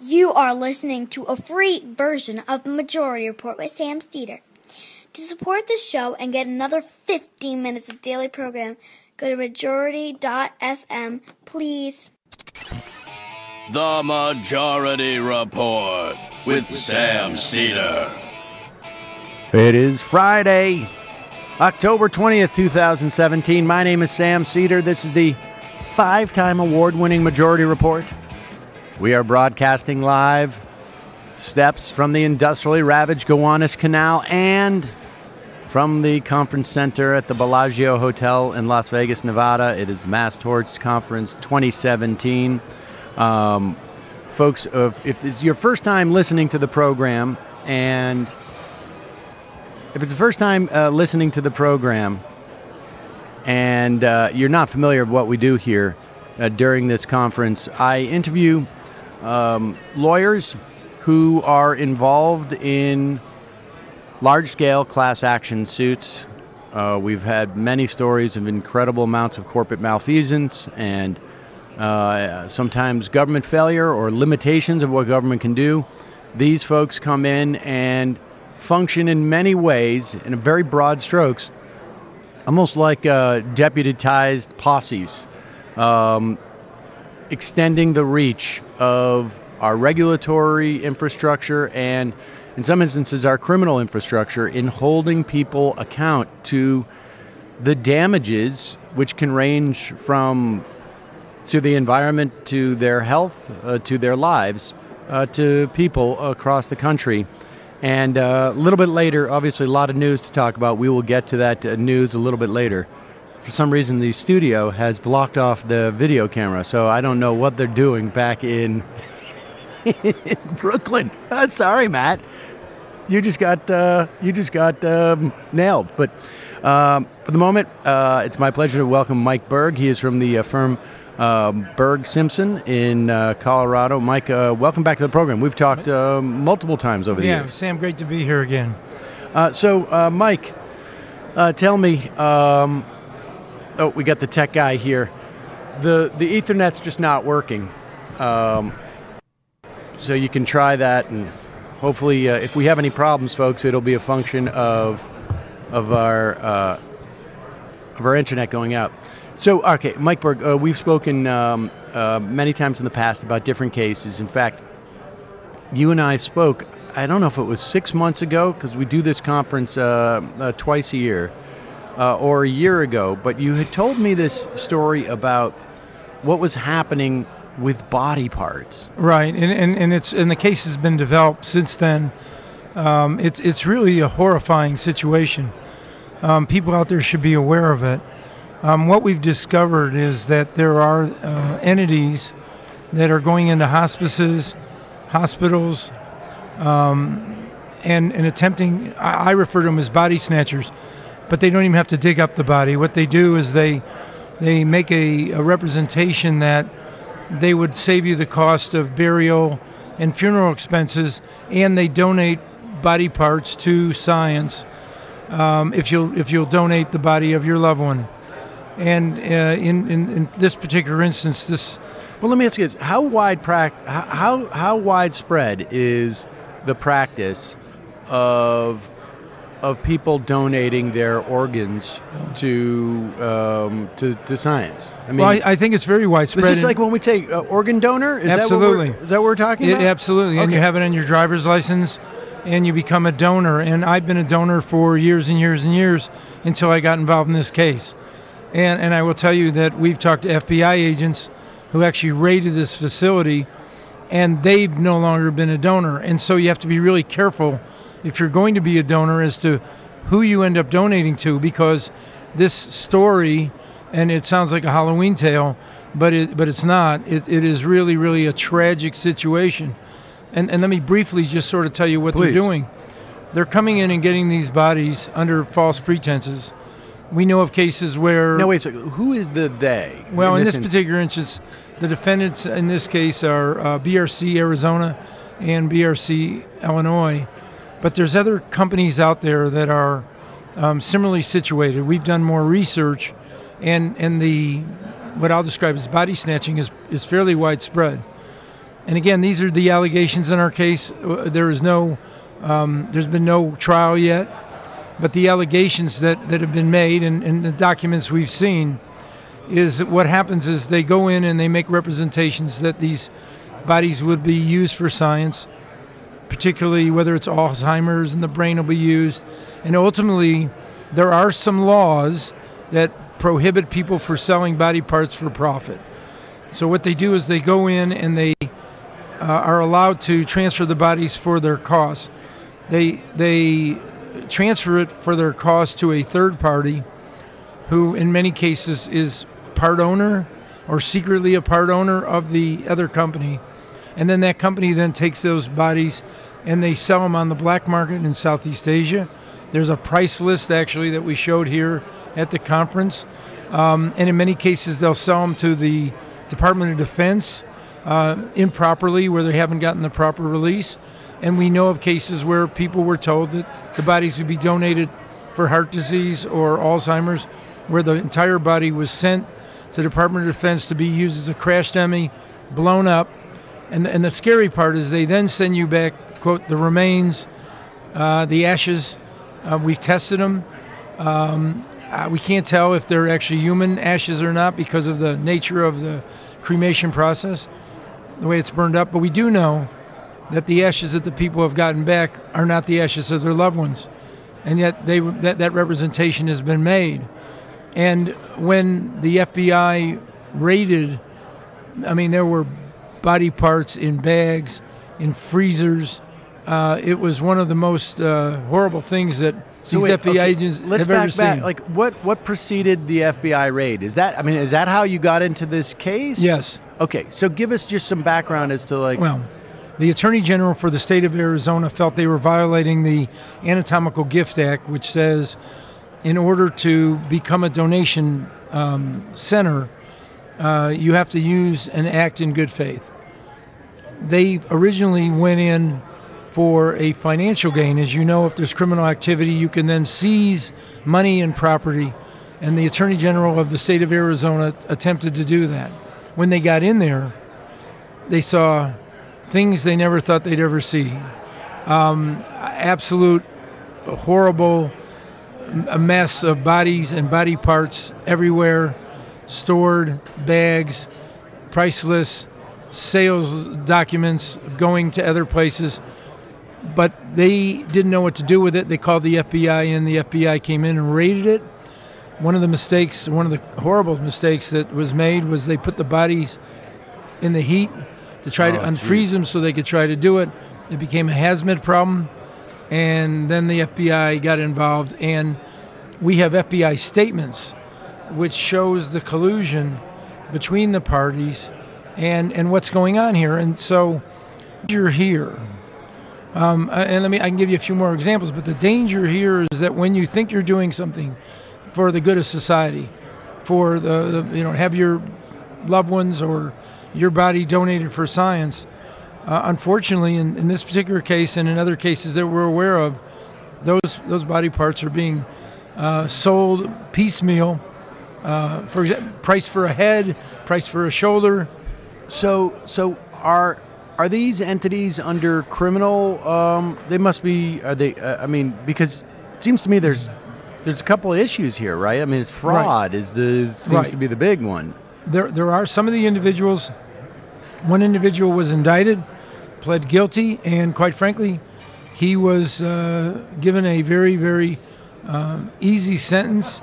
You are listening to a free version of the Majority Report with Sam Steeder. To support this show and get another 15 minutes of daily program, go to majority.fm, please. The Majority Report with Sam Steeder. It is Friday, October 20th, 2017. My name is Sam Steeder. This is the 5-time award-winning Majority Report. We are broadcasting live steps from the industrially ravaged Gowanus Canal and from the conference center at the Bellagio Hotel in Las Vegas, Nevada. It is the Mass Torts Conference 2017. Folks, if it's your first time listening to the program, and if it's the first time listening to the program, and you're not familiar with what we do here during this conference, I interview lawyers who are involved in large-scale class action suits. We've had many stories of incredible amounts of corporate malfeasance and sometimes government failure or limitations of what government can do. These folks come in and function in many ways, in very broad strokes, almost like deputized posses, extending the reach of our regulatory infrastructure and, in some instances, our criminal infrastructure in holding people account to the damages, which can range from to the environment, to their health, to their lives, to people across the country. And a little bit later, obviously a lot of news to talk about. We will get to that news a little bit later. For some reason, the studio has blocked off the video camera, so I don't know what they're doing back in Brooklyn. Sorry, Matt. You just got nailed. But for the moment, it's my pleasure to welcome Mike Berg. He is from the firm Berg Simpson in Colorado. Mike, welcome back to the program. We've talked multiple times over the years. Yeah, Sam, great to be here again. So, Mike, tell me. We got the tech guy here. The Ethernet's just not working. So you can try that, and hopefully, if we have any problems, folks, it'll be a function of our internet going out. So, okay, Mike Berg, we've spoken many times in the past about different cases. In fact, you and I spoke, I don't know if it was 6 months ago, because we do this conference twice a year, or a year ago, but you had told me this story about what was happening with body parts. Right, and the case has been developed since then. It's really a horrifying situation. People out there should be aware of it. What we've discovered is that there are entities that are going into hospices, hospitals, and attempting, I refer to them as body snatchers, but they don't even have to dig up the body. What they do is they make a representation that they would save you the cost of burial and funeral expenses, and they donate body parts to science if you'll donate the body of your loved one. And in this particular instance, well, let me ask you this: how widespread is the practice of people donating their organs to science? I mean, well, I think it's very widespread. Is this like when we take organ donor? Absolutely. Is that what we're talking about? Absolutely. Okay. And you have it on your driver's license, and you become a donor. And I've been a donor for years and years and years until I got involved in this case. And I will tell you that we've talked to FBI agents who actually raided this facility, and they've no longer been a donor. And so you have to be really careful if you're going to be a donor as to who you end up donating to, because this story, and it sounds like a Halloween tale, but it's not. It is really, really a tragic situation. And let me briefly just sort of tell you what Please. They're doing. They're coming in and getting these bodies under false pretenses. We know of cases where... No, wait a second. Who is the they? Well, in this particular instance, the defendants in this case are BRC Arizona and BRC Illinois. But there's other companies out there that are similarly situated. We've done more research, and the what I'll describe as body snatching is fairly widespread. And again, these are the allegations in our case. There's been no trial yet, but the allegations that have been made and the documents we've seen is what happens is they go in and they make representations that these bodies would be used for science, particularly whether it's Alzheimer's and the brain will be used. And ultimately, there are some laws that prohibit people from selling body parts for profit. So what they do is they go in and they are allowed to transfer the bodies for their costs. They transfer it for their cost to a third party who in many cases is part owner or secretly a part owner of the other company. And then that company then takes those bodies and they sell them on the black market in Southeast Asia. There's a price list actually that we showed here at the conference. And in many cases they'll sell them to the Department of Defense improperly where they haven't gotten the proper release. And we know of cases where people were told that the bodies would be donated for heart disease or Alzheimer's, where the entire body was sent to the Department of Defense to be used as a crash dummy, blown up. And the scary part is they then send you back, quote, the remains, the ashes. We've tested them. We can't tell if they're actually human ashes or not because of the nature of the cremation process, the way it's burned up. But we do know that the ashes that the people have gotten back are not the ashes of their loved ones. And yet that representation has been made. And when the FBI raided, I mean, there were body parts in bags, in freezers. It was one of the most horrible things that these FBI agents have ever seen. Like, what preceded the FBI raid? Is that how you got into this case? Yes. Okay, so give us just some background as to Well, the Attorney General for the state of Arizona felt they were violating the Anatomical Gift Act, which says in order to become a donation center, you have to use and act in good faith. They originally went in for a financial gain. As you know, if there's criminal activity, you can then seize money and property. And the Attorney General of the state of Arizona attempted to do that. When they got in there, they saw things they never thought they'd ever see. Absolute horrible, a mess of bodies and body parts everywhere, stored, bags, priceless, sales documents going to other places. But they didn't know what to do with it. They called the FBI and the FBI came in and raided it. One of the horrible mistakes that was made was they put the bodies in the heat to try to unfreeze them so they could try to do it. It became a hazmat problem, and then the FBI got involved, and we have FBI statements which shows the collusion between the parties and what's going on here. And so you're here. And I can give you a few more examples, but the danger here is that when you think you're doing something for the good of society, for the have your loved ones or your body donated for science, unfortunately, in this particular case and in other cases that we're aware of, those body parts are being sold piecemeal. For example, price for a head, price for a shoulder. So are these entities under criminal? They must be. Are they? Because it seems to me there's a couple of issues here, right? I mean, it's fraud seems to be the big one. There are some of the individuals. One individual was indicted, pled guilty, and quite frankly, he was given a very, very easy sentence,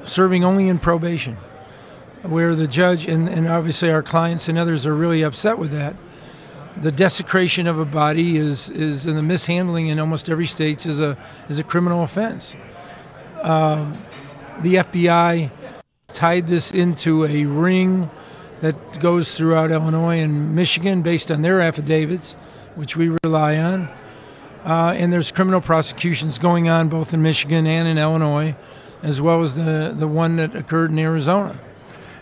serving only in probation, where the judge and obviously our clients and others are really upset with that. The desecration of a body is and the mishandling in almost every state is a criminal offense. The FBI tied this into a ring that goes throughout Illinois and Michigan based on their affidavits, which we rely on. And there's criminal prosecutions going on both in Michigan and in Illinois, as well as the one that occurred in Arizona.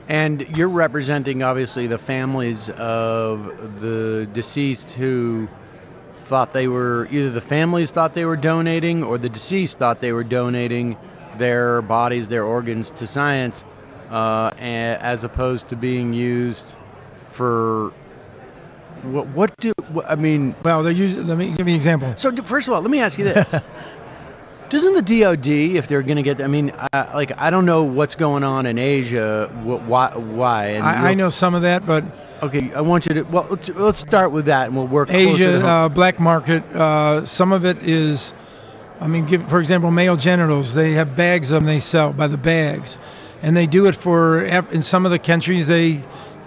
And you're representing, obviously, the families of the deceased who thought either the families thought they were donating or the deceased thought they were donating their bodies, their organs to science, as opposed to being used for I mean? Well, let me give you an example. So first of all, let me ask you this. Doesn't the DOD, if they're going to get, I don't know what's going on in Asia, why? And I know some of that, but... Okay, I want you to, let's start with that and we'll work closer to home. Asia, black market, some of it is, for example, male genitals. They have bags of them they sell by the bags. And they do it in some of the countries, they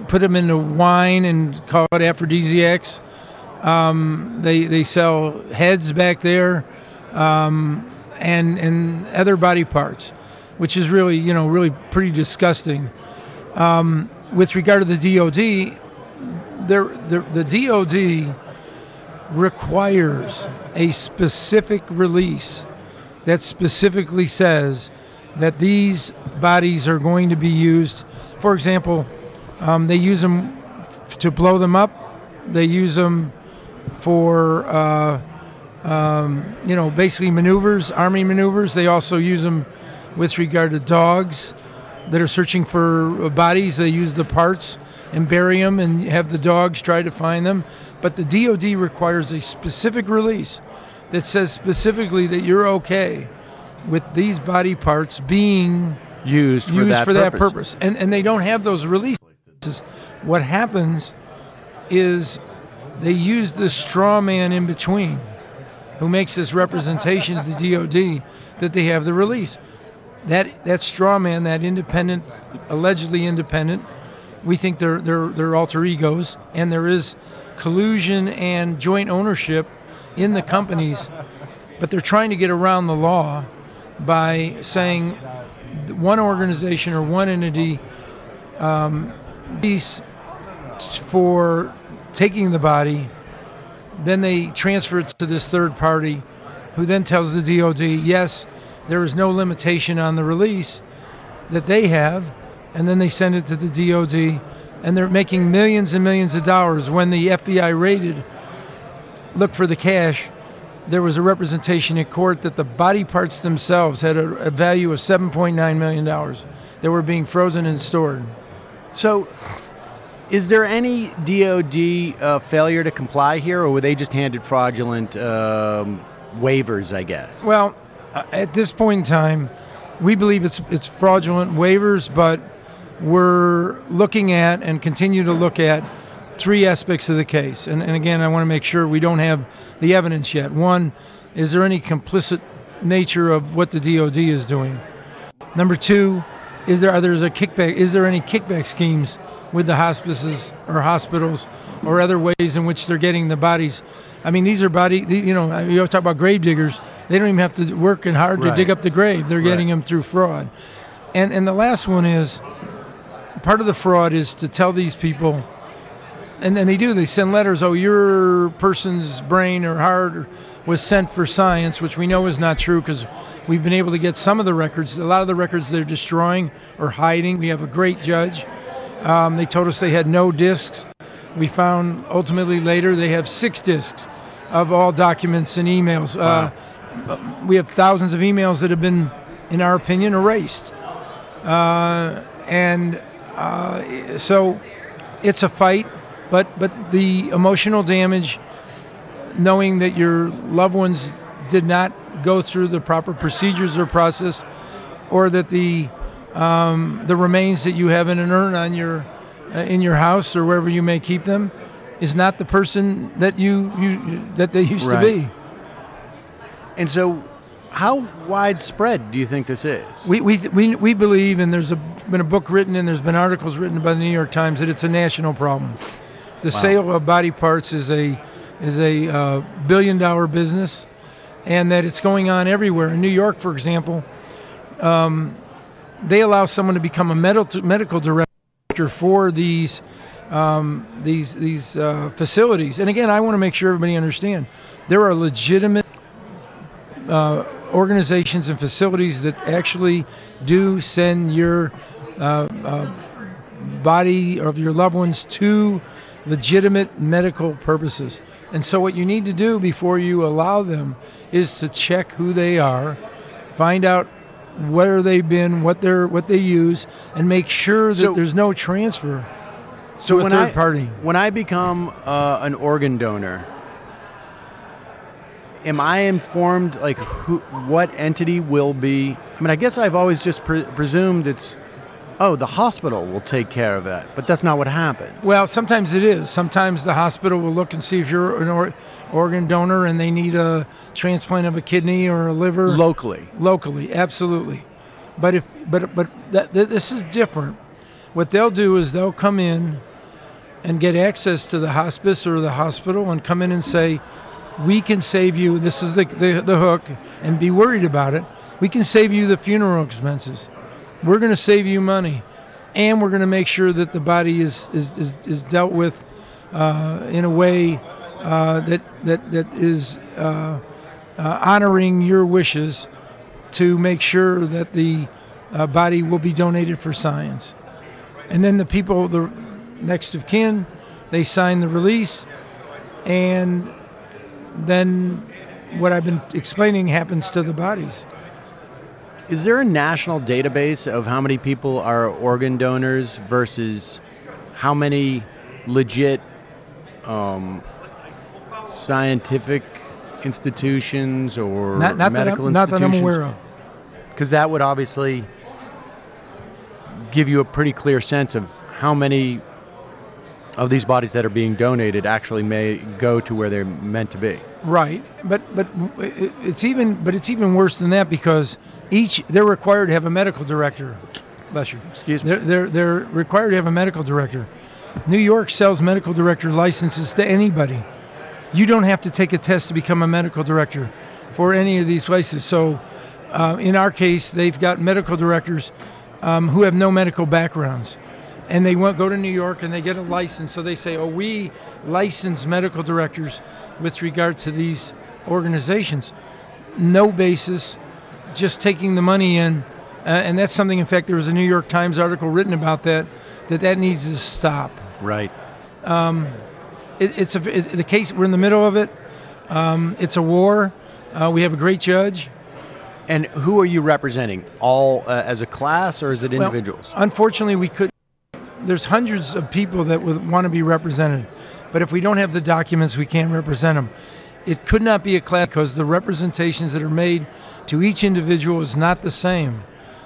put them into wine and call it aphrodisiacs. They sell heads back there. And other body parts, which is really pretty disgusting. With regard to the DOD, the DOD requires a specific release that specifically says that these bodies are going to be used. For example, they use them to blow them up. They use them for basically maneuvers, army maneuvers. They also use them with regard to dogs that are searching for bodies. They use the parts and bury them and have the dogs try to find them. But the DOD requires a specific release that says specifically that you're okay with these body parts being used for that purpose. And they don't have those releases. What happens is they use the straw man in between who makes this representation to the DOD that they have the release. That straw man, that independent, allegedly independent, we think they're alter egos, and there is collusion and joint ownership in the companies, but they're trying to get around the law by saying one organization or one entity piece for taking the body, then they transfer it to this third party who then tells the DOD, yes, there is no limitation on the release that they have, and then they send it to the DOD, and they're making millions and millions of dollars. When the FBI looked for the cash, there was a representation in court that the body parts themselves had a value of $7.9 million that were being frozen and stored. So is there any DOD failure to comply here, or were they just handed fraudulent waivers, I guess? Well, at this point in time, we believe it's fraudulent waivers, but we're looking at and continue to look at three aspects of the case. And again, I want to make sure we don't have the evidence yet. One, is there any complicit nature of what the DOD is doing? Number two, is there any kickback schemes with the hospices or hospitals or other ways in which they're getting the bodies? I mean, these are you always talk about grave diggers. They don't even have to work hard to dig up the grave. They're getting them through fraud. And the last one is, part of the fraud is to tell these people, and then they send letters, your person's brain or heart was sent for science, which we know is not true because we've been able to get some of the records. A lot of the records they're destroying or hiding. We have a great judge. They told us they had no discs. We found ultimately later they have 6 discs of all documents and emails. Wow. We have thousands of emails that have been, in our opinion, erased. So it's a fight, but the emotional damage, knowing that your loved ones did not go through the proper procedures or process, or that the remains that you have in an urn on in your house or wherever you may keep them is not the person that that they used to be. And so, how widespread do you think this is? We believe, and there's been a book written and there's been articles written by the New York Times, that it's a national problem. The sale of body parts is a billion-dollar business, and that it's going on everywhere. In New York, for example, they allow someone to become a medical director for these facilities. And again, I want to make sure everybody understands there are legitimate organizations and facilities that actually do send your body of your loved ones to legitimate medical purposes. And so what you need to do before you allow them is to check who they are, find out where they've been, what they use, and make sure that there's no transfer. So to a third party. When I become an organ donor, am I informed what entity will be? I mean, I guess I've always just presumed it's, the hospital will take care of it, but that's not what happens. Well, sometimes it is. Sometimes the hospital will look and see if you're an organ donor and they need a transplant of a kidney or a liver. Locally, absolutely. But this is different. What they'll do is they'll come in and get access to the hospice or the hospital and come in and say, we can save you, this is the hook, and be worried about it. We can save you the funeral expenses. We're going to save you money, and we're going to make sure that the body is dealt with in a way that is honoring your wishes to make sure that the body will be donated for science. And then the people, the next of kin, they sign the release, and then what I've been explaining happens to the bodies. Is there a national database of how many people are organ donors versus how many legit scientific institutions or medical institutions? Not that I'm aware of. Because that would obviously give you a pretty clear sense of how many of these bodies that are being donated actually may go to where they're meant to be. Right, but it's even worse than that, because they're required to have a medical director. Bless you. Excuse me. They're required to have a medical director. New York sells medical director licenses to anybody. You don't have to take a test to become a medical director for any of these places. So, in our case, they've got medical directors who have no medical backgrounds. And they go to New York and they get a license. So they say, we license medical directors with regard to these organizations. No basis, just taking the money in. And that's something, in fact, there was a New York Times article written about that needs to stop. Right. It's the case, we're in the middle of it. It's a war. We have a great judge. And who are you representing? All as a class, or is it individuals? Well, unfortunately, there's hundreds of people that would want to be represented, but if we don't have the documents, we can't represent them. It could not be a class because the representations that are made to each individual is not the same.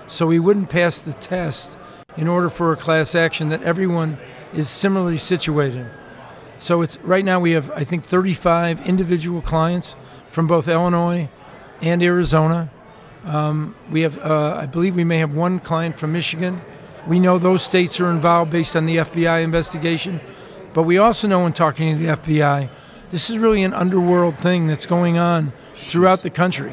So we wouldn't pass the test in order for a class action that everyone is similarly situated. So right now we have, I think, 35 individual clients from both Illinois and Arizona. We have, I believe we may have one client from Michigan. We know those states are involved based on the FBI investigation, but we also know, in talking to the FBI, this is really an underworld thing that's going on throughout the country.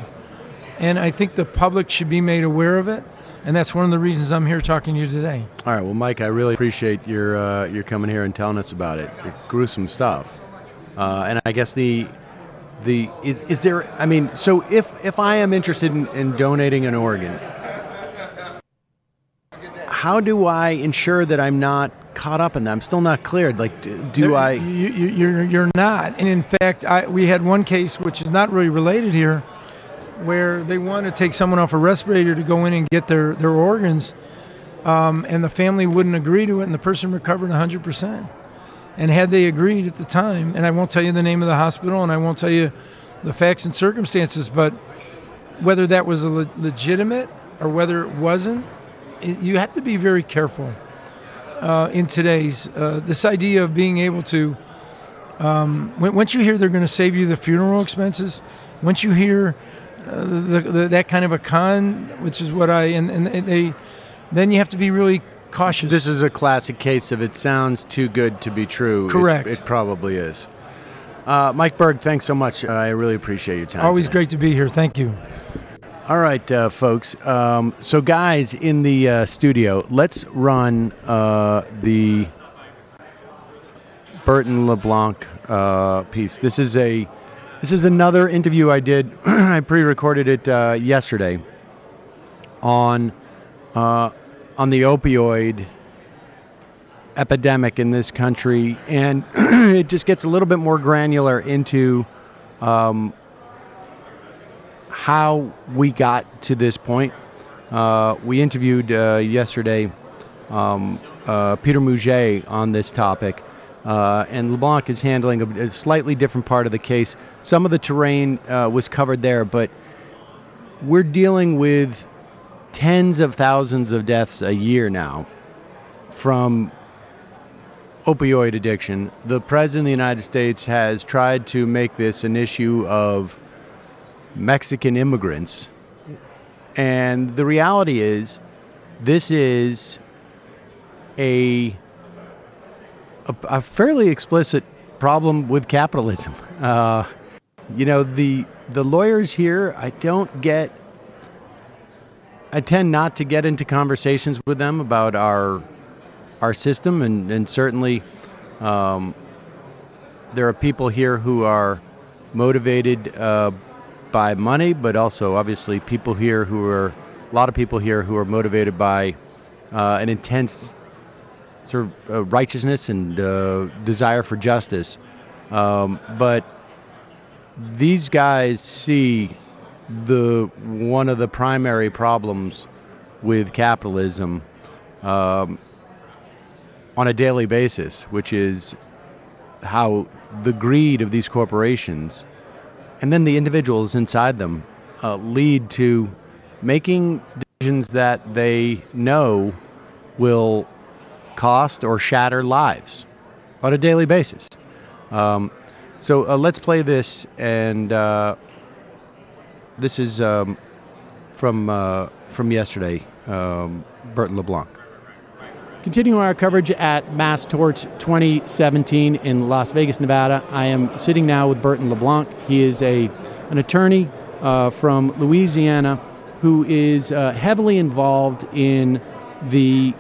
And I think the public should be made aware of it, and that's one of the reasons I'm here talking to you today. All right, well, Mike, I really appreciate your coming here and telling us about it. It's gruesome stuff. And I guess is there, I mean, so if I am interested in donating an organ, how do I ensure that I'm not caught up in that? I'm still not cleared. You're not. And in fact, we had one case, which is not really related here, where they wanted to take someone off a respirator to go in and get their organs, and the family wouldn't agree to it, and the person recovered 100%. And had they agreed at the time, and I won't tell you the name of the hospital, and I won't tell you the facts and circumstances, but whether that was legitimate or whether it wasn't, you have to be very careful in today's this idea of being able to once you hear they're going to save you the funeral expenses, once you hear that kind of a con, which is what then you have to be really cautious. This is a classic case of it sounds too good to be true. Correct. It probably is. Mike Berg, thanks so much. I really appreciate your time. Always today. Great to be here. Thank you. All right, folks. So guys in the studio, let's run the Burton LeBlanc piece. This is another interview I did. I pre-recorded it yesterday on the opioid epidemic in this country, and it just gets a little bit more granular into how we got to this point. We interviewed yesterday Peter Mougey on this topic. And LeBlanc is handling a slightly different part of the case. Some of the terrain was covered there, but we're dealing with tens of thousands of deaths a year now from opioid addiction. The President of the United States has tried to make this an issue of Mexican immigrants. And the reality is, this is a fairly explicit problem with capitalism. The lawyers here, I tend not to get into conversations with them about our system, and certainly there are people here who are motivated by money, but also obviously a lot of people here who are motivated by an intense sort of righteousness and desire for justice. But these guys see one of the primary problems with capitalism on a daily basis, which is how the greed of these corporations and then the individuals inside them lead to making decisions that they know will cost or shatter lives on a daily basis. So let's play this, and this is from yesterday, Burton LeBlanc. Continuing our coverage at Mass Torts 2017 in Las Vegas, Nevada, I am sitting now with Burton LeBlanc. He is an attorney from Louisiana who is heavily involved in the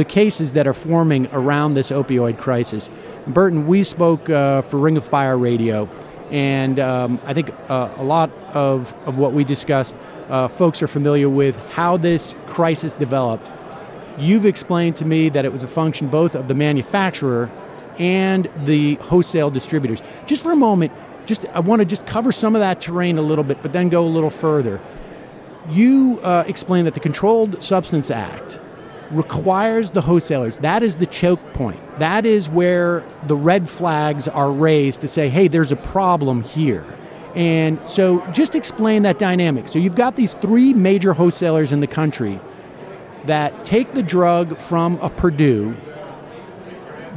cases that are forming around this opioid crisis. Burton, we spoke for Ring of Fire Radio, and I think a lot of what we discussed, folks are familiar with how this crisis developed. You've explained to me that it was a function both of the manufacturer and the wholesale distributors. Just for a moment, I want to just cover some of that terrain a little bit, but then go a little further. You explained that the Controlled Substance Act requires the wholesalers. That is the choke point. That is where the red flags are raised to say, hey, there's a problem here. And so just explain that dynamic. So you've got these three major wholesalers in the country that take the drug from a Purdue.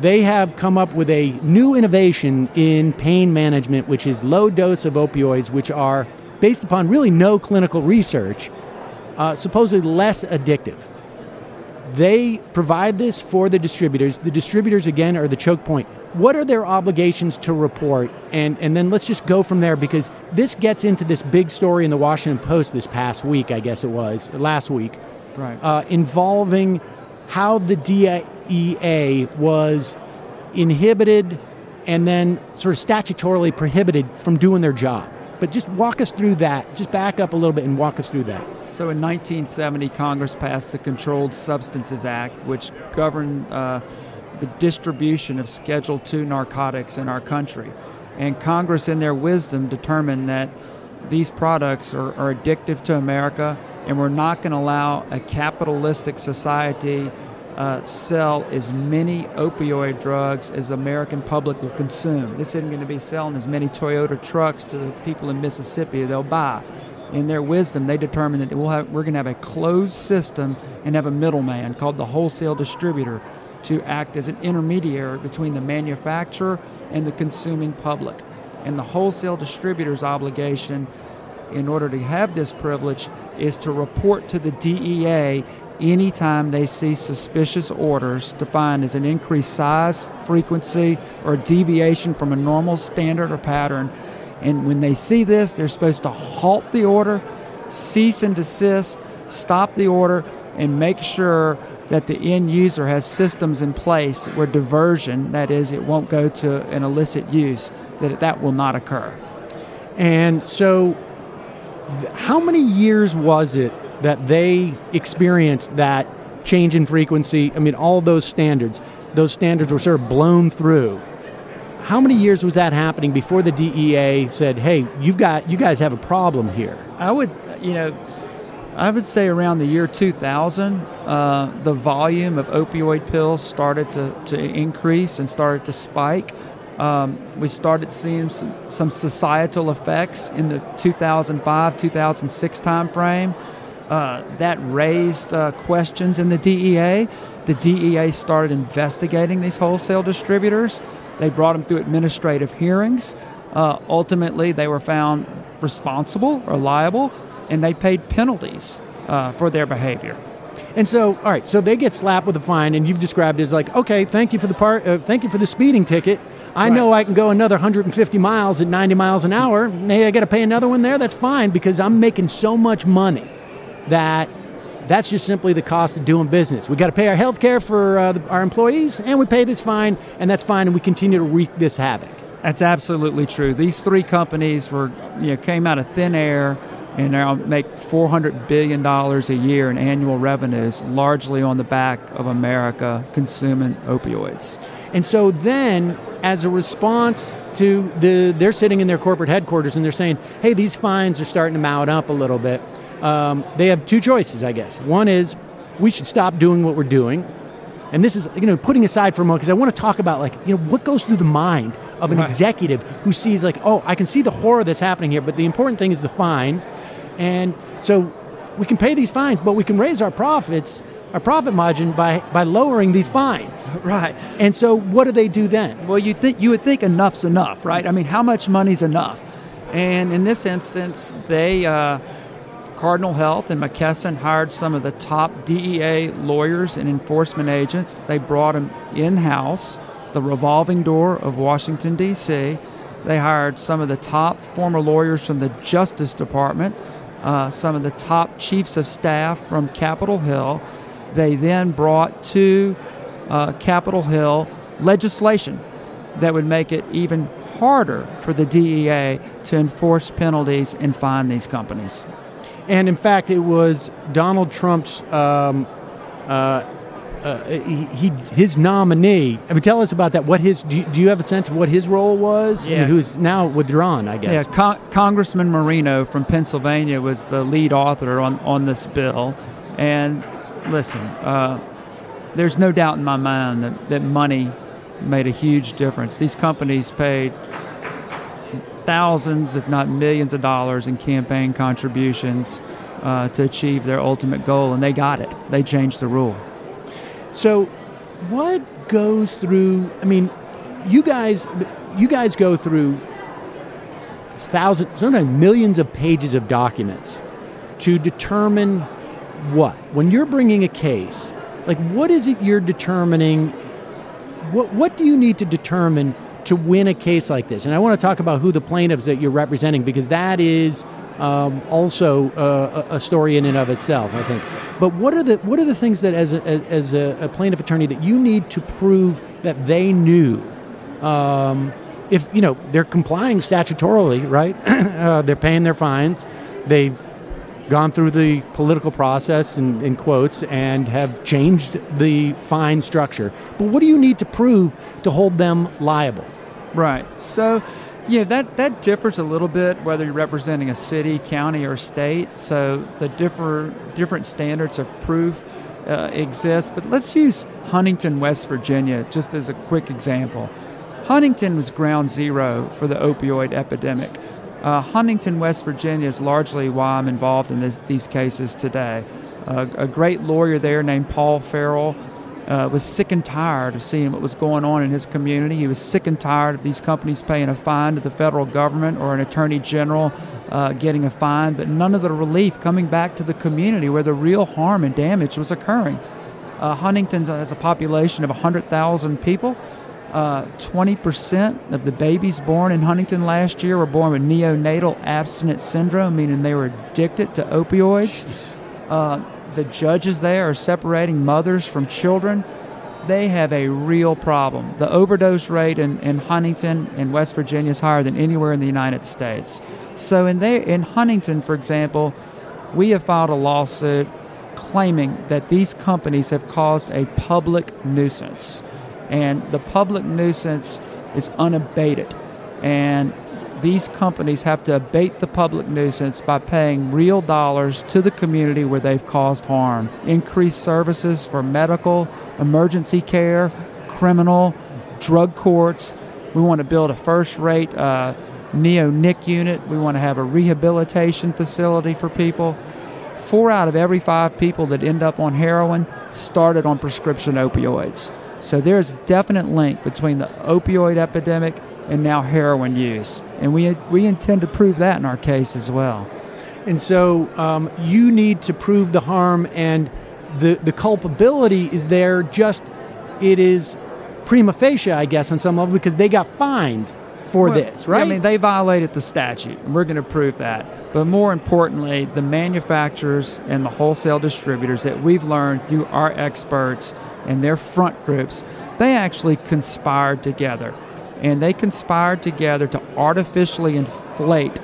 They have come up with a new innovation in pain management, which is low dose of opioids, which are, based upon really no clinical research, supposedly less addictive. They provide this for the distributors. The distributors, again, are the choke point. What are their obligations to report? And then let's just go from there, because this gets into this big story in the Washington Post this past week, I guess it was, last week, right, involving how the DEA was inhibited and then sort of statutorily prohibited from doing their job. But just walk us through that. Just back up a little bit and walk us through that. So in 1970, Congress passed the Controlled Substances Act, which governed the distribution of Schedule II narcotics in our country. And Congress, in their wisdom, determined that these products are addictive to America, and we're not going to allow a capitalistic society sell as many opioid drugs as the American public will consume. This isn't going to be selling as many Toyota trucks to the people in Mississippi they'll buy. In their wisdom, they determined that we're going to have a closed system and have a middleman called the wholesale distributor to act as an intermediary between the manufacturer and the consuming public. And the wholesale distributor's obligation, in order to have this privilege, is to report to the DEA anytime they see suspicious orders defined as an increased size, frequency, or deviation from a normal standard or pattern. And when they see this, they're supposed to halt the order, cease and desist, stop the order, and make sure that the end user has systems in place where diversion, that is, it won't go to an illicit use, that will not occur. And so how many years was it that they experienced that change in frequency? I mean, all those standards were sort of blown through. How many years was that happening before the DEA said, hey, you guys have a problem here? I would, I would say around the year 2000, the volume of opioid pills started to increase and started to spike. We started seeing some societal effects in the 2005-2006 timeframe. That raised questions in the DEA. The DEA started investigating these wholesale distributors. They brought them through administrative hearings. Ultimately, they were found responsible or liable, and they paid penalties for their behavior. And so, all right, so they get slapped with a fine, and you've described it as like, okay, thank you for the speeding ticket. I know I can go another 150 miles at 90 miles an hour. Hey, I got to pay another one there. That's fine because I'm making so much money that's just simply the cost of doing business. We got to pay our health care for our employees, and we pay this fine, and that's fine, and we continue to wreak this havoc. That's absolutely true. These three companies came out of thin air and now make $400 billion a year in annual revenues, largely on the back of America consuming opioids. And so then, as a response to they're sitting in their corporate headquarters and they're saying, hey, these fines are starting to mount up a little bit. They have two choices, I guess. One is we should stop doing what we're doing. And this is, putting aside for a moment, because I want to talk about, what goes through the mind of an executive who sees, I can see the horror that's happening here, but the important thing is the fine. And so we can pay these fines, but we can raise our profit margin by lowering these fines. Right. And so what do they do then? Well, you would think enough's enough, right? I mean, how much money's enough? And in this instance, Cardinal Health and McKesson hired some of the top DEA lawyers and enforcement agents. They brought them in-house, the revolving door of Washington, D.C. They hired some of the top former lawyers from the Justice Department, some of the top chiefs of staff from Capitol Hill. They then brought to Capitol Hill legislation that would make it even harder for the DEA to enforce penalties and fine these companies. And in fact, it was Donald Trump's his nominee. I mean, tell us about that. Do you have a sense of what his role was? Yeah. I mean, who's now withdrawn, I guess. Yeah, Congressman Marino from Pennsylvania was the lead author on this bill. And listen, there's no doubt in my mind that money made a huge difference. These companies paid thousands, if not millions of dollars in campaign contributions to achieve their ultimate goal, and they got it. They changed the rule. So what goes through, I mean, you guys go through thousands, sometimes millions of pages of documents to determine what? When you're bringing a case, what is it you're determining? What do you need to determine to win a case like this? And I want to talk about who the plaintiffs that you're representing, because that is also a story in and of itself, I think. But what are the things that as a plaintiff attorney that you need to prove that they knew? If they're complying statutorily, right? They're paying their fines. They've gone through the political process, in quotes, and have changed the fine structure. But what do you need to prove to hold them liable? Right. So, that differs a little bit whether you're representing a city, county, or state. So the different standards of proof exist. But let's use Huntington, West Virginia, just as a quick example. Huntington was ground zero for the opioid epidemic. Huntington, West Virginia is largely why I'm involved in these cases today. A great lawyer there named Paul Farrell was sick and tired of seeing what was going on in his community. He was sick and tired of these companies paying a fine to the federal government or an attorney general getting a fine, but none of the relief coming back to the community where the real harm and damage was occurring. Huntington has a population of 100,000 people. 20% of the babies born in Huntington last year were born with neonatal abstinence syndrome, meaning they were addicted to opioids. The judges there are separating mothers from children. They have a real problem. The overdose rate in Huntington and West Virginia is higher than anywhere in the United States. So in Huntington, for example, we have filed a lawsuit claiming that these companies have caused a public nuisance. And the public nuisance is unabated. And these companies have to abate the public nuisance by paying real dollars to the community where they've caused harm. Increase services for medical, emergency care, criminal, drug courts. We want to build a first-rate neo-NIC unit. We want to have a rehabilitation facility for people. 4 out of every 5 people that end up on heroin started on prescription opioids. So there's a definite link between the opioid epidemic and now heroin use. And we intend to prove that in our case as well. And so you need to prove the harm, and the culpability is there, just it is prima facie, I guess, on some level, because they got fined for this, right? I mean, they violated the statute, and we're going to prove that. But more importantly, the manufacturers and the wholesale distributors that we've learned through our experts and their front groups, they actually conspired together. And they conspired together to artificially inflate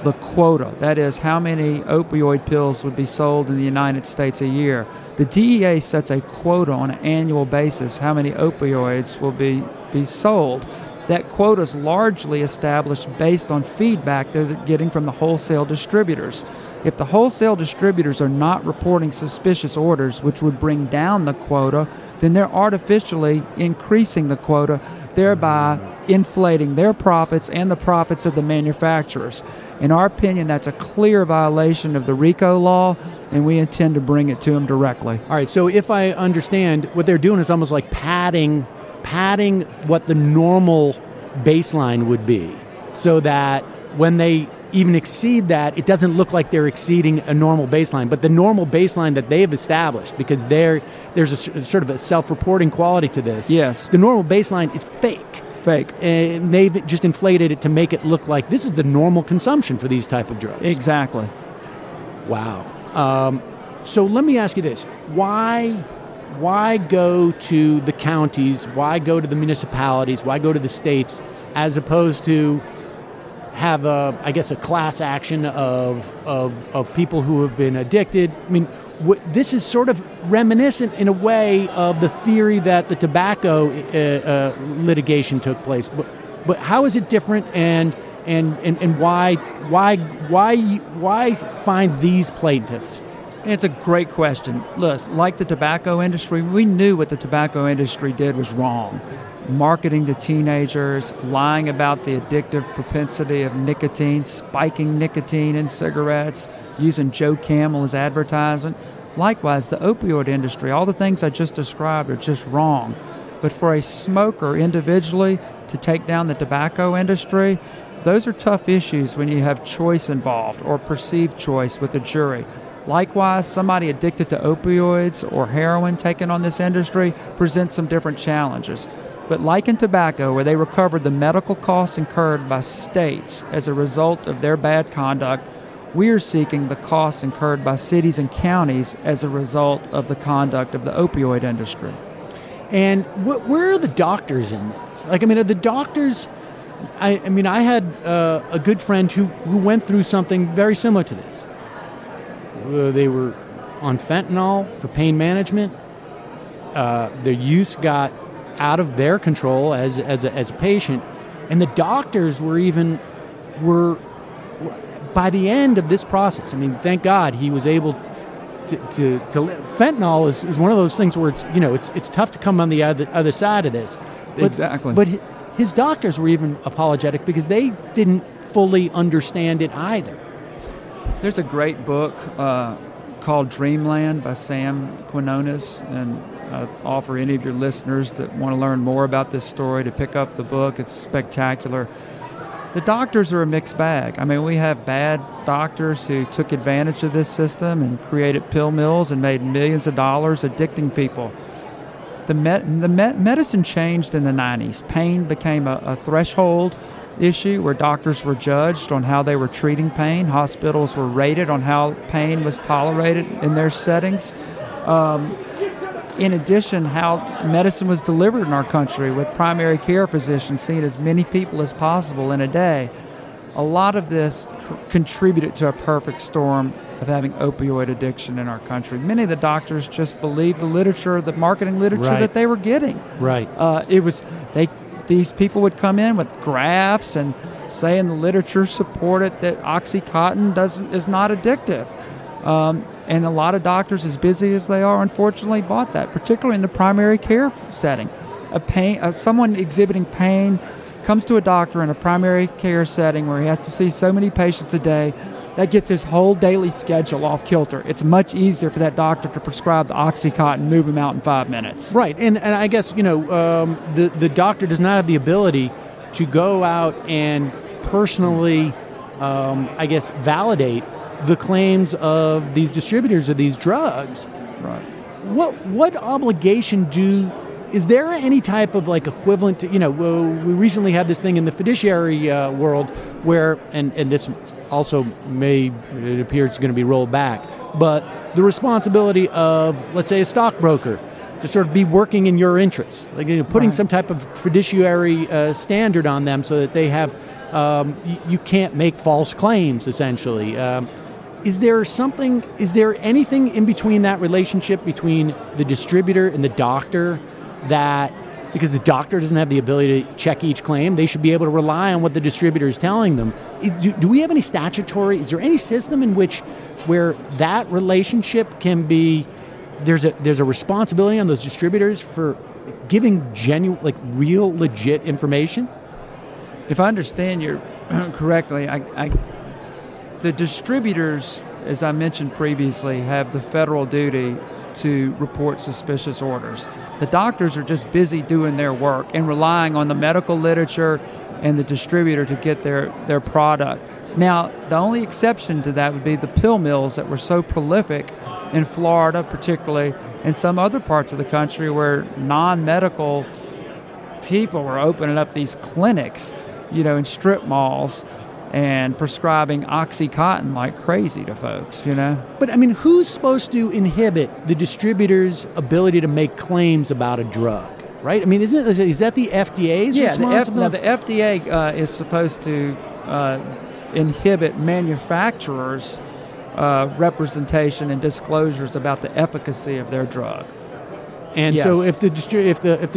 the quota. That is, how many opioid pills would be sold in the United States a year. The DEA sets a quota on an annual basis, how many opioids will be sold. That quota is largely established based on feedback they're getting from the wholesale distributors. If the wholesale distributors are not reporting suspicious orders, which would bring down the quota, then they're artificially increasing the quota, thereby inflating their profits and the profits of the manufacturers. In our opinion, that's a clear violation of the RICO law, and we intend to bring it to them directly. All right, so if I understand, what they're doing is almost like padding what the normal baseline would be, so that when they even exceed that, it doesn't look like they're exceeding a normal baseline. But the normal baseline that they've established, because there's a sort of a self-reporting quality to this. Yes. The normal baseline is fake. And they've just inflated it to make it look like this is the normal consumption for these type of drugs. Exactly. Wow. So let me ask you this. Why go to the counties? Why go to the municipalities? Why go to the states as opposed to have a class action of people who have been addicted? I mean, this is sort of reminiscent in a way of the theory that the tobacco litigation took place. But how is it different, and why find these plaintiffs? It's a great question. Look, like the tobacco industry, we knew what the tobacco industry did was wrong. Marketing to teenagers, lying about the addictive propensity of nicotine, spiking nicotine in cigarettes, using Joe Camel as advertisement. Likewise, the opioid industry, all the things I just described are just wrong. But for a smoker individually to take down the tobacco industry, those are tough issues when you have choice involved or perceived choice with a jury. Likewise, somebody addicted to opioids or heroin taking on this industry presents some different challenges. But like in tobacco, where they recovered the medical costs incurred by states as a result of their bad conduct, we are seeking the costs incurred by cities and counties as a result of the conduct of the opioid industry. And where are the doctors in this? Are the doctors... I had a good friend who went through something very similar to this. They were on fentanyl for pain management. Their use got out of their control as a patient, and the doctors were by the end of this process. Thank God he was able to live. Fentanyl is one of those things where it's tough to come on the other side of this. Exactly. But his doctors were even apologetic because they didn't fully understand it either. There's a great book called Dreamland by Sam Quinones, and I offer any of your listeners that want to learn more about this story to pick up the book. It's spectacular. The doctors are a mixed bag. We have bad doctors who took advantage of this system and created pill mills and made millions of dollars addicting people. The medicine changed in the 90s. Pain became a threshold issue where doctors were judged on how they were treating pain. Hospitals were rated on how pain was tolerated in their settings. In addition, how medicine was delivered in our country, with primary care physicians seeing as many people as possible in a day. A lot of this contributed to a perfect storm of having opioid addiction in our country. Many of the doctors just believed the literature, the marketing literature that they were getting. Right. These people would come in with graphs and say in the literature supported that OxyContin is not addictive. And a lot of doctors, as busy as they are, unfortunately bought that, particularly in the primary care setting. Someone exhibiting pain comes to a doctor in a primary care setting where he has to see so many patients a day. That gets his whole daily schedule off kilter. It's much easier for that doctor to prescribe the OxyContin and move him out in 5 minutes. Right, and I guess, the doctor does not have the ability to go out and personally, validate the claims of these distributors of these drugs. Right. What obligation is there any type of equivalent to, we recently had this thing in the fiduciary world where, and this also it appears it's going to be rolled back, but the responsibility of, let's say, a stockbroker to sort of be working in your interests, putting some type of fiduciary standard on them so that they have, you can't make false claims, essentially. Is there anything in between that relationship between the distributor and the doctor that, because the doctor doesn't have the ability to check each claim, they should be able to rely on what the distributor is telling them? Do we have any is there any system in where that relationship can be, there's a responsibility on those distributors for giving genuine, real, legit information? If I understand you correctly, the distributors, as I mentioned previously, have the federal duty to report suspicious orders. The doctors are just busy doing their work and relying on the medical literature and the distributor to get their product. Now, the only exception to that would be the pill mills that were so prolific in Florida, particularly, and some other parts of the country where non-medical people were opening up these clinics, in strip malls, and prescribing OxyContin like crazy to folks, But, who's supposed to inhibit the distributor's ability to make claims about a drug, right? Is that the FDA's responsibility? The FDA is supposed to inhibit manufacturers' representation and disclosures about the efficacy of their drug. And yes. So if the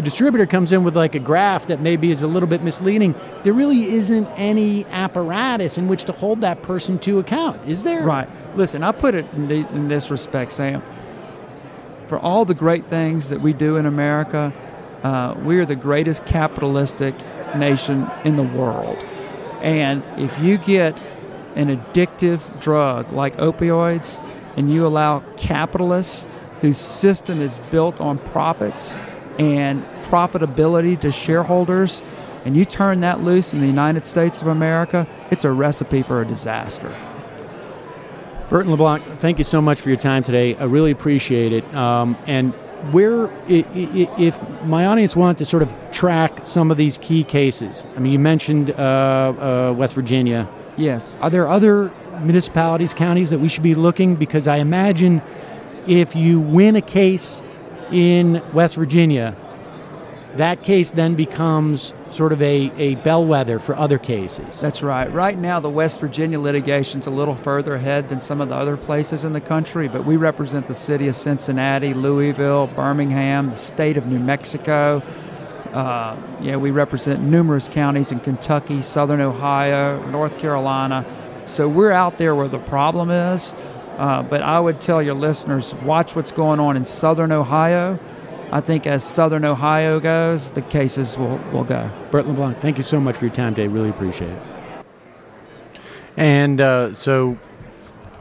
distributor comes in with a graph that maybe is a little bit misleading, there really isn't any apparatus in which to hold that person to account, is there? Right. Listen, I put it in this respect, Sam. For all the great things that we do in America, we are the greatest capitalistic nation in the world. And if you get an addictive drug like opioids and you allow capitalists whose system is built on profits and profitability to shareholders, and you turn that loose in the United States of America, it's a recipe for a disaster. Burton LeBlanc, thank you so much for your time today. I really appreciate it. And if my audience wants to sort of track some of these key cases, you mentioned West Virginia. Yes. Are there other municipalities, counties that we should be looking? Because I imagine if you win a case in West Virginia, that case then becomes sort of a bellwether for other cases. That's right. Right now, the West Virginia litigation's a little further ahead than some of the other places in the country, but we represent the city of Cincinnati, Louisville, Birmingham, the state of New Mexico. We represent numerous counties in Kentucky, Southern Ohio, North Carolina. So we're out there where the problem is. But I would tell your listeners, watch what's going on in Southern Ohio. I think as Southern Ohio goes, the cases will go. Burton LeBlanc, thank you so much for your time today. Really appreciate it. And so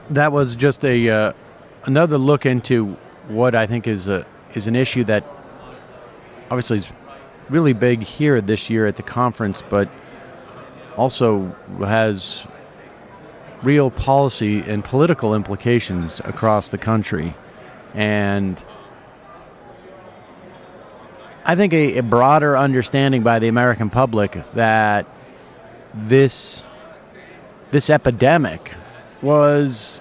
that was just another look into what I think is an issue that obviously is really big here this year at the conference, but also has real policy and political implications across the country. And I think a broader understanding by the American public that this epidemic was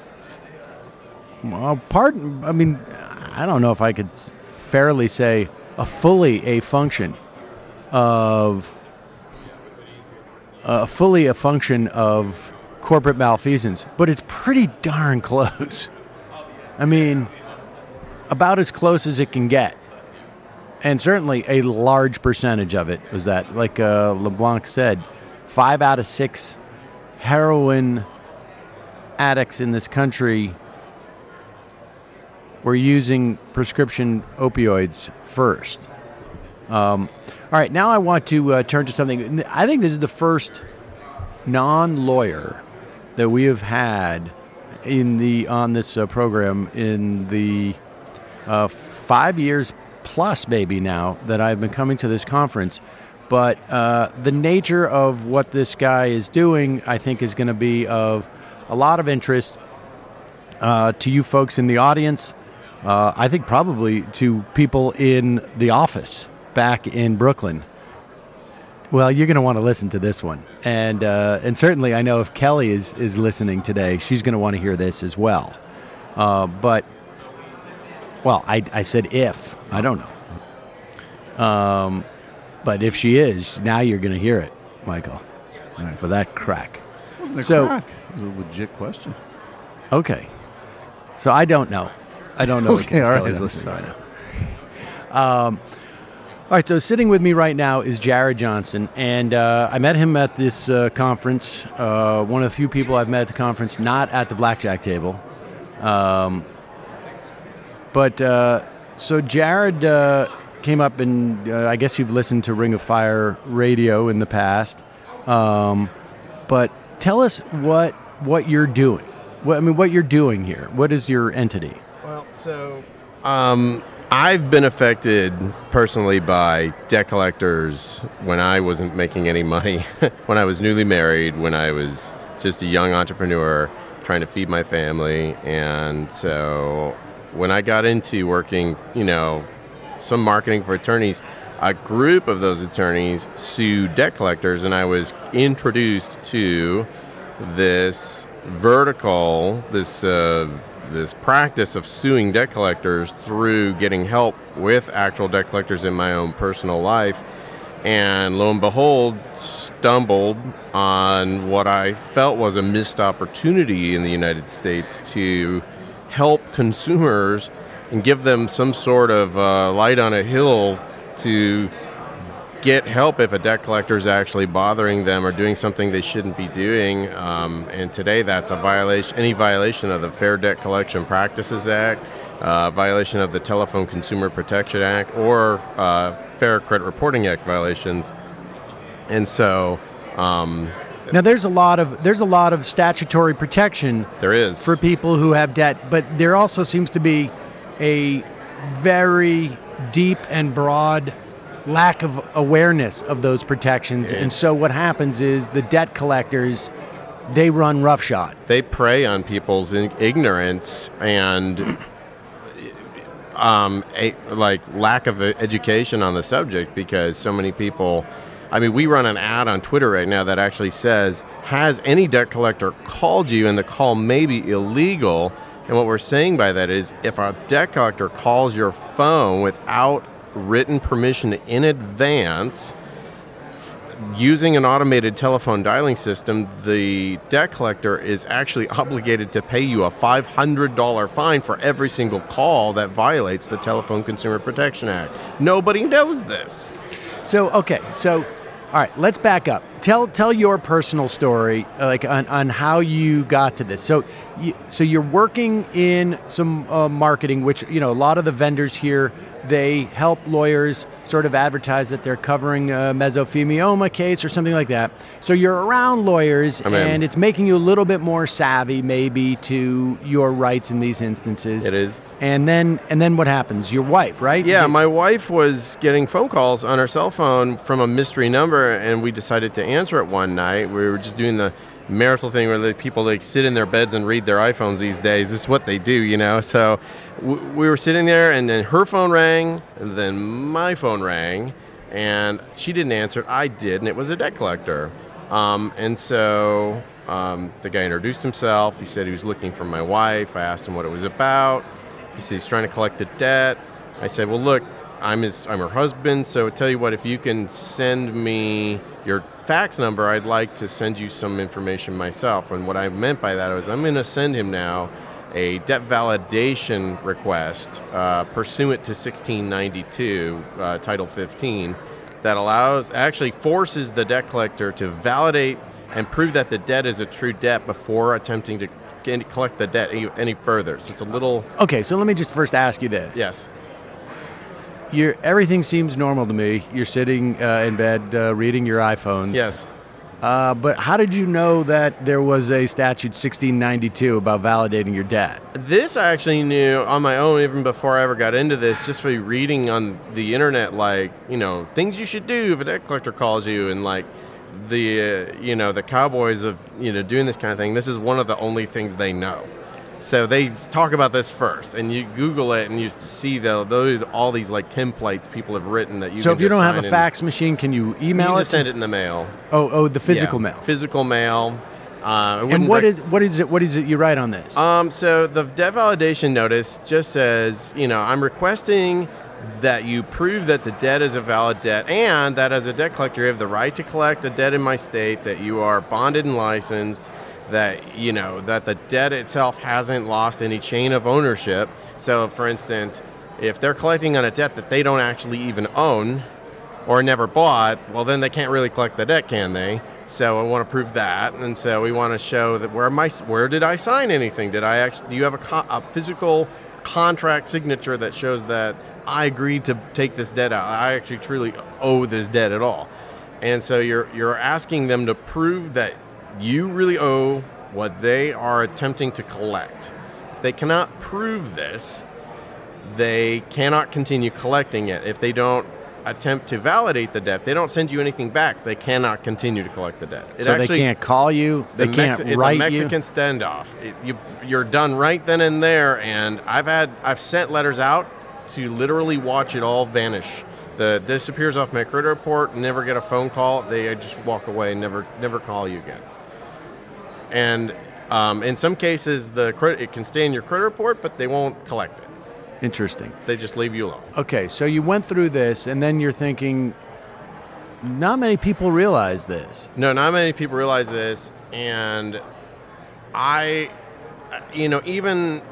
I don't know if I could fairly say a function of corporate malfeasance, but it's pretty darn close. About as close as it can get. And certainly a large percentage of it was that, like LeBlanc said, 5 out of 6 heroin addicts in this country were using prescription opioids first. All right, now I want to turn to something. I think this is the first non-lawyer that we have had on this program in the 5 years plus maybe now that I've been coming to this conference. But the nature of what this guy is doing, I think, is going to be of a lot of interest to you folks in the audience. I think probably to people in the office back in Brooklyn. Well, you're going to want to listen to this one. And certainly I know if Kelly is listening today, she's going to want to hear this as well. But I said if. I don't know. But if she is, now you're going to hear it, Michael. Nice. For that crack. It wasn't a crack. It was a legit question. Okay. So I don't know. Okay, all right. Kelly's listening right now. All right, so sitting with me right now is Jared Johnson, and I met him at this conference, one of the few people I've met at the conference, not at the blackjack table. So Jared came up, and I guess you've listened to Ring of Fire radio in the past, but tell us what you're doing. What you're doing here. What is your entity? Well, so I've been affected personally by debt collectors when I wasn't making any money, when I was newly married, when I was just a young entrepreneur trying to feed my family. And so when I got into working, some marketing for attorneys, a group of those attorneys sued debt collectors, and I was introduced to this vertical, this practice of suing debt collectors through getting help with actual debt collectors in my own personal life. And lo and behold, stumbled on what I felt was a missed opportunity in the United States to help consumers and give them some sort of light on a hill to get help if a debt collector is actually bothering them or doing something they shouldn't be doing. And today that's any violation of the Fair Debt Collection Practices Act, violation of the Telephone Consumer Protection Act, or Fair Credit Reporting Act violations. And so now there's a lot of statutory protection there is for people who have debt, but there also seems to be a very deep and broad lack of awareness of those protections. And so what happens is the debt collectors, they run roughshod. They prey on people's ignorance and lack of education on the subject, because so many people, we run an ad on Twitter right now that actually says, has any debt collector called you? And the call may be illegal. And what we're saying by that is, if a debt collector calls your phone without written permission in advance, using an automated telephone dialing system, the debt collector is actually obligated to pay you a $500 fine for every single call that violates the Telephone Consumer Protection Act. Nobody knows this. So, all right, let's back up. Tell your personal story, on how you got to this. So you're working in some marketing, which, a lot of the vendors here, they help lawyers sort of advertise that they're covering a mesothelioma case or something like that. So you're around lawyers, and it's making you a little bit more savvy maybe to your rights in these instances. It is. And then what happens? Your wife, right? Yeah, my wife was getting phone calls on her cell phone from a mystery number, and we decided to answer it one night. We were just doing the marital thing where the people sit in their beds and read their iPhones these days. This is what they do, So we were sitting there, and then her phone rang, and then my phone rang, and she didn't answer it. I did, and it was a debt collector. And so the guy introduced himself. He said he was looking for my wife. I asked him what it was about. He said he's trying to collect a debt. I said, well, look, I'm her husband, so tell you what, if you can send me your fax number, I'd like to send you some information myself. And what I meant by that was, I'm going to send him now a debt validation request pursuant to 1692, Title 15, that actually forces the debt collector to validate and prove that the debt is a true debt before attempting to collect the debt any further. So it's a little... Okay, so let me just first ask you this. Yes. Everything seems normal to me. You're sitting in bed reading your iPhones. Yes. But how did you know that there was a statute 1692 about validating your debt? This I actually knew on my own even before I ever got into this, just by reading on the internet, like, things you should do if a debt collector calls you, and like the cowboys of, doing this kind of thing. This is one of the only things they know. So they talk about this first, and you Google it, and you see all these like templates people have written that you. So can if you just don't have sign a in. fax machine, can you email You it? just send it in the mail. Oh, the physical Yeah, mail. Physical mail. And what is it you write on this? So the debt validation notice just says, I'm requesting that you prove that the debt is a valid debt, and that as a debt collector you have the right to collect the debt in my state, that you are bonded and licensed, that that the debt itself hasn't lost any chain of ownership. So for instance, if they're collecting on a debt that they don't actually even own or never bought, well then they can't really collect the debt, can they? So I want to prove that, and so we want to show that where did I sign anything? Do you have a physical contract signature that shows that I agreed to take this debt out? I actually truly owe this debt at all. And so you're asking them to prove that you really owe what they are attempting to collect. If they cannot prove this, they cannot continue collecting it. If they don't attempt to validate the debt, they don't send you anything back, they cannot continue to collect the debt. They can't call you, they can't write you? It's a Mexican standoff. You're done right then and there, and I've sent letters out to literally watch it all vanish. This disappears off my credit report, never get a phone call, they just walk away and never call you again. And in some cases, it can stay in your credit report, but they won't collect it. Interesting. They just leave you alone. Okay, so you went through this, and then you're thinking, not many people realize this. No, not many people realize this, and even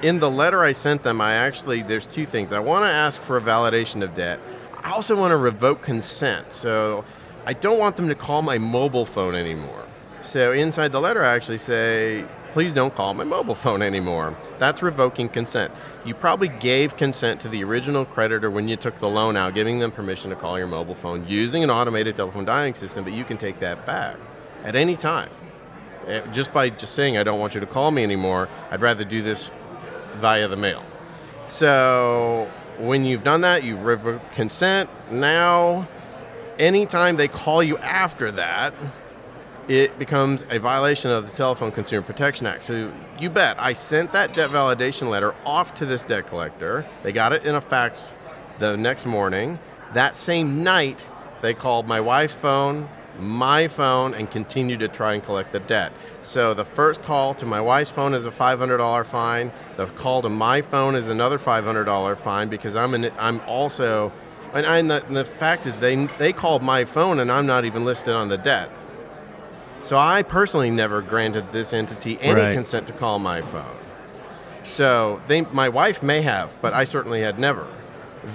in the letter I sent them, there's two things. I want to ask for a validation of debt. I also want to revoke consent. So I don't want them to call my mobile phone anymore. So inside the letter, I actually say, please don't call my mobile phone anymore. That's revoking consent. You probably gave consent to the original creditor when you took the loan out, giving them permission to call your mobile phone using an automated telephone dialing system, but you can take that back at any time. Just by saying, I don't want you to call me anymore, I'd rather do this via the mail. So when you've done that, you revoke consent. Now, anytime they call you after that, it becomes a violation of the Telephone Consumer Protection Act. So you bet, I sent that debt validation letter off to this debt collector. They got it in a fax the next morning. That same night, they called my wife's phone, my phone, and continued to try and collect the debt. So the first call to my wife's phone is a $500 fine. The call to my phone is another $500 fine, because I'm also, and the fact is they called my phone and I'm not even listed on the debt. So I personally never granted this entity any consent to call my phone. So my wife may have, but I certainly had never.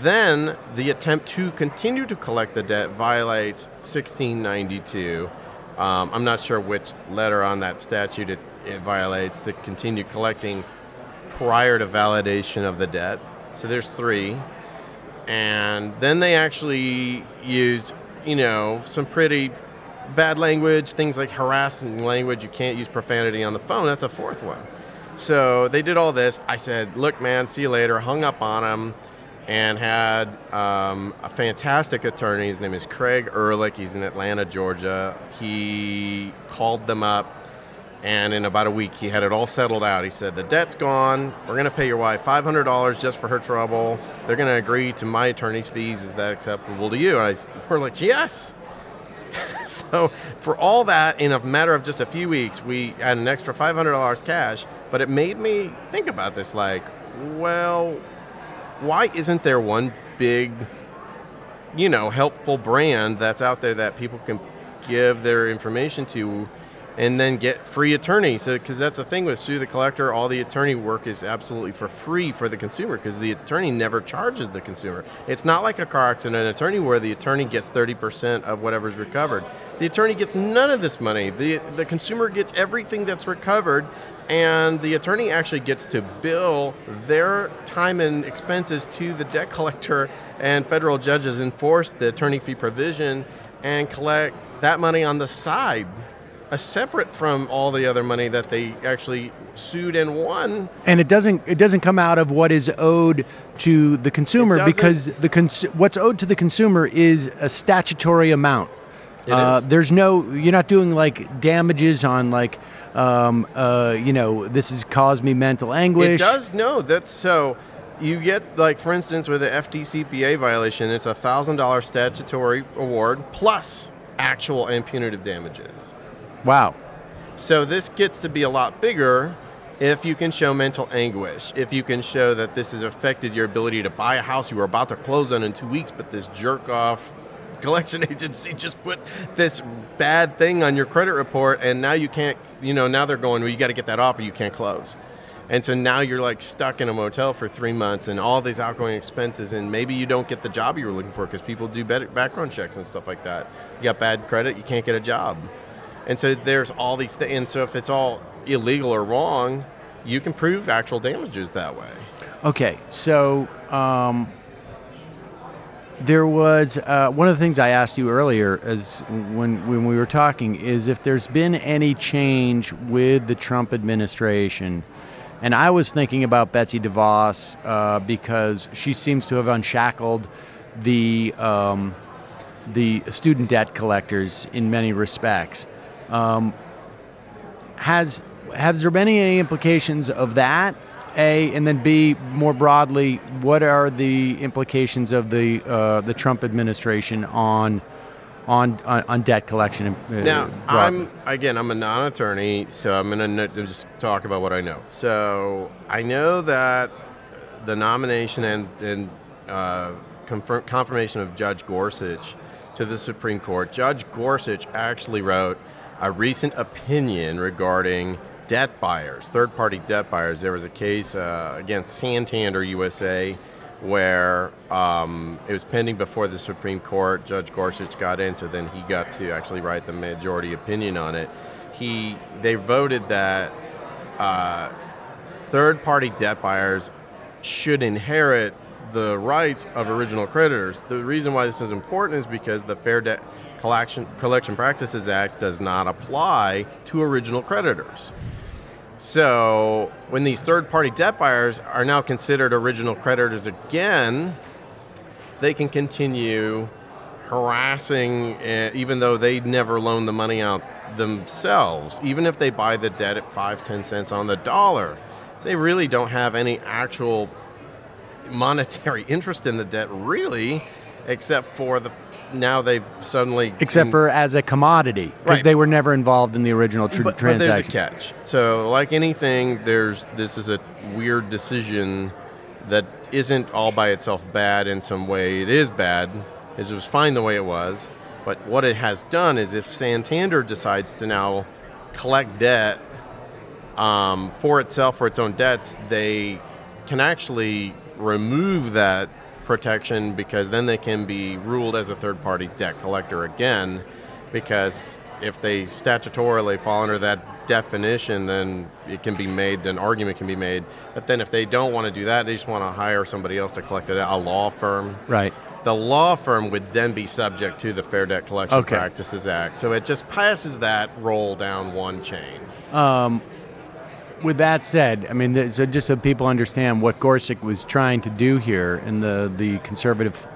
Then the attempt to continue to collect the debt violates 1692. I'm not sure which letter on that statute it violates, to continue collecting prior to validation of the debt. So there's 3. And then they actually used, some pretty bad language, things like harassing language. You can't use profanity on the phone. That's a 4th one. So they did all this. I said, look, man, see you later. Hung up on him, and had a fantastic attorney. His name is Craig Ehrlich. He's in Atlanta, Georgia. He called them up, and in about a week, he had it all settled out. He said, the debt's gone. We're going to pay your wife $500 just for her trouble. They're going to agree to my attorney's fees. Is that acceptable to you? And we're like, yes. So for all that, in a matter of just a few weeks, we had an extra $500 cash. But it made me think about this, like, well, why isn't there one big, helpful brand that's out there that people can give their information to and then get free attorney. So, because that's the thing with sue the collector, all the attorney work is absolutely for free for the consumer because the attorney never charges the consumer. It's not like a car accident attorney where the attorney gets 30% of whatever's recovered. The attorney gets none of this money. The consumer gets everything that's recovered, and the attorney actually gets to bill their time and expenses to the debt collector, and federal judges enforce the attorney fee provision and collect that money on the side, separate from all the other money that they actually sued and won. And it doesn't come out of what is owed to the consumer, because what's owed to the consumer is a statutory amount. There's you're not doing like damages on like this has caused me mental anguish. It does, no, that's so. You get, like, for instance, with the FDCPA violation, it's a $1,000 statutory award plus actual and punitive damages. Wow. So this gets to be a lot bigger if you can show mental anguish, if you can show that this has affected your ability to buy a house you were about to close on in 2 weeks, but this jerk-off collection agency just put this bad thing on your credit report, and now you can't, now they're going, well, you got to get that off or you can't close. And so now you're like stuck in a motel for 3 months and all these outgoing expenses, and maybe you don't get the job you were looking for because people do background checks and stuff like that. You got bad credit, you can't get a job. And so there's all these things. And so if it's all illegal or wrong, you can prove actual damages that way. Okay, so there was one of the things I asked you earlier as when we were talking is if there's been any change with the Trump administration. And I was thinking about Betsy DeVos because she seems to have unshackled the student debt collectors in many respects. Has there been any implications of that? A, and then B, more broadly, what are the implications of the Trump administration on debt collection? Now, I'm a non-attorney, so I'm going to just talk about what I know. So I know that the nomination and confirmation of Judge Gorsuch to the Supreme Court, Judge Gorsuch actually wrote a recent opinion regarding debt buyers, third-party debt buyers. There was a case against Santander USA where it was pending before the Supreme Court. Judge Gorsuch got in, so then he got to actually write the majority opinion on it. They voted that third-party debt buyers should inherit the rights of original creditors. The reason why this is important is because the Fair Debt Collection Practices Act does not apply to original creditors. So when these third-party debt buyers are now considered original creditors again, they can continue harassing, even though they never loaned the money out themselves, even if they buy the debt at 5-10 cents on the dollar. They really don't have any actual monetary interest in the debt, really, except for now they've suddenly... Except for as a commodity, because right. They were never involved in the original transaction. But there's a catch. So like anything, this is a weird decision that isn't all by itself bad in some way. It is bad. It was fine the way it was. But what it has done is if Santander decides to now collect debt for itself, for its own debts, they can actually remove that protection, because then they can be ruled as a third-party debt collector again, because if they statutorily fall under that definition, then it can be made, an argument can be made. But then if they don't want to do that, they just want to hire somebody else to collect it, a law firm. Right. The law firm would then be subject to the Fair Debt Collection Practices Act. So it just passes that roll down one chain. With that said, I mean, so just so people understand what Gorsuch was trying to do here, and the conservative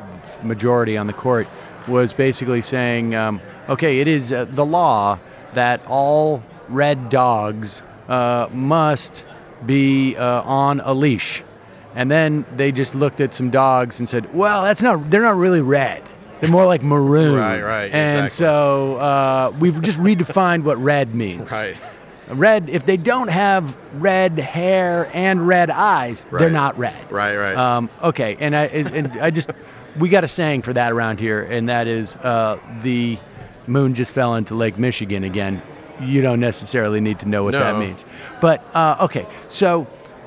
majority on the court was basically saying, it is the law that all red dogs must be on a leash. And then they just looked at some dogs and said, well, they're not really red. They're more like maroon. Right. And exactly. So we've just redefined what red means. Right. Red, if they don't have red hair and red eyes, they're not red. Right. Okay, and I just, we got a saying for that around here, and that is the moon just fell into Lake Michigan again. you don't necessarily need to know what that No. means. But okay, so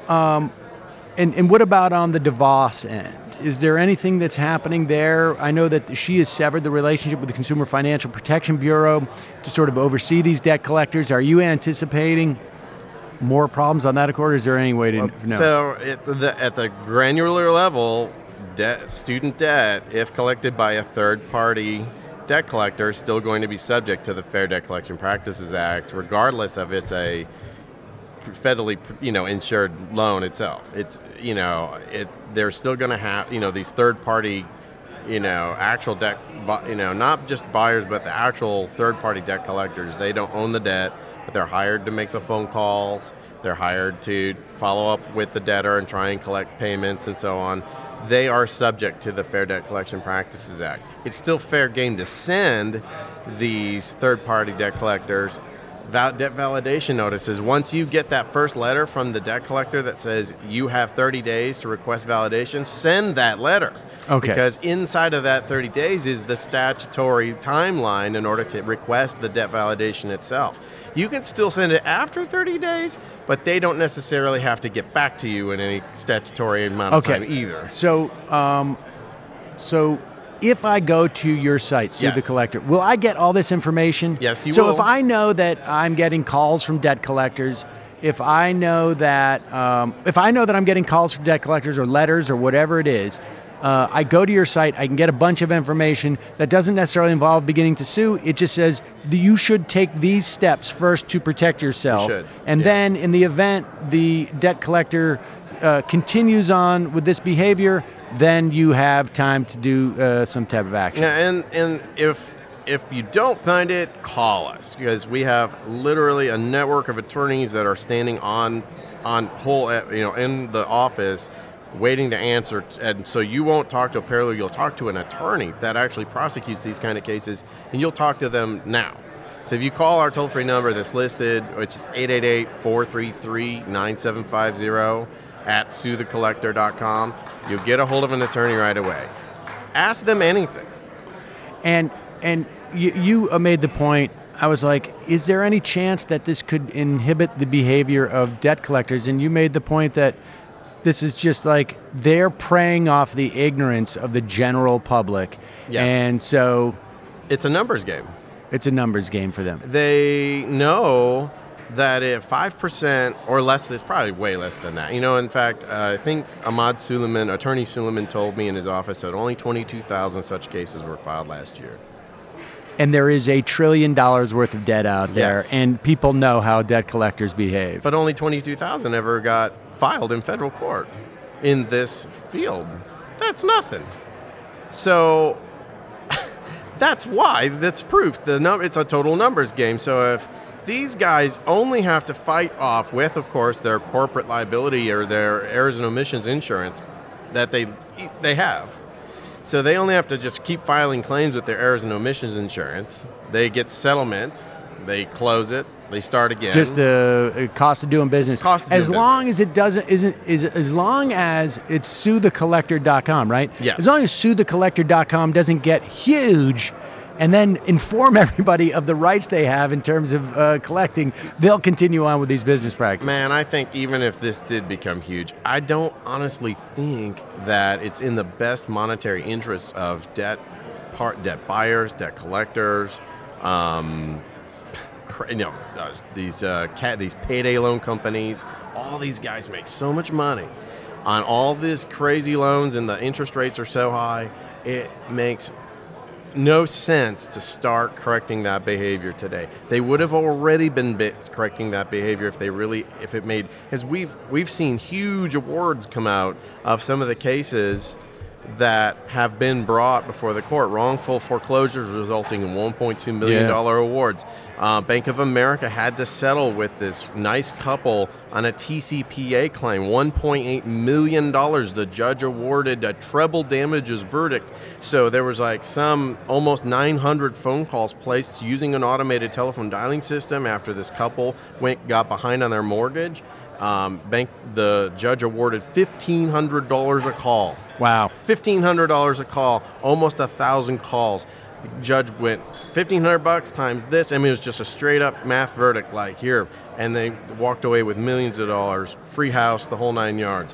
and what about on the DeVos end? Is there anything that's happening there? I know that she has severed the relationship with the Consumer Financial Protection Bureau to sort of oversee these debt collectors. Are you anticipating more problems on that accord? Or is there any way to know? So at the granular level, student debt, if collected by a third-party debt collector, is still going to be subject to the Fair Debt Collection Practices Act, regardless of it's a federally, insured loan itself. It's, they're still going to have, these third-party, actual debt, not just buyers, but the actual third-party debt collectors. They don't own the debt, but they're hired to make the phone calls. They're hired to follow up with the debtor and try and collect payments and so on. They are subject to the Fair Debt Collection Practices Act. It's still fair game to send these third-party debt collectors debt validation notices. Once you get that first letter from the debt collector that says you have 30 days to request validation, send that letter. Okay. Because inside of that 30 days is the statutory timeline in order to request the debt validation itself. You can still send it after 30 days, but they don't necessarily have to get back to you in any statutory amount of time either. So, so if I go to your site, Sue the Collector, will I get all this information? Yes, you will. So if I know that I'm getting calls from debt collectors, if I know that I'm getting calls from debt collectors or letters or whatever it is, I go to your site, I can get a bunch of information that doesn't necessarily involve beginning to sue. It just says you should take these steps first to protect yourself. You should. And then in the event the debt collector continues on with this behavior, then you have time to do some type of action. Yeah, and if you don't find it, call us, because we have literally a network of attorneys that are standing on whole, in the office waiting to answer, and so you won't talk to a paralegal, you'll talk to an attorney that actually prosecutes these kind of cases, and you'll talk to them now. So if you call our toll-free number that's listed, which is 888-433-9750 at suethecollector.com, you'll get a hold of an attorney right away. Ask them anything. And you made the point, I was like, is there any chance that this could inhibit the behavior of debt collectors? And you made the point that this is just like they're preying off the ignorance of the general public. Yes. And so it's a numbers game. It's a numbers game for them. They know that if 5% or less, it's probably way less than that. In fact, I think Attorney Suleiman told me in his office that only 22,000 such cases were filed last year. And there is $1 trillion worth of debt out there, Yes. and people know how debt collectors behave. But only 22,000 ever got filed in federal court in this field. That's nothing. So that's why that's proof. It's a total numbers game. So if these guys only have to fight off with, of course, their corporate liability or their errors and omissions insurance that they have. So they only have to just keep filing claims with their errors and omissions insurance. They get settlements. They close it. They start again. Just the cost of doing business. As long as it's suethecollector.com, right? Yes. As long as suethecollector.com doesn't get huge and then inform everybody of the rights they have in terms of collecting, they'll continue on with these business practices. Man, I think even if this did become huge, I don't honestly think that it's in the best monetary interest of debt buyers, debt collectors, these payday loan companies. All these guys make so much money on all these crazy loans, and the interest rates are so high. It makes no sense to start correcting that behavior today. They would have already been correcting that behavior if it made, because we've seen huge awards come out of some of the cases that have been brought before the court, wrongful foreclosures resulting in $1.2 million awards. Bank of America had to settle with this nice couple on a TCPA claim, $1.8 million. The judge awarded a treble damages verdict. So there was some almost 900 phone calls placed using an automated telephone dialing system after this couple got behind on their mortgage. The judge awarded $1,500 a call. Wow. $1,500 a call, almost 1,000 calls. The judge went $1,500 times this. I mean, it was just a straight up math verdict, like here. And they walked away with millions of dollars, free house, the whole 9 yards.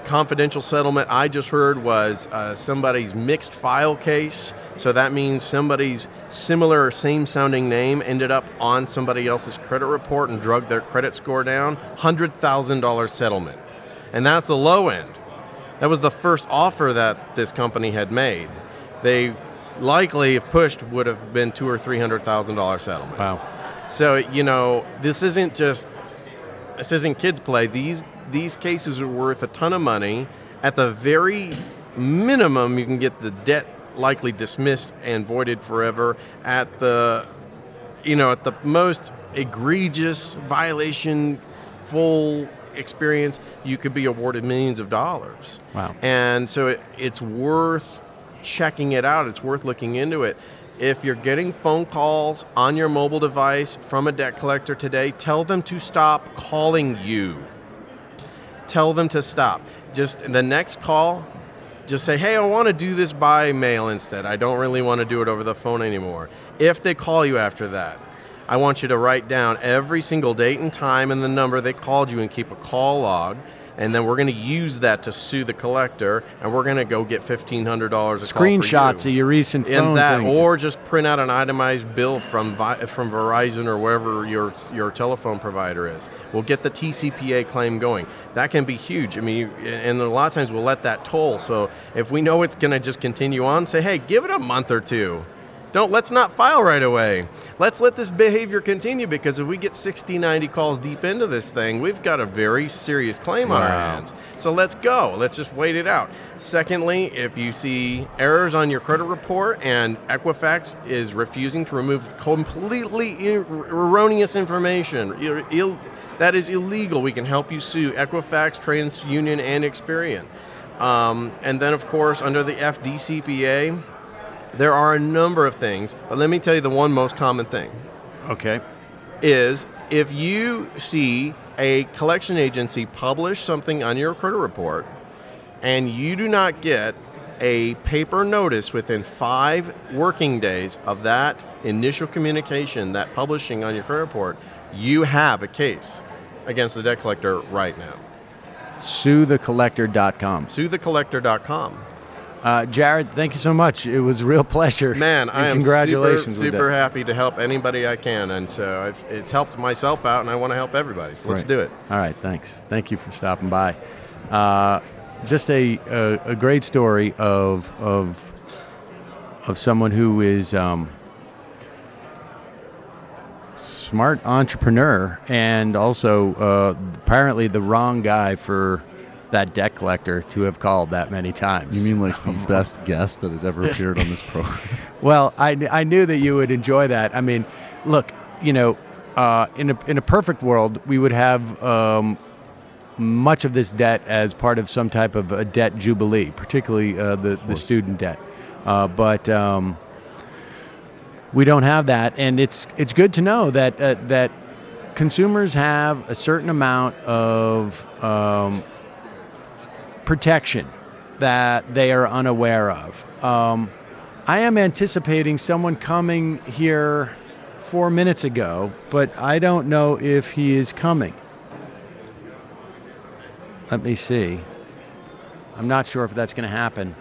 Confidential settlement I just heard was somebody's mixed file case. So that means somebody's similar or same sounding name ended up on somebody else's credit report and drug their credit score down. $100,000 settlement. And that's the low end. That was the first offer that this company had made. They likely, if pushed, would have been $200,000 or $300,000 settlement. Wow. So, you know, this isn't kids play. These cases are worth a ton of money. At the very minimum, you can get the debt likely dismissed and voided forever. At the most egregious violation, full experience, you could be awarded millions of dollars. Wow. And so it's worth checking it out. It's worth looking into it. If you're getting phone calls on your mobile device from a debt collector today, tell them to stop calling you. Tell them to stop. Just the next call, just say, hey, I want to do this by mail instead. I don't really want to do it over the phone anymore. If they call you after that, I want you to write down every single date and time and the number they called you and keep a call log. And then we're going to use that to sue the collector, and we're going to go get $1,500 a screenshots of your recent phone thing. Or just print out an itemized bill from Verizon or wherever your telephone provider is. We'll get the TCPA claim going. That can be huge. I mean, and a lot of times we'll let that toll. So if we know it's going to just continue on, say, hey, give it a month or two. Let's not file right away. Let's let this behavior continue, because if we get 60, 90 calls deep into this thing, we've got a very serious claim on our hands. So let's go. Let's just wait it out. Secondly, if you see errors on your credit report and Equifax is refusing to remove completely erroneous information, that is illegal. We can help you sue Equifax, TransUnion, and Experian. And then, of course, under the FDCPA, there are a number of things, but let me tell you the one most common thing. Okay. Is if you see a collection agency publish something on your credit report and you do not get a paper notice within 5 working days of that initial communication, that publishing on your credit report, you have a case against the debt collector right now. SueTheCollector.com. SueTheCollector.com. Jared, thank you so much. It was a real pleasure. Man, I am congratulations super happy to help anybody I can, and so it's helped myself out, and I want to help everybody. So let's do it. All right, thanks. Thank you for stopping by. Just a great story of someone who is smart entrepreneur and also apparently the wrong guy for that debt collector to have called that many times. You mean like the best guest that has ever appeared on this program? Well, I knew that you would enjoy that. I mean, look, in a perfect world, we would have much of this debt as part of some type of a debt jubilee, particularly the student debt. But we don't have that, and it's good to know that consumers have a certain amount of protection that they are unaware of. I am anticipating someone coming here 4 minutes ago, but I don't know if he is coming. Let me see. I'm not sure if that's going to happen.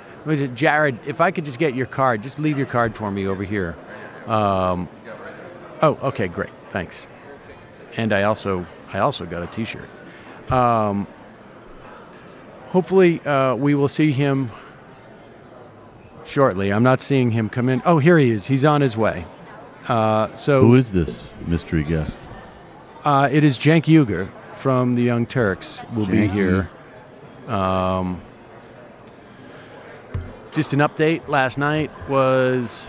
Jared, if I could just get your card, just leave your card for me over here. Oh, okay, great, thanks. And I also got a T-shirt. Hopefully, we will see him shortly. I'm not seeing him come in. Oh, here he is. He's on his way. Who is this mystery guest? It is Cenk Uygur from the Young Turks. Will be here. Just an update. Last night was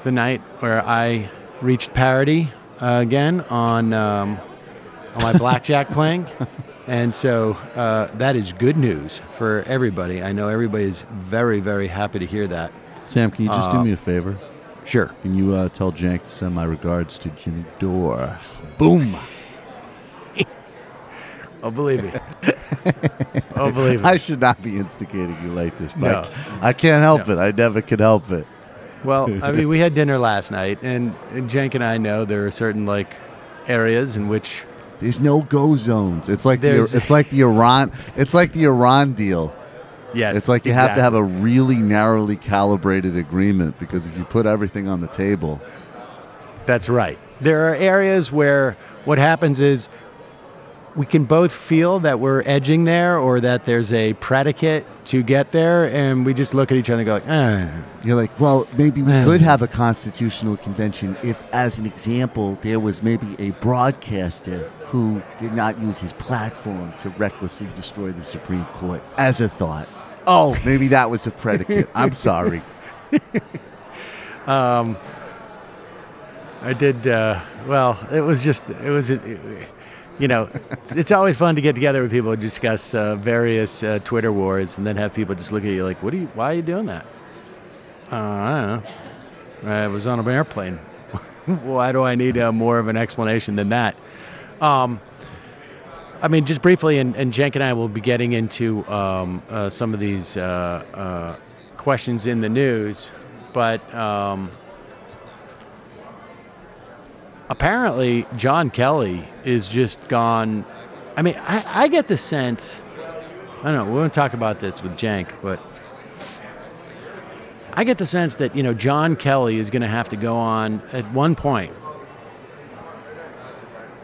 the night where I reached parity again on my blackjack playing. And so that is good news for everybody. I know everybody is very, very happy to hear that. Sam, can you just do me a favor? Sure. Can you tell Cenk to send my regards to Jimmy Dore? Boom. Oh, believe me. Oh, believe me. I should not be instigating you like this, but I can't help it. I never can help it. Well, I mean, we had dinner last night, and Jenk and I know there are certain areas in which there's no go zones. It's like the Iran deal. Yes, it's like you have to have a really narrowly calibrated agreement, because if you put everything on the table. That's right. There are areas where what happens is we can both feel that we're edging there, or that there's a predicate to get there, and we just look at each other and go, You're like, well, maybe we could have a constitutional convention if, as an example, there was maybe a broadcaster who did not use his platform to recklessly destroy the Supreme Court, as a thought. Oh, maybe that was a predicate. I'm sorry. I did, it's always fun to get together with people and discuss various Twitter wars, and then have people just look at you like, why are you doing that? I don't know. I was on an airplane. Why do I need more of an explanation than that? I mean, just briefly, and Jenk and I will be getting into some of these questions in the news, but apparently John Kelly is just gone. I mean, I get the sense, I don't know, we won't talk about this with Jenk, but I get the sense that, John Kelly is going to have to go on at one point,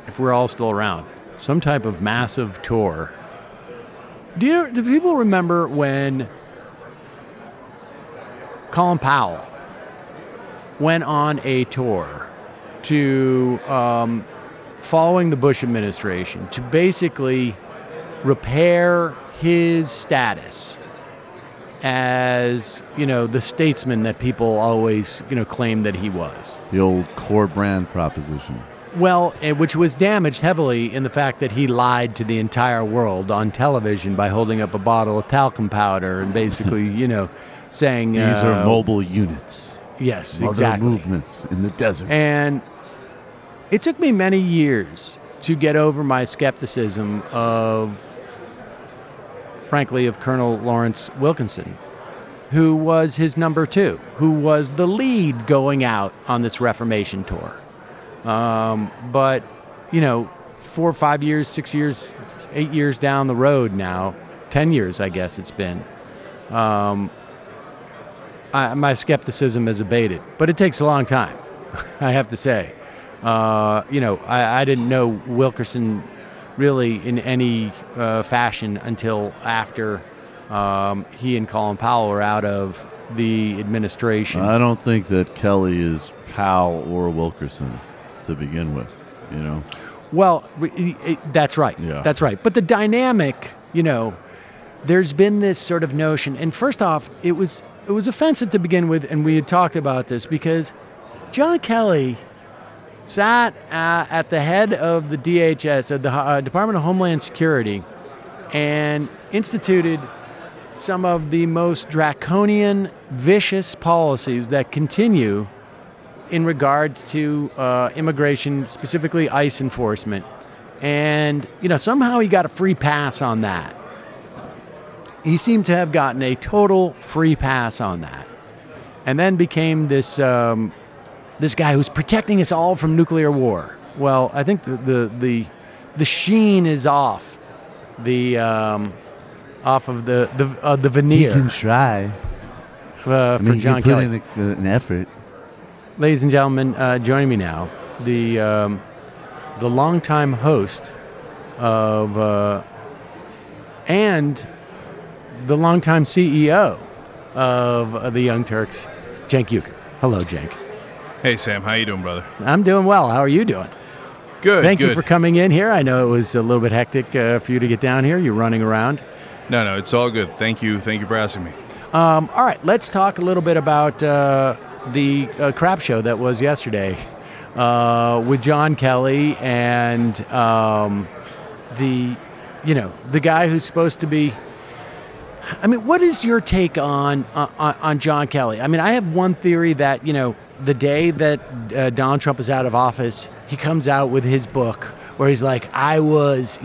if we're all still around, some type of massive tour. Do people remember when Colin Powell went on a tour to following the Bush administration to basically repair his status as, the statesman that people always, claimed that he was? The old core brand proposition. Well, which was damaged heavily in the fact that he lied to the entire world on television by holding up a bottle of talcum powder and basically, saying... These are mobile units. Yes, Other exactly. movements in the desert. And it took me many years to get over my skepticism of Colonel Lawrence Wilkinson, who was his number two, who was the lead going out on this Reformation tour. But, 4 or 5 years, 6 years, 8 years down the road now, 10 years, I guess it's been, my skepticism has abated. But it takes a long time, I have to say. I didn't know Wilkerson really in any fashion until after he and Colin Powell were out of the administration. I don't think that Kelly is Powell or Wilkerson to begin with, Well, that's right. Yeah. That's right. But the dynamic, there's been this sort of notion. And first off, it was offensive to begin with, and we had talked about this because John Kelly sat at the head of the DHS, at the Department of Homeland Security, and instituted some of the most draconian, vicious policies that continue in regards to immigration, specifically ICE enforcement. And, somehow he got a free pass on that. He seemed to have gotten a total free pass on that. And then became this this guy who's protecting us all from nuclear war. Well, I think the sheen is off off of the veneer. You can try. For John Kelly. You put in an effort. Ladies and gentlemen, joining me now, the longtime host of and the longtime CEO of the Young Turks, Cenk Uygur. Hello, Cenk. Hey, Sam. How you doing, brother? I'm doing well. How are you doing? Good. Thank you for coming in here. I know it was a little bit hectic for you to get down here. You're running around. No, it's all good. Thank you for asking me. All right, let's talk a little bit about the crap show that was yesterday with John Kelly and the guy who's supposed to be. I mean, what is your take on John Kelly? I mean, I have one theory that the day that Donald Trump is out of office, he comes out with his book where he's like, I was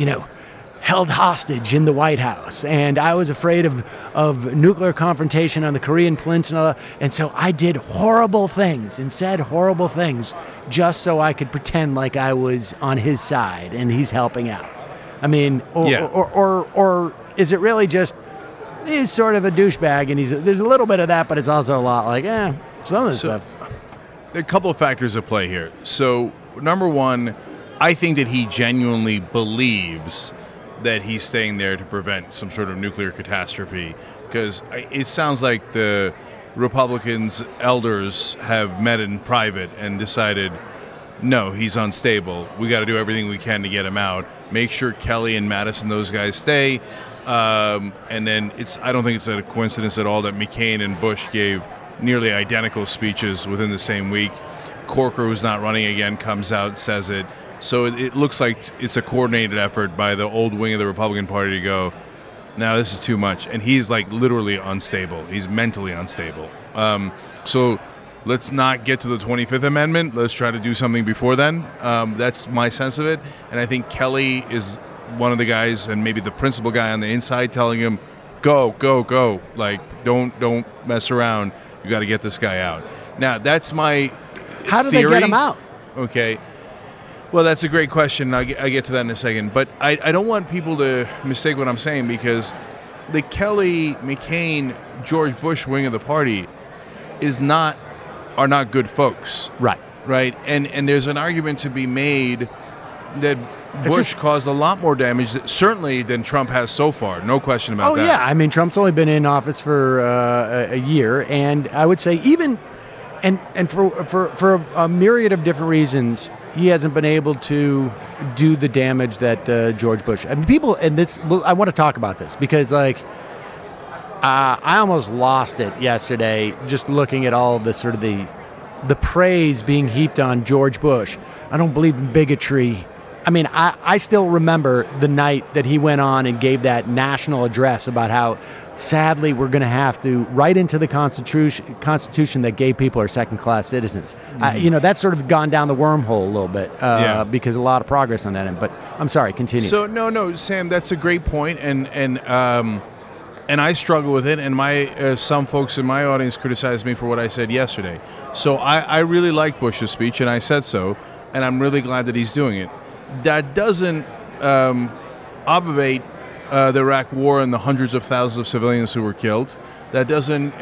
held hostage in the White House, and I was afraid of nuclear confrontation on the Korean Peninsula, and so I did horrible things and said horrible things just so I could pretend like I was on his side and he's helping out. I mean, or is it really just he's sort of a douchebag, and there's a little bit of that, but it's also a lot like, some of this stuff. There are a couple of factors at play here. So, number one, I think that he genuinely believes that he's staying there to prevent some sort of nuclear catastrophe, because it sounds like the Republicans' elders have met in private and decided, no, he's unstable. We got to do everything we can to get him out. Make sure Kelly and Madison, those guys, stay. And then I don't think it's a coincidence at all that McCain and Bush gave nearly identical speeches within the same week. Corker, who's not running again, comes out, says it. So it looks like it's a coordinated effort by the old wing of the Republican Party to go, no, this is too much. And he's like literally unstable. He's mentally unstable. So let's not get to the 25th Amendment. Let's try to do something before then. That's my sense of it. And I think Kelly is one of the guys, and maybe the principal guy on the inside, telling him, go, go, go. Like, don't mess around. You got to get this guy out. Now, that's my How do theory. they get him out? Okay. Well, that's a great question. I get to that in a second. But I don't want people to mistake what I'm saying, because the Kelly, McCain, George Bush wing of the party are not good folks. Right. Right. And there's an argument to be made that Bush caused a lot more damage, certainly, than Trump has so far. No question about that. Oh, yeah. I mean, Trump's only been in office for a year, and I would say even and for a myriad of different reasons, he hasn't been able to do the damage that George Bush. I mean, I want to talk about this because, like, I almost lost it yesterday just looking at all the sort of the praise being heaped on George Bush. I don't believe in bigotry. I mean, I still remember the night that he went on and gave that national address about how sadly we're going to have to write into the Constitution that gay people are second-class citizens. Mm-hmm. That's sort of gone down the wormhole a little bit because a lot of progress on that end. But I'm sorry, continue. So no, Sam, that's a great point, and I struggle with it, and some folks in my audience criticized me for what I said yesterday. So I really like Bush's speech, and I said so, and I'm really glad that he's doing it. That doesn't obviate the Iraq War and the hundreds of thousands of civilians who were killed. That doesn't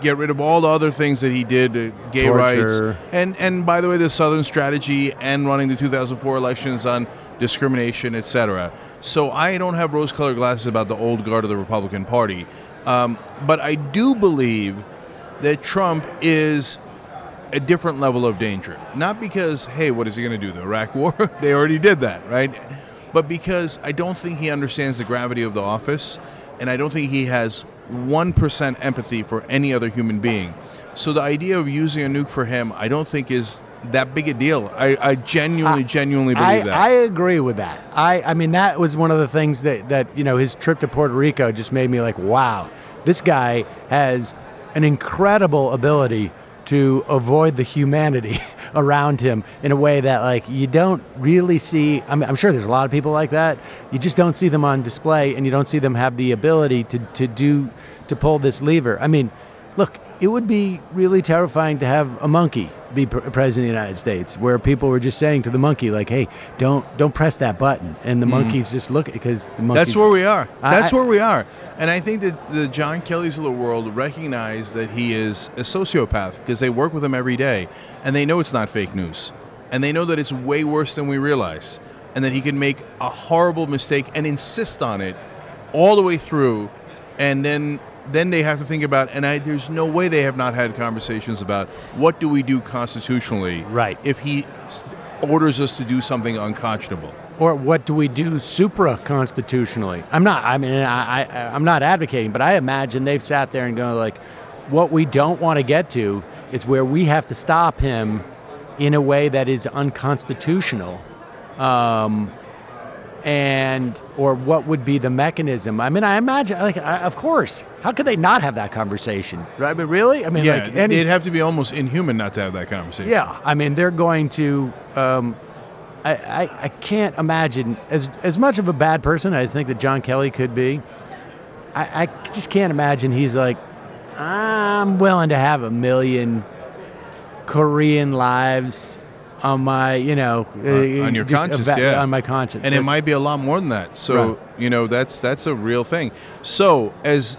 get rid of all the other things that he did, gay Torture. rights, and by the way, the Southern strategy and running the 2004 elections on discrimination, etc. So I don't have rose-colored glasses about the old guard of the Republican Party. But I do believe that Trump is a different level of danger. Not because, hey, what is he going to do? The Iraq War? They already did that, right? But because I don't think he understands the gravity of the office, and I don't think he has 1% empathy for any other human being. So the idea of using a nuke for him, I don't think is that big a deal. I genuinely believe that. I agree with that. I mean, that was one of the things that his trip to Puerto Rico just made me like, wow, this guy has an incredible ability to avoid the humanity around him in a way that, like, you don't really see. I'm sure there's a lot of people like that. You just don't see them on display, and you don't see them have the ability to pull this lever. I mean, look, it would be really terrifying to have a monkey be president of the United States, where people were just saying to the monkey, like, hey, don't press that button, and the monkeys just look, because the monkeys. That's where we are. Where we are. And I think that the John Kellys of the world recognize that he is a sociopath because they work with him every day, and they know it's not fake news, and they know that it's way worse than we realize, and that he can make a horrible mistake and insist on it all the way through, and then they have to think about, and there's no way they have not had conversations about what do we do constitutionally, right, if he orders us to do something unconscionable, or what do we do supra-constitutionally. I'm not advocating, but I imagine they've sat there and go, like, what we don't want to get to is where we have to stop him in a way that is unconstitutional. Or what would be the mechanism? I mean, I imagine, of course, how could they not have that conversation? Right? But really, I mean, yeah, it'd have to be almost inhuman not to have that conversation. Yeah, I mean, they're going to I can't imagine, as much of a bad person I think that John Kelly could be, I just can't imagine he's like, I'm willing to have 1 million Korean lives on my, on your conscience, on my conscience. And it might be a lot more than that. So, that's a real thing. So, as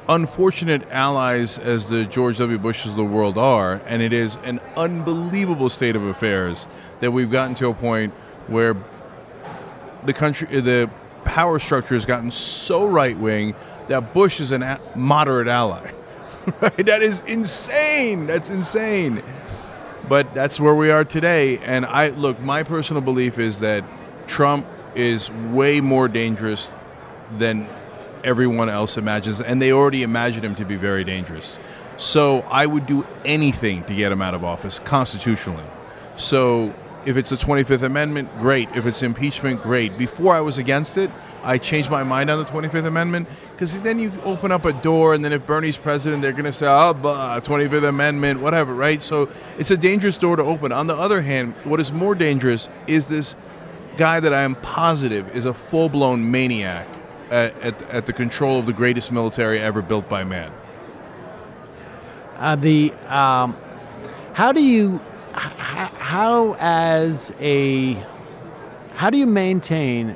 unfortunate allies as the George W. Bushes of the world are, and it is an unbelievable state of affairs that we've gotten to a point where the power structure has gotten so right-wing that Bush is a moderate ally. Right? That is insane. That's insane. But that's where we are today. And my personal belief is that Trump is way more dangerous than everyone else imagines, and they already imagine him to be very dangerous. So I would do anything to get him out of office constitutionally. So if it's the 25th Amendment, great. If it's impeachment, great. Before I was against it, I changed my mind on the 25th Amendment, because then you open up a door, and then if Bernie's president, they're going to say, 25th Amendment, whatever, right? So it's a dangerous door to open. On the other hand, what is more dangerous is this guy that I am positive is a full-blown maniac at the control of the greatest military ever built by man. How do you maintain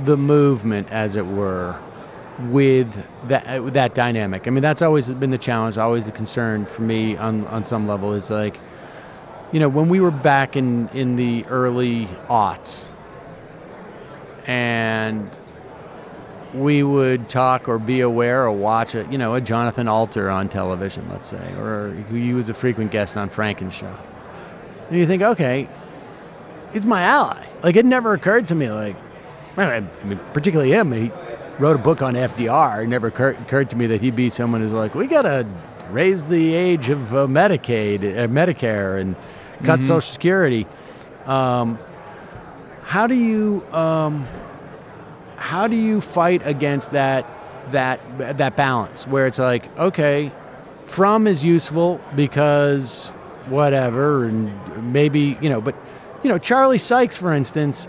the movement, as it were, with that dynamic? I mean, that's always been the challenge, always the concern for me on some level, is like, when we were back in the early aughts, and we would talk or be aware or watch a Jonathan Alter on television, let's say, or he was a frequent guest on Franken's show. And you think, okay, he's my ally. Like, it never occurred to me, like, I mean, particularly him, he wrote a book on FDR. It never occurred to me that he'd be someone who's like, we got to raise the age of Medicare and cut Social Security. How do you fight against that balance where it's like, okay, from is useful because whatever, and maybe, but Charlie Sykes, for instance,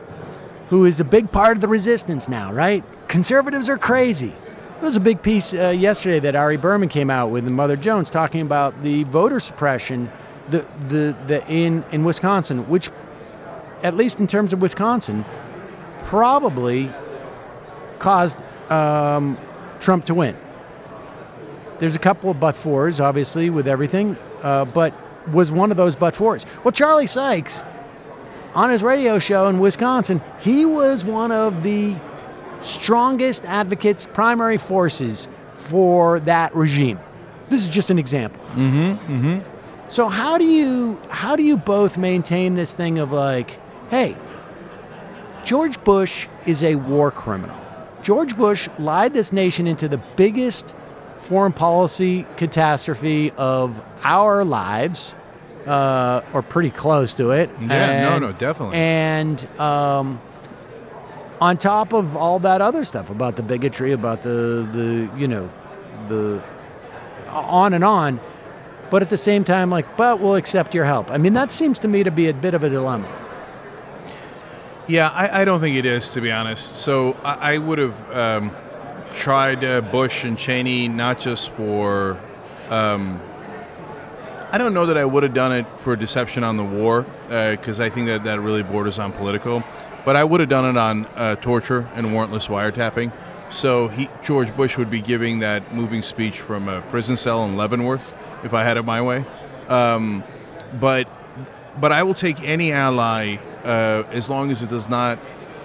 who is a big part of the resistance now, right? Conservatives are crazy. There was a big piece yesterday that Ari Berman came out with in Mother Jones talking about the voter suppression in Wisconsin, which, at least in terms of Wisconsin, probably caused Trump to win. There's a couple of but-fors, obviously, with everything, but was one of those but-fors. Well, Charlie Sykes, on his radio show in Wisconsin, he was one of the strongest advocates, primary forces for that regime. This is just an example. So how do you both maintain this thing of like, hey, George Bush is a war criminal. George Bush lied this nation into the biggest foreign policy catastrophe of our lives, or pretty close to it. Yeah, no, definitely. And on top of all that other stuff about the bigotry, about the on and on, but at the same time, like, but we'll accept your help. I mean, that seems to me to be a bit of a dilemma. Yeah, I don't think it is, to be honest. So I would have tried Bush and Cheney not just for... I don't know that I would have done it for deception on the war, because I think that really borders on political. But I would have done it on torture and warrantless wiretapping. So George Bush would be giving that moving speech from a prison cell in Leavenworth, if I had it my way. But I will take any ally as long as it does not,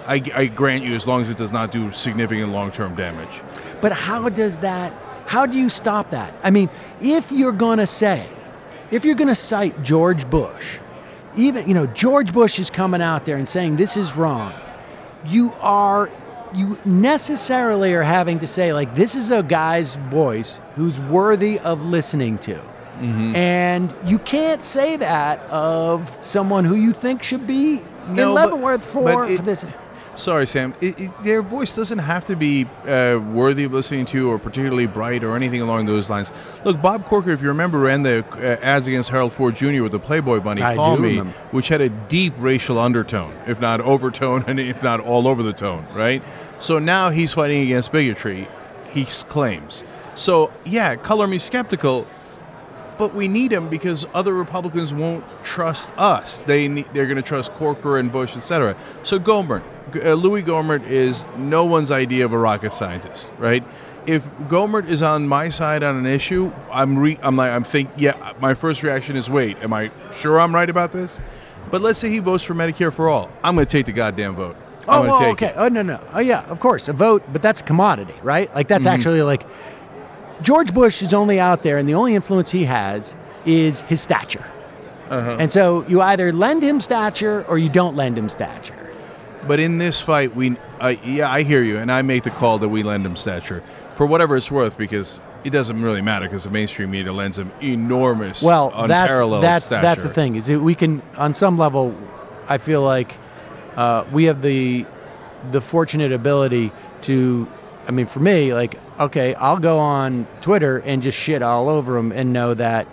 I grant you, as long as it does not do significant long-term damage. But how do you stop that? I mean, if you're going to cite George Bush, even, George Bush is coming out there and saying this is wrong, you necessarily are having to say, like, this is a guy's voice who's worthy of listening to. And you can't say that of someone who you think should be in Leavenworth for this. Sorry, Sam. Their voice doesn't have to be worthy of listening to or particularly bright or anything along those lines. Look, Bob Corker, if you remember, ran the ads against Harold Ford Jr. with the Playboy Bunny, Call Me, which had a deep racial undertone, if not overtone, and if not all over the tone, right? So now he's fighting against bigotry, he claims. So, yeah, color me skeptical, but we need him because other Republicans won't trust us. They're going to trust Corker and Bush, etc. So Gohmert, Louis Gohmert is no one's idea of a rocket scientist, right? If Gohmert is on my side on an issue, my first reaction is, wait, am I sure I'm right about this? But let's say he votes for Medicare for all. I'm going to take the goddamn vote. Okay. Oh, no. Oh, yeah, of course, a vote, but that's a commodity, right? Like, that's actually like, George Bush is only out there, and the only influence he has is his stature. And so you either lend him stature or you don't lend him stature. But in this fight, I hear you, and I make the call that we lend him stature for whatever it's worth, because it doesn't really matter because the mainstream media lends him enormous, unparalleled stature. That's the thing, is that we can, on some level, I feel like we have the fortunate ability to, I mean, for me, like, okay, I'll go on Twitter and just shit all over them and know that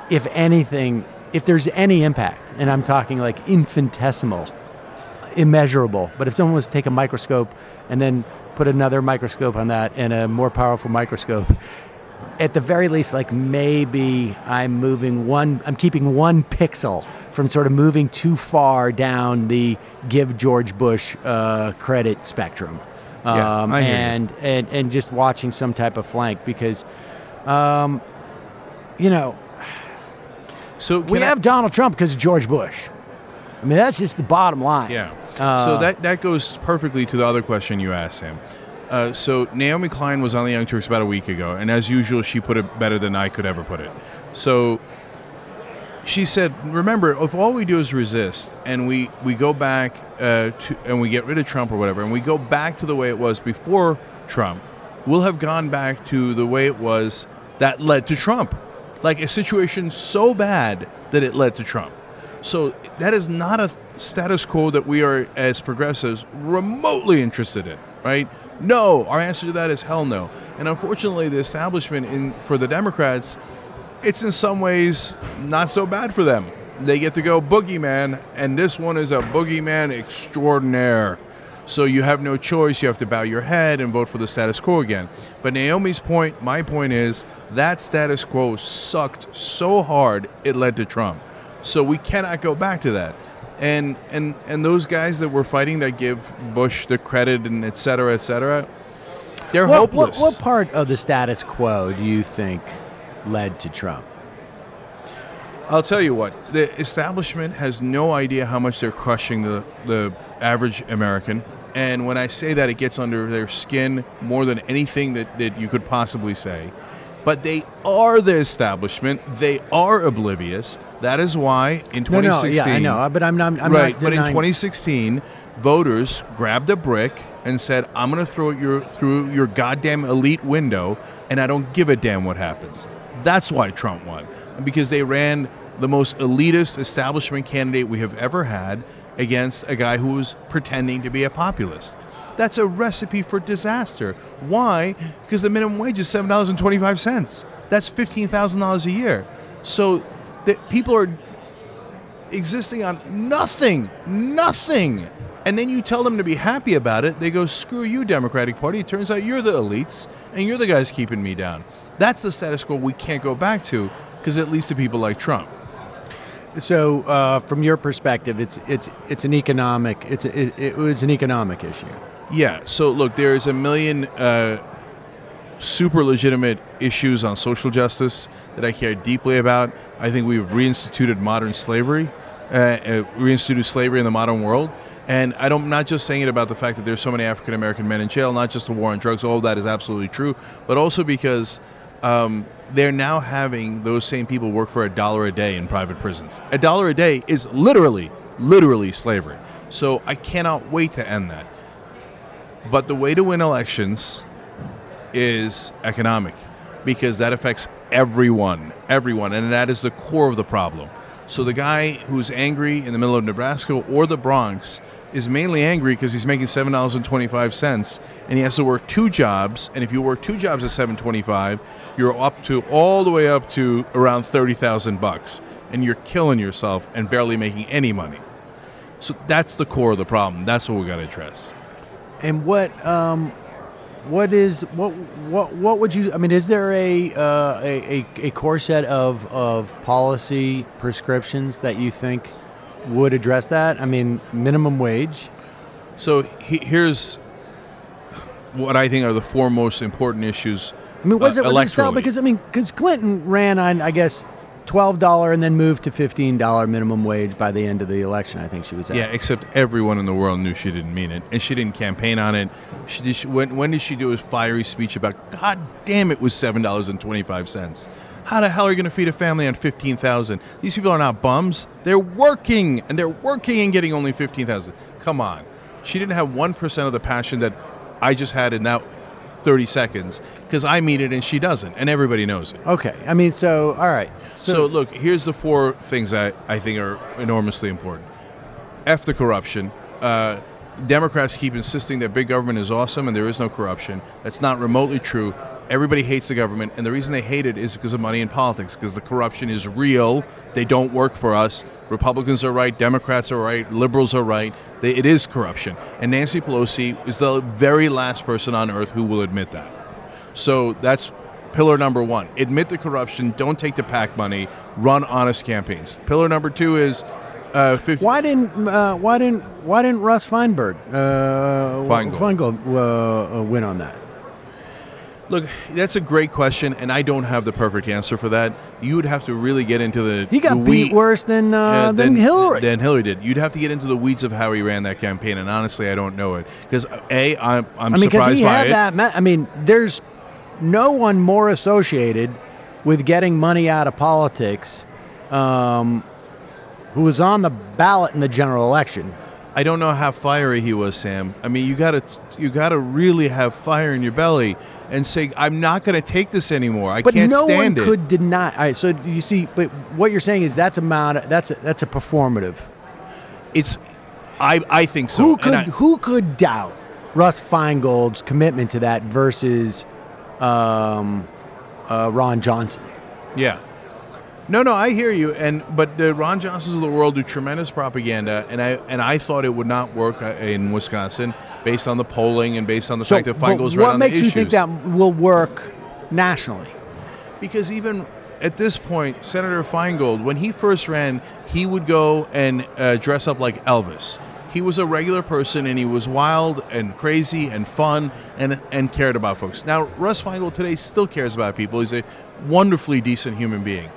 if anything, if there's any impact, and I'm talking like infinitesimal, immeasurable, but if someone was to take a microscope and then put another microscope on that and a more powerful microscope, at the very least, like, maybe I'm keeping one pixel from sort of moving too far down the give George Bush credit spectrum. And just watching some type of flank, because so we have Donald Trump because of George Bush. I mean, that's just the bottom line. Yeah. So that goes perfectly to the other question you asked, Sam. So Naomi Klein was on the Young Turks about a week ago, and as usual, she put it better than I could ever put it. So she said, remember, if all we do is resist, and we go back and we get rid of Trump or whatever, and we go back to the way it was before Trump, we'll have gone back to the way it was that led to Trump. Like a situation so bad that it led to Trump. So that is not a status quo that we are, as progressives, remotely interested in, right? No, our answer to that is hell no. And unfortunately, the establishment for the Democrats, it's in some ways not so bad for them. They get to go boogeyman, and this one is a boogeyman extraordinaire. So you have no choice. You have to bow your head and vote for the status quo again. But Naomi's point, my point is, that status quo sucked so hard it led to Trump. So we cannot go back to that. And those guys that were fighting that give Bush the credit and et cetera, they're hopeless. What part of the status quo do you think led to Trump? I'll tell you what, the establishment has no idea how much they're crushing the average American. And when I say that, it gets under their skin more than anything that you could possibly say. But they are the establishment. They are oblivious. That is why in 2016... No, yeah, I know, but I'm right, not denying... But in 2016, voters grabbed a brick and said, I'm going to throw it through your goddamn elite window, and I don't give a damn what happens. That's why Trump won. Because they ran the most elitist establishment candidate we have ever had against a guy who was pretending to be a populist. That's a recipe for disaster. Why? Because the minimum wage is $7.25. That's $15,000 a year. So people are existing on nothing. And then you tell them to be happy about it. They go, screw you, Democratic Party. It turns out you're the elites, and you're the guys keeping me down. That's the status quo we can't go back to, because it leads to people like Trump. So, from your perspective, it's an economic issue. Yeah. So look, there's a million super legitimate issues on social justice that I care deeply about. I think we've reinstituted modern slavery, reinstituted slavery in the modern world. And I'm not just saying it about the fact that there's so many African American men in jail, not just the war on drugs. All of that is absolutely true, but also because they're now having those same people work for $1 a day in private prisons. $1 a day is literally slavery. So I cannot wait to end that. But the way to win elections is economic, because that affects everyone, and that is the core of the problem. So the guy who's angry in the middle of Nebraska or the Bronx is mainly angry because he's making $7.25, and he has to work 2 jobs. And if you work 2 jobs at $7.25, you're all the way up to around $30,000, and you're killing yourself and barely making any money. So that's the core of the problem. That's what we got to address. And what would you? I mean, is there a core set of policy prescriptions that you think would address that? I mean, minimum wage. So here's what I think are the 4 most important issues. I mean, was it still, electorally. because Clinton ran on, I guess, $12 and then moved to $15 minimum wage by the end of the election. I think she was at. Yeah, except everyone in the world knew she didn't mean it, and she didn't campaign on it. When did she do a fiery speech about, God damn, it was $7.25? How the hell are you going to feed a family on $15,000? These people are not bums. They're working, and getting only $15,000. Come on. She didn't have 1% of the passion that I just had in that 30 seconds, because I mean it and she doesn't, and everybody knows it. Okay. I mean, so, all right. So look, here's the 4 things that I think are enormously important. F the corruption. Democrats keep insisting that big government is awesome and there is no corruption. That's not remotely true. Everybody hates the government, and the reason they hate it is because of money in politics, because the corruption is real. They don't work for us. Republicans are right. Democrats are right. Liberals are right. It is corruption. And Nancy Pelosi is the very last person on earth who will admit that. So that's pillar number 1. Admit the corruption. Don't take the PAC money. Run honest campaigns. Pillar number 2 is... Why didn't Russ Feingold win on that? Look, that's a great question, and I don't have the perfect answer for that. You would have to really get into the... He got beat worse than Hillary. Than Hillary did. You'd have to get into the weeds of how he ran that campaign, and honestly, I don't know it. Because, I'm surprised by it. There's no one more associated with getting money out of politics who was on the ballot in the general election. I don't know how fiery he was, Sam. I mean, you gotta really have fire in your belly and say, I'm not going to take this anymore. I can't stand it. But no one could deny. All right, so you see, but what you're saying is that's a performative. I think so. Who could doubt Russ Feingold's commitment to that versus Ron Johnson? Yeah. No, I hear you. But the Ron Johnsons of the world do tremendous propaganda, and I thought it would not work in Wisconsin based on the polling and based on the fact that Feingold's right on the issues. What makes you think that will work nationally? Because even at this point, Senator Feingold, when he first ran, he would go and dress up like Elvis. He was a regular person, and he was wild and crazy and fun and cared about folks. Now, Russ Feingold today still cares about people. He's a wonderfully decent human being.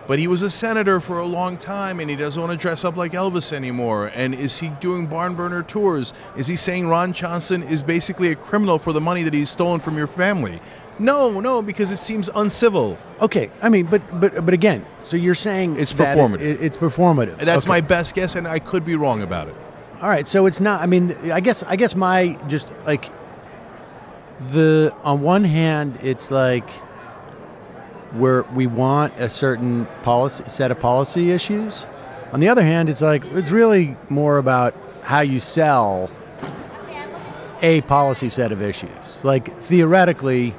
But he was a senator for a long time, and he doesn't want to dress up like Elvis anymore. And is he doing barn burner tours? Is he saying Ron Johnson is basically a criminal for the money that he's stolen from your family? No, because it seems uncivil. Okay, I mean, but again, so you're saying it's performative. It's performative. That's my best guess, and I could be wrong about it. All right, so it's not. I mean, I guess my just like on one hand, it's like where we want a certain set of policy issues. On the other hand, it's like it's really more about how you sell a policy set of issues. Like theoretically,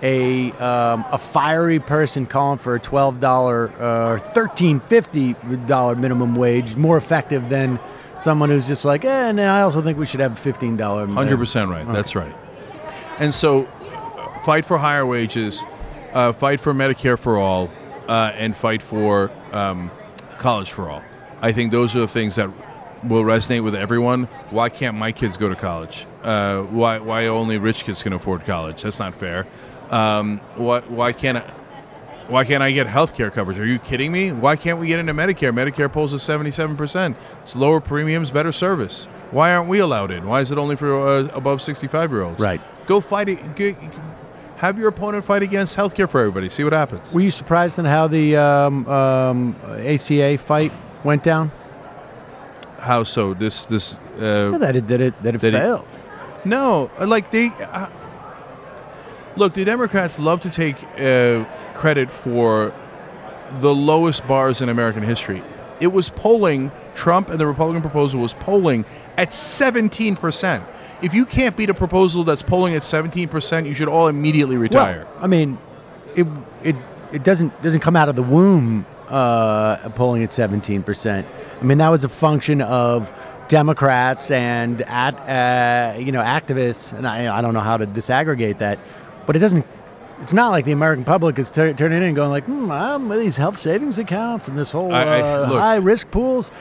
a fiery person calling for a $12 or $13.50 minimum wage more effective than someone who's just like, and I also think we should have a $15. 100% right. That's right. And so, fight for higher wages. Fight for Medicare for all, and fight for college for all. I think those are the things that will resonate with everyone. Why can't my kids go to college? Why only rich kids can afford college? That's not fair. Why can't I get health care coverage? Are you kidding me? Why can't we get into Medicare? Medicare pulls at 77%. It's lower premiums, better service. Why aren't we allowed in? Why is it only for above 65-year-olds? Right. Go fight it. Have your opponent fight against healthcare for everybody. See what happens. Were you surprised in how the ACA fight went down? How so? That it failed. No, like look. The Democrats love to take credit for the lowest bars in American history. it was polling, Trump and the Republican proposal was polling at 17%. If you can't beat a proposal that's polling at 17%, you should all immediately retire. Well, I mean, it doesn't come out of the womb polling at 17%. I mean, that was a function of Democrats and activists, and I don't know how to disaggregate that, but it's not like the American public is turning in and going like, these health savings accounts and this whole look, high risk pools,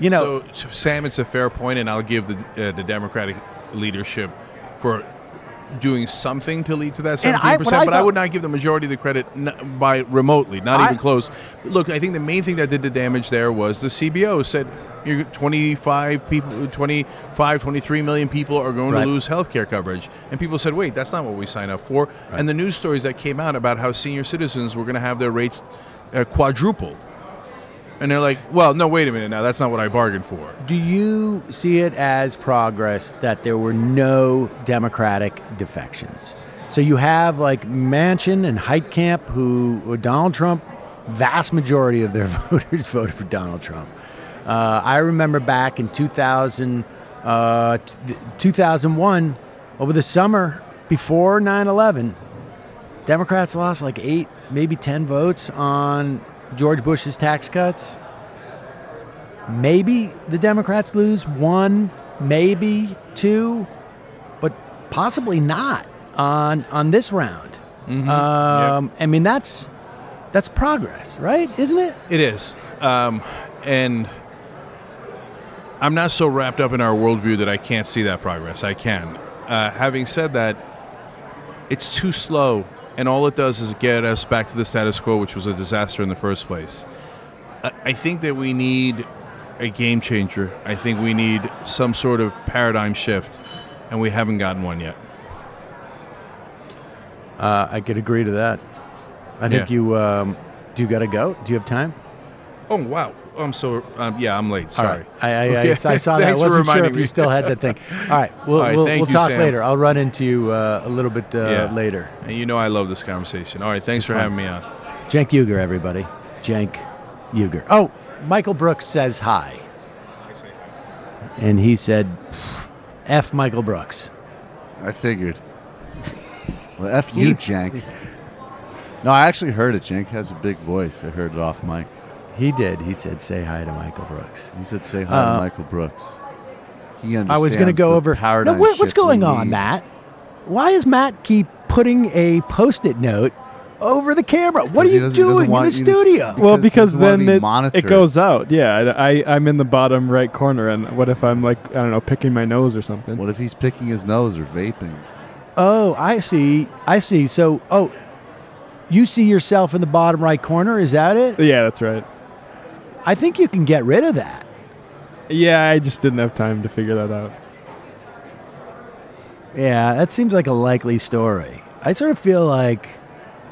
So, Sam, it's a fair point, and I'll give the Democratic leadership for doing something to lead to that 17%, but I would not give the majority of the credit by remotely, not even close. Look, I think the main thing that did the damage there was the CBO said you're 23 million people are going to lose health care coverage. And people said, wait, that's not what we signed up for. Right. And the news stories that came out about how senior citizens were going to have their rates quadrupled. And they're like, well, no, wait a minute now. That's not what I bargained for. Do you see it as progress that there were no Democratic defections? So you have like Manchin and Heitkamp, who Donald Trump, vast majority of their voters voted for Donald Trump. I remember back in 2001, over the summer before 9/11, Democrats lost like 8, maybe 10 votes on George Bush's tax cuts. Maybe the Democrats lose 1, maybe 2, but possibly not on this round. Mm-hmm. I mean, that's progress, right? Isn't it? It is. And I'm not so wrapped up in our worldview that I can't see that progress. I can. Having said that, it's too slow. And all it does is get us back to the status quo, which was a disaster in the first place. I think that we need a game changer. I think we need some sort of paradigm shift, and we haven't gotten one yet. I could agree to that. I think do you got to go? Do you have time? Oh, wow. I'm late. Sorry. I saw that. I wasn't sure if you still had that thing. All right. We'll talk later. I'll run into you a little bit later. And I love this conversation. All right. Thanks for having me on. Cenk Uygur, everybody. Cenk Uygur. Oh, Michael Brooks says hi. I say hi. And he said, F Michael Brooks. I figured. Well, F you, Cenk. No, I actually heard it. Cenk has a big voice. I heard it off mic. He did. He said, say hi to Michael Brooks. He said, say hi to Michael Brooks. He understands. I was going to go over. Now, what's going on, Matt? Why does Matt keep putting a Post-it note over the camera? What are you doing in the studio? Well, because then it goes out. Yeah, I'm in the bottom right corner, and what if I'm like, I don't know, picking my nose or something? What if he's picking his nose or vaping? Oh, I see. So, you see yourself in the bottom right corner? Is that it? Yeah, that's right. I think you can get rid of that. Yeah, I just didn't have time to figure that out. Yeah, that seems like a likely story. I sort of feel like,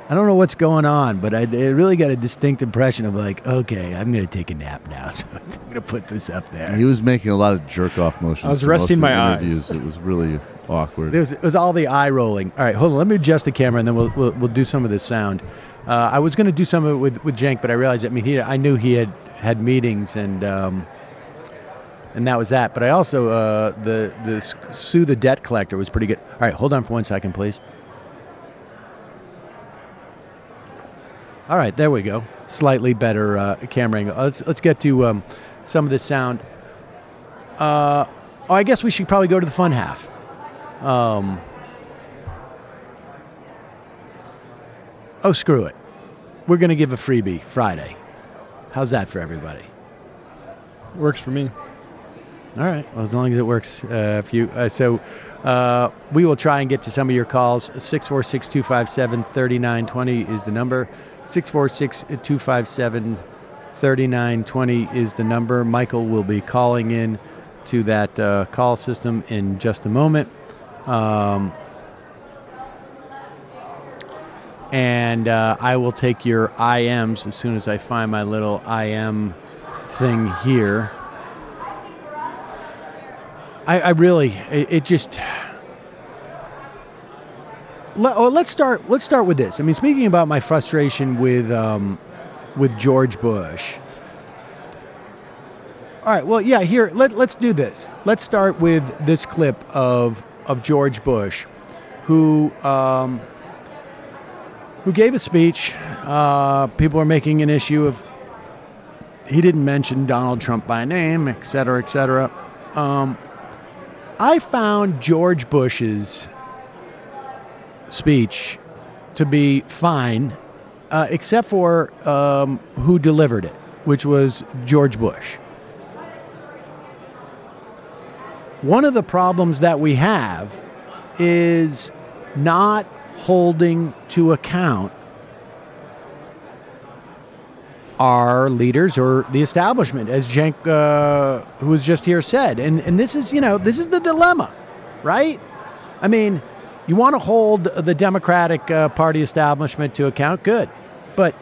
I don't know what's going on, but I really got a distinct impression of like, okay, I'm going to take a nap now, so I'm going to put this up there. He was making a lot of jerk-off motions. I was resting my eyes. It was really awkward. It was all the eye rolling. All right, hold on. Let me adjust the camera, and then we'll do some of this sound. I was going to do some of it with Cenk, but I realized, I knew he had meetings, and that was that. But I also the Sue the Debt Collector was pretty good. All right, hold on for 1 second, please. All right, there we go. Slightly better camera angle. Let's get to some of this sound. I guess we should probably go to the fun half. Screw it. We're going to give a freebie Friday. How's that for everybody? Works for me. All right. Well, as long as it works for you. So we will try and get to some of your calls. 646-257-3920 is the number. 646-257-3920 is the number. Michael will be calling in to that call system in just a moment. And I will take your IMs as soon as I find my little IM thing here. Let's start with this. I mean, speaking about my frustration with George Bush, All right. Well, yeah. Here, let's do this. Let's start with this clip of George Bush, who gave a speech. People are making an issue of he didn't mention Donald Trump by name, et cetera, et cetera. I found George Bush's speech to be fine, except for who delivered it, which was George Bush. One of the problems that we have is not holding to account our leaders or the establishment, as Cenk, who was just here, said. And this is, this is the dilemma, right? I mean, you want to hold the Democratic Party establishment to account, good. But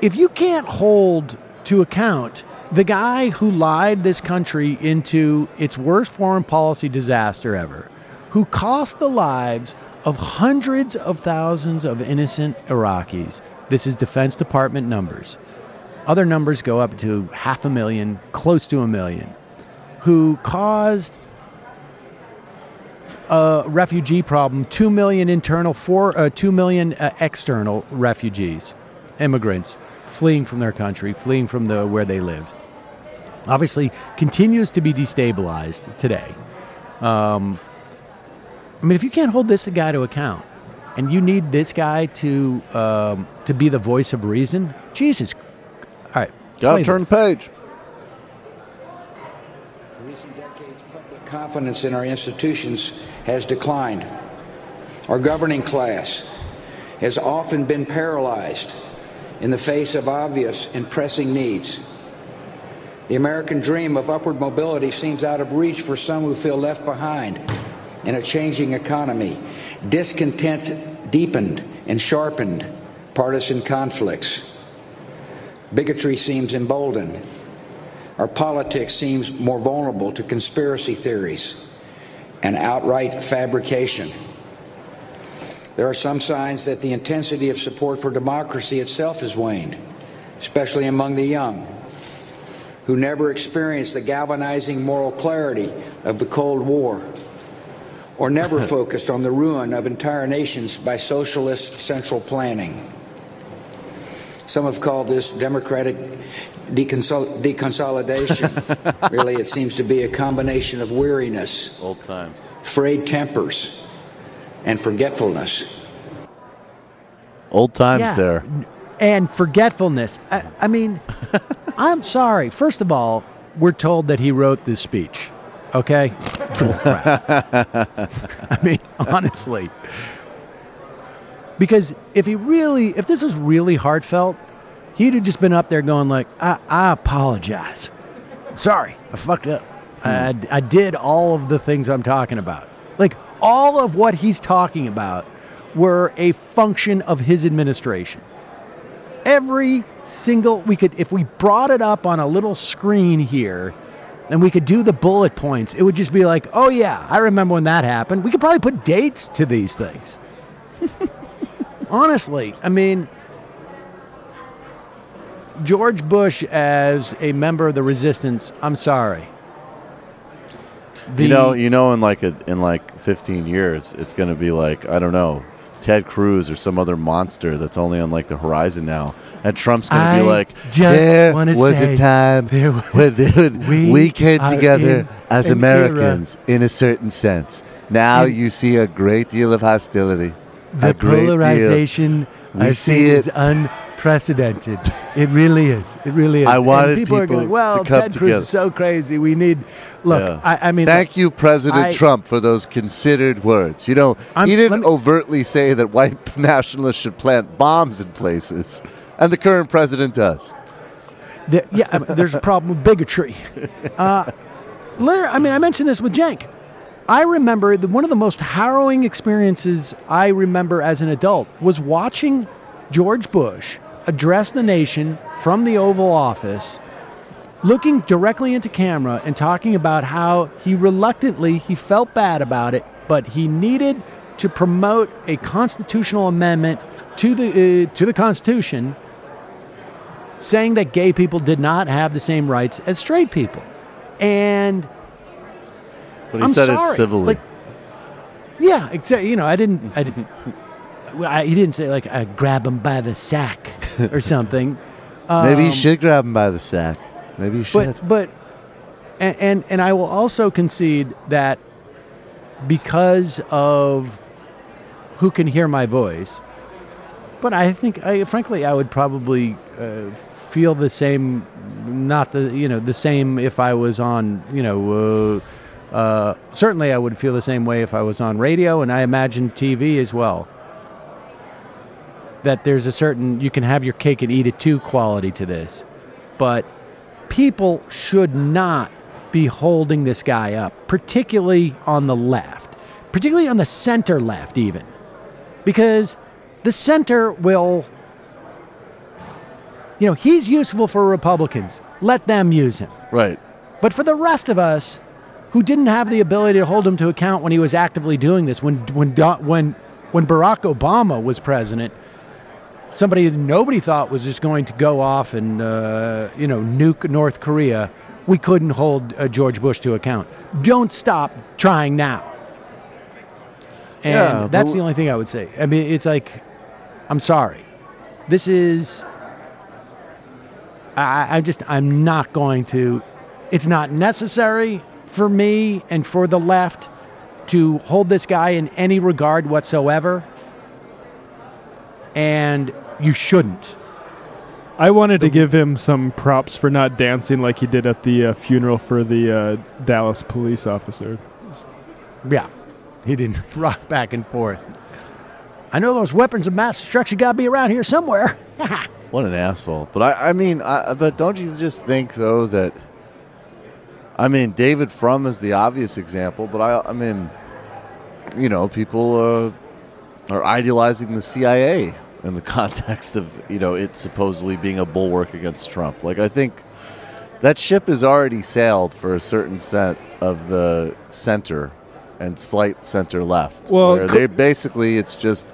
if you can't hold to account the guy who lied this country into its worst foreign policy disaster ever, who cost the lives of hundreds of thousands of innocent Iraqis, this is Defense Department numbers. Other numbers go up to 500,000, close to 1 million, who caused a refugee problem, 2 million internal, 2 million external refugees, immigrants, fleeing from their country, fleeing from where they lived. Obviously, continues to be destabilized today. I mean, if you can't hold this guy to account, and you need this guy to be the voice of reason, Jesus. All right. Gotta turn the page. In recent decades, public confidence in our institutions has declined. Our governing class has often been paralyzed in the face of obvious and pressing needs. The American dream of upward mobility seems out of reach for some who feel left behind in a changing economy. Discontent deepened and sharpened partisan conflicts. Bigotry seems emboldened. Our politics seems more vulnerable to conspiracy theories and outright fabrication. There are some signs that the intensity of support for democracy itself has waned, especially among the young, who never experienced the galvanizing moral clarity of the Cold War, or never focused on the ruin of entire nations by socialist central planning. Some have called this democratic deconsolidation. Really, it seems to be a combination of weariness, old times, frayed tempers, and forgetfulness. Old times there. And forgetfulness. I mean, I'm sorry. First of all, we're told that he wrote this speech. Okay? I mean, honestly. Because if this was really heartfelt, he'd have just been up there going like, I apologize. Sorry, I fucked up. I did all of the things I'm talking about. Like, all of what he's talking about were a function of his administration. Every single, if we brought it up on a little screen here, and we could do the bullet points, it would just be like, oh yeah, I remember when that happened. We could probably put dates to these things. Honestly, I mean, George Bush as a member of the resistance, I'm sorry. In like 15 years, it's going to be like, I don't know, Ted Cruz or some other monster that's only on like the horizon now, and Trump's going to be like, there was a time when we came together as Americans in a certain sense. Now you see a great deal of hostility. The polarization I see is unprecedented. It really is. It really is. I wanted people are going, well, to come Ted Cruz is so crazy. We need. Look, yeah. I mean, thank you, President Trump, for those considered words. He didn't overtly say that white nationalists should plant bombs in places, and the current president does. There's a problem with bigotry. I mentioned this with Cenk. I remember one of the most harrowing experiences I remember as an adult was watching George Bush address the nation from the Oval Office, looking directly into camera and talking about how he felt bad about it, but he needed to promote a constitutional amendment to the Constitution, saying that gay people did not have the same rights as straight people. And but he said it civilly. Like, yeah, exactly. You know, I didn't. He didn't say like I grab him by the sack or something. Maybe you should grab him by the sack. Maybe you should. But I will also concede that because of who can hear my voice, but I think frankly I would probably feel the same, not the same if I was on certainly I would feel the same way if I was on radio, and I imagine TV as well. That there's a certain, you can have your cake and eat it too quality to this. But people should not be holding this guy up, particularly on the left, particularly on the center left even. Because the center will, he's useful for Republicans. Let them use him. Right. But for the rest of us who didn't have the ability to hold him to account when he was actively doing this, when Barack Obama was president, somebody that nobody thought was just going to go off and, nuke North Korea, we couldn't hold George Bush to account. Don't stop trying now. And that's the only thing I would say. I mean, it's like, I'm sorry. This is, I'm not going to, it's not necessary for me and for the left to hold this guy in any regard whatsoever. And you shouldn't. I wanted to give him some props for not dancing like he did at the funeral for the Dallas police officer. Yeah, he didn't rock back and forth. I know those weapons of mass destruction got to be around here somewhere. What an asshole. But I mean, but don't you just think, though, that, I mean, David Frum is the obvious example, but I mean, people are idealizing the CIA in the context of, it supposedly being a bulwark against Trump. Like, I think that ship has already sailed for a certain set of the center and slight center left. Well, where they basically, it's just,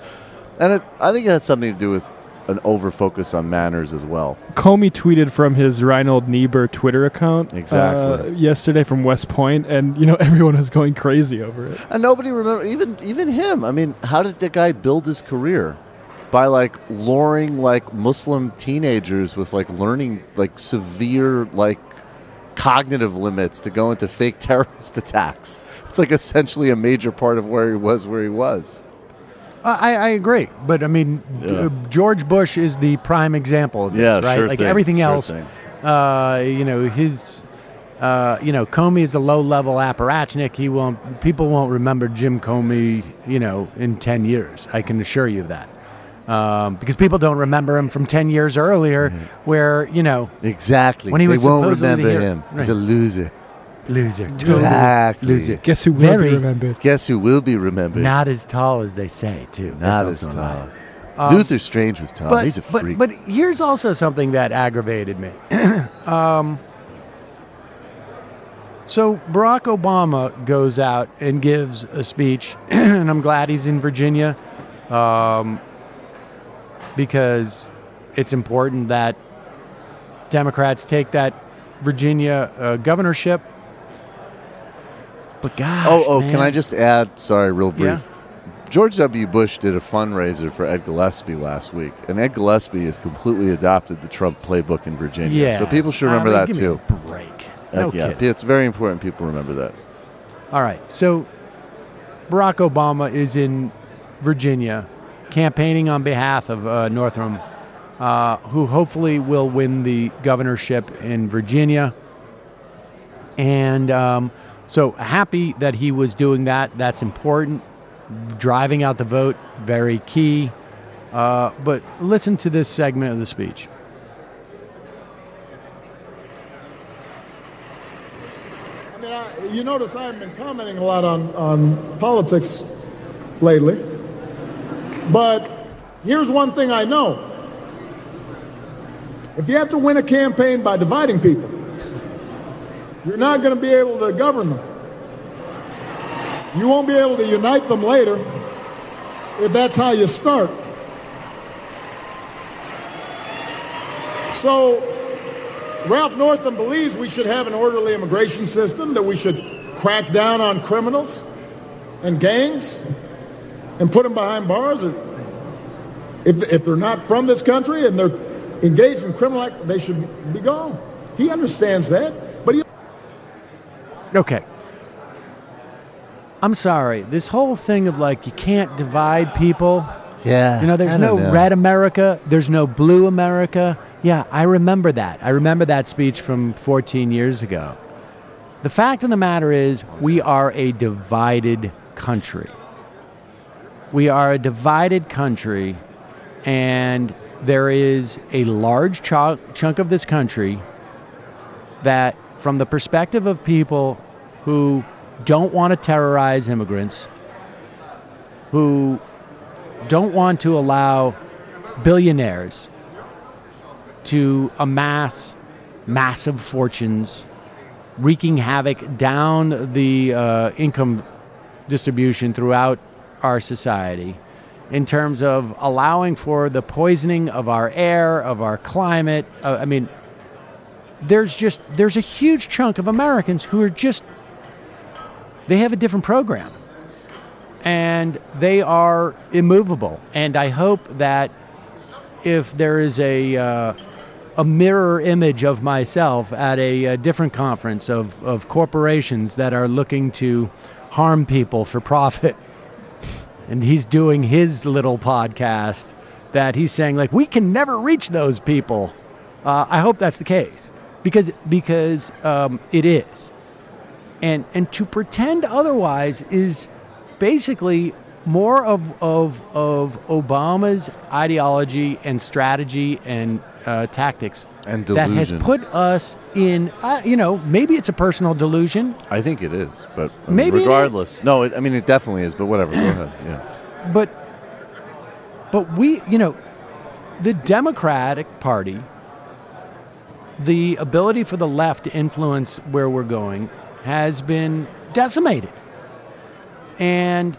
and I think it has something to do with an over-focus on manners as well. Comey tweeted from his Reinhold Niebuhr Twitter account yesterday from West Point, and everyone was going crazy over it. And nobody remember, even him. I mean, how did the guy build his career? By luring Muslim teenagers with learning severe cognitive limits to go into fake terrorist attacks. It's essentially a major part of where he was. I agree, but I mean, George Bush is the prime example of this, right? Sure everything else, thing. Comey is a low-level apparatchik. People won't remember Jim Comey, in 10 years. I can assure you of that. Because people don't remember him from 10 years earlier, where, exactly. When he was won't remember him. Right. He's a loser. Exactly. Loser. Guess who will be remembered? Guess who will be remembered? Not as tall as they say, too. Not as tall. Luther Strange was tall. He's a freak. But here's also something that aggravated me. So Barack Obama goes out and gives a speech, and I'm glad he's in Virginia, because it's important that Democrats take that Virginia governorship. But gosh, man. Can I just add, sorry, real brief. Yeah. George W. Bush did a fundraiser for Ed Gillespie last week, and Ed Gillespie has completely adopted the Trump playbook in Virginia. Yes. So people should remember that, give too. Me a break. No kidding. It's very important people remember that. All right, so Barack Obama is in Virginia campaigning on behalf of Northam, who hopefully will win the governorship in Virginia. And so happy that he was doing that. That's important. Driving out the vote, very key. But listen to this segment of the speech. I mean, you notice I haven't been commenting a lot on politics lately. But here's one thing I know. If you have to win a campaign by dividing people, you're not going to be able to govern them. You won't be able to unite them later if that's how you start. So Ralph Northam believes we should have an orderly immigration system, that we should crack down on criminals and gangs and put them behind bars. If they're not from this country and they're engaged in criminal act, they should be gone. He understands that, but he... Okay. I'm sorry. This whole thing of, like, you can't divide people. Yeah. You know, there's no red America. There's no blue America. Yeah, I remember that. I remember that speech from 14 years ago. The fact of the matter is we are a divided country. We are a divided country, and there is a large chunk of this country that, from the perspective of people who don't want to terrorize immigrants, who don't want to allow billionaires to amass massive fortunes, wreaking havoc down the income distribution throughout our society, in terms of allowing for the poisoning of our air, of our climate. I mean, there's a huge chunk of Americans who are just, they have a different program, and they are immovable. And I hope that if there is a mirror image of myself at a different conference of corporations that are looking to harm people for profit, and he's doing his little podcast, that he's saying, like, we can never reach those people. I hope that's the case, because it is. And to pretend otherwise is basically more of Obama's ideology and strategy and tactics and delusion that has put us in, maybe it's a personal delusion. I think it is, but maybe regardless. No, it definitely is, but whatever. Go ahead. Yeah. But we, the Democratic Party, the ability for the left to influence where we're going has been decimated. And,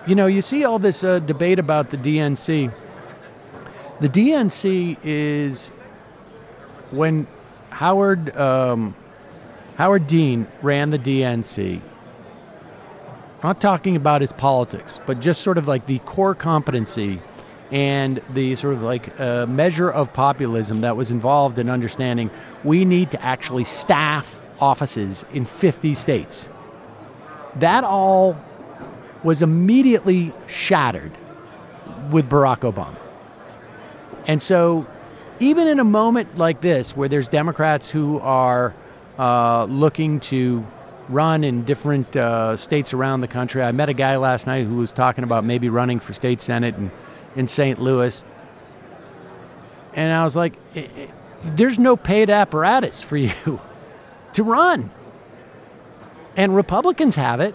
you see all this debate about the DNC. The DNC is, when Howard Dean ran the DNC, I'm not talking about his politics, but just sort of like the core competency and the sort of like measure of populism that was involved in understanding we need to actually staff offices in 50 states. That all was immediately shattered with Barack Obama. And so even in a moment like this, where there's Democrats who are looking to run in different states around the country. I met a guy last night who was talking about maybe running for state senate in St. Louis. And I was like, there's no paid apparatus for you to run. And Republicans have it.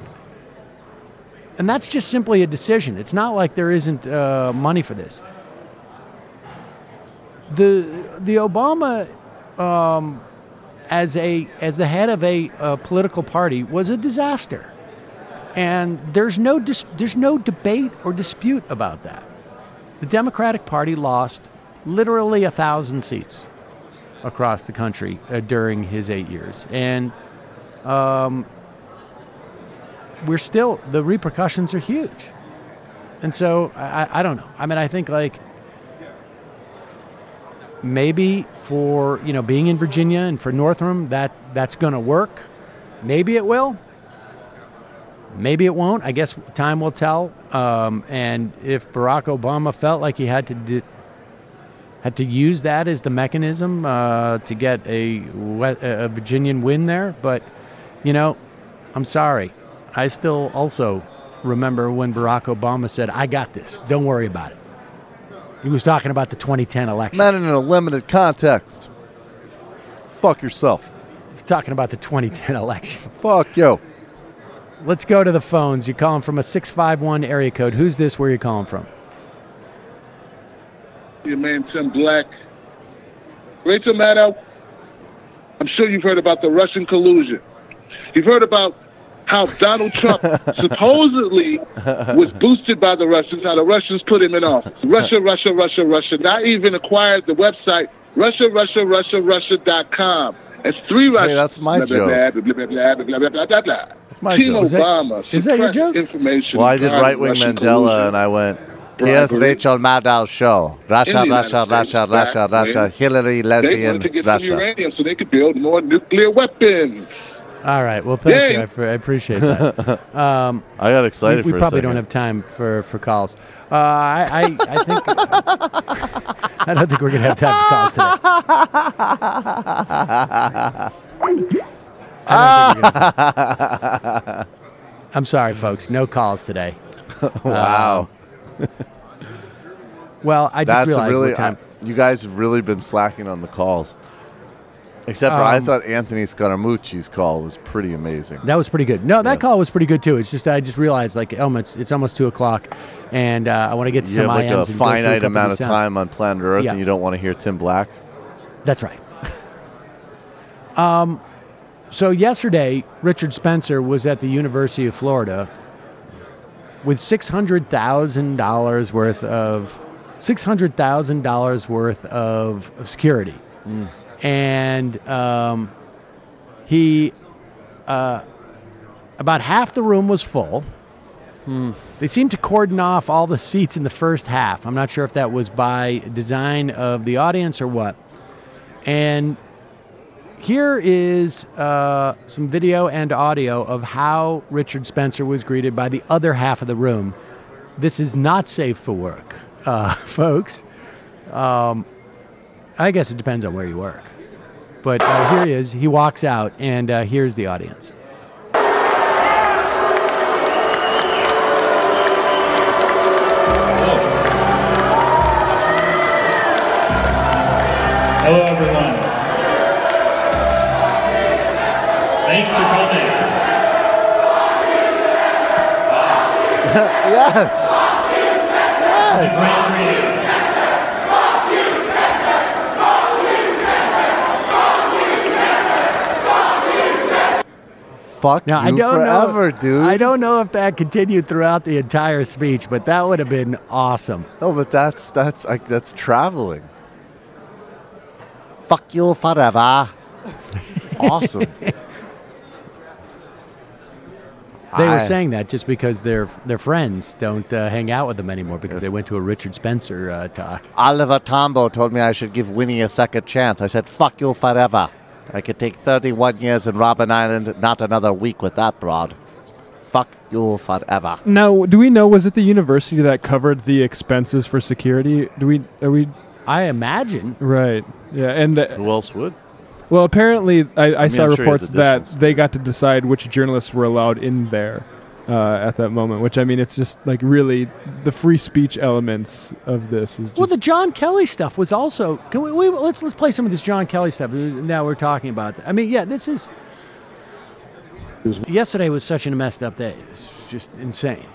And that's just simply a decision. It's not like there isn't money for this. The Obama, as the head of a political party, was a disaster, and there's no debate or dispute about that. The Democratic Party lost literally 1,000 seats across the country during his 8 years, and the repercussions are huge. And so I don't know. I mean, I think like maybe for being in Virginia and for Northam that's going to work. Maybe it will. Maybe it won't. I guess time will tell. And if Barack Obama felt like he had to use that as the mechanism to get a Virginian win there, but I'm sorry. I still also remember when Barack Obama said, "I got this. Don't worry about it." He was talking about the 2010 election. Not in a limited context. Fuck yourself. He's talking about the 2010 election. Fuck you. Let's go to the phones. You're calling from a 651 area code. Who's this? Where are you calling from? Your man, Tim Black. Rachel Maddow, I'm sure you've heard about the Russian collusion. You've heard about how Donald Trump supposedly was boosted by the Russians, how the Russians put him in office. Russia, not even acquired the website Russia.com. It's 3 Russia. Hey, that's my joke. That's my Team joke. Obama. Is that your joke? Information Well, I did regarding right-wing Russian Mandela, collusion. and I went, here's Rachel Maddow's show. Russia, Hillary, They lesbian, wanted to get some Russia. uranium so they could build more nuclear weapons. All right. Well, thank you. I appreciate that. I got excited we for a probably second. don't have time for calls. I think I don't think we're gonna have time for calls today. I'm sorry, folks. No calls today. Wow. Well, I just realized what time. You guys have really been slacking on the calls. Except for I thought Anthony Scaramucci's call was pretty amazing. That was pretty good. No, that call was pretty good too. It's just I just realized it's almost 2:00, and I want to get to some You have like IMs a and go through finite couple amount of sounds. time on planet Earth, Yeah. and you don't want to hear Tim Black. That's right. So yesterday, Richard Spencer was at the University of Florida with $600,000 worth of security. And he about half the room was full. They seemed to cordon off all the seats in the first half. I'm not sure if that was by design of the audience or what. And here is some video and audio of how Richard Spencer was greeted by the other half of the room. This is not safe for work, folks. I guess it depends on where you work. But here he is. He walks out, and here's the audience. Hello, everyone. Thanks for coming. Yes. It's a great greeting. Fuck Now, you I don't forever, know, dude. I don't know if that continued throughout the entire speech, but that would have been awesome. No, but that's traveling. Fuck you forever. It's awesome. They were saying that just because their friends don't hang out with them anymore because they went to a Richard Spencer talk. Oliver Tambo told me I should give Winnie a second chance. I said, fuck you forever. I could take 31 years in Robben Island, not another week with that broad. Fuck you forever. Now, do we know, was it the university that covered the expenses for security? I imagine. Right. Yeah. And who else would? Well, apparently, I saw I'm sure reports he has that they got to decide which journalists were allowed in there at that moment, which, I mean, it's just like really the free speech elements of this is just... Well, the John Kelly stuff was also... Can we let's play some of this John Kelly stuff now we're talking about. I mean, yeah, this is... Yesterday was such a messed up day. It's just insane.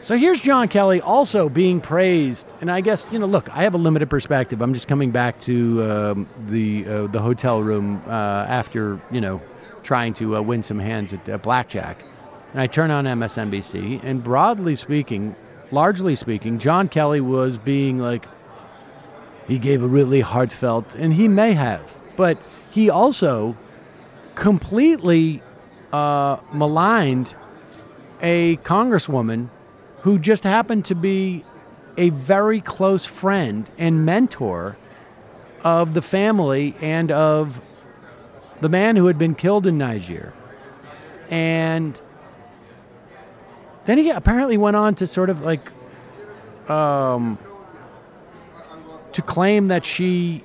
So here's John Kelly also being praised, and I guess, look, I have a limited perspective. I'm just coming back to the hotel room after, trying to win some hands at blackjack. And I turn on MSNBC, and largely speaking, John Kelly was being like, he gave a really heartfelt, and he may have, but he also completely maligned a congresswoman who just happened to be a very close friend and mentor of the family and of the man who had been killed in Niger. And then he apparently went on to sort of like to claim that she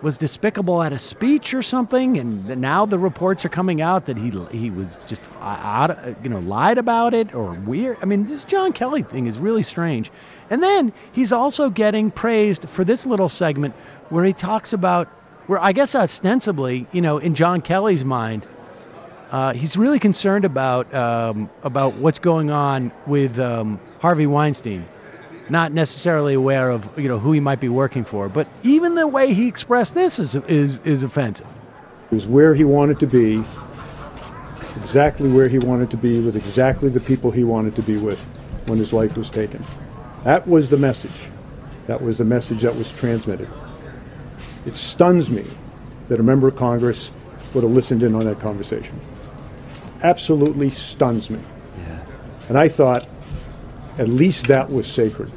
was despicable at a speech or something, and now the reports are coming out that he was just lied about it or weird. I mean, this John Kelly thing is really strange. And then he's also getting praised for this little segment where he talks about, where I guess ostensibly, in John Kelly's mind, he's really concerned about what's going on with Harvey Weinstein. Not necessarily aware of who he might be working for, but even the way he expressed this is offensive. It was where he wanted to be, exactly where he wanted to be, with exactly the people he wanted to be with when his life was taken. That was the message. That was the message that was transmitted. It stuns me that a member of Congress would have listened in on that conversation. Absolutely stuns me. Yeah. And I thought at least that was sacred.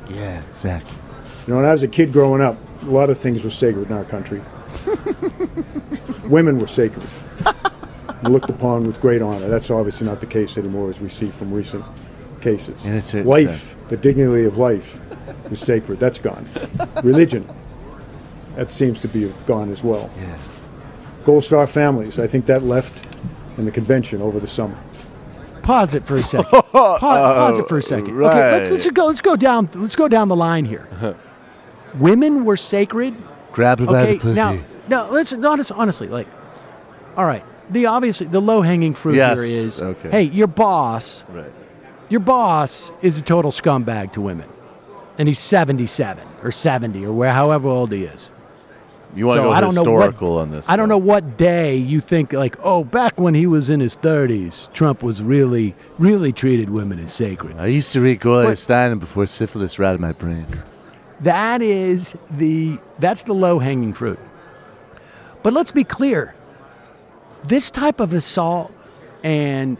Yeah, exactly. You know, when I was a kid growing up, a lot of things were sacred in our country. Women were sacred and looked upon with great honor. That's obviously not the case anymore, as we see from recent cases. In a certain Life, sense. the dignity of life is sacred. That's gone. Religion, that seems to be gone as well. Yeah. Gold Star families, I think that left in the convention over the summer. Pause it for a second. Pause it for a second. Right. Okay, let's go down the line here. Women were sacred. Grab her by the pussy. Now, let's honestly, like, all right. The low hanging fruit Yes, here is, okay. hey, your boss is a total scumbag to women, and he's 77 or 70 or however old he is. You want to go historical on this? I don't know what day you think, like, oh, back when he was in his 30s, Trump was really, really treated women as sacred. I used to read Gloria Steinem before syphilis rattled my brain. That's the low-hanging fruit. But let's be clear. This type of assault and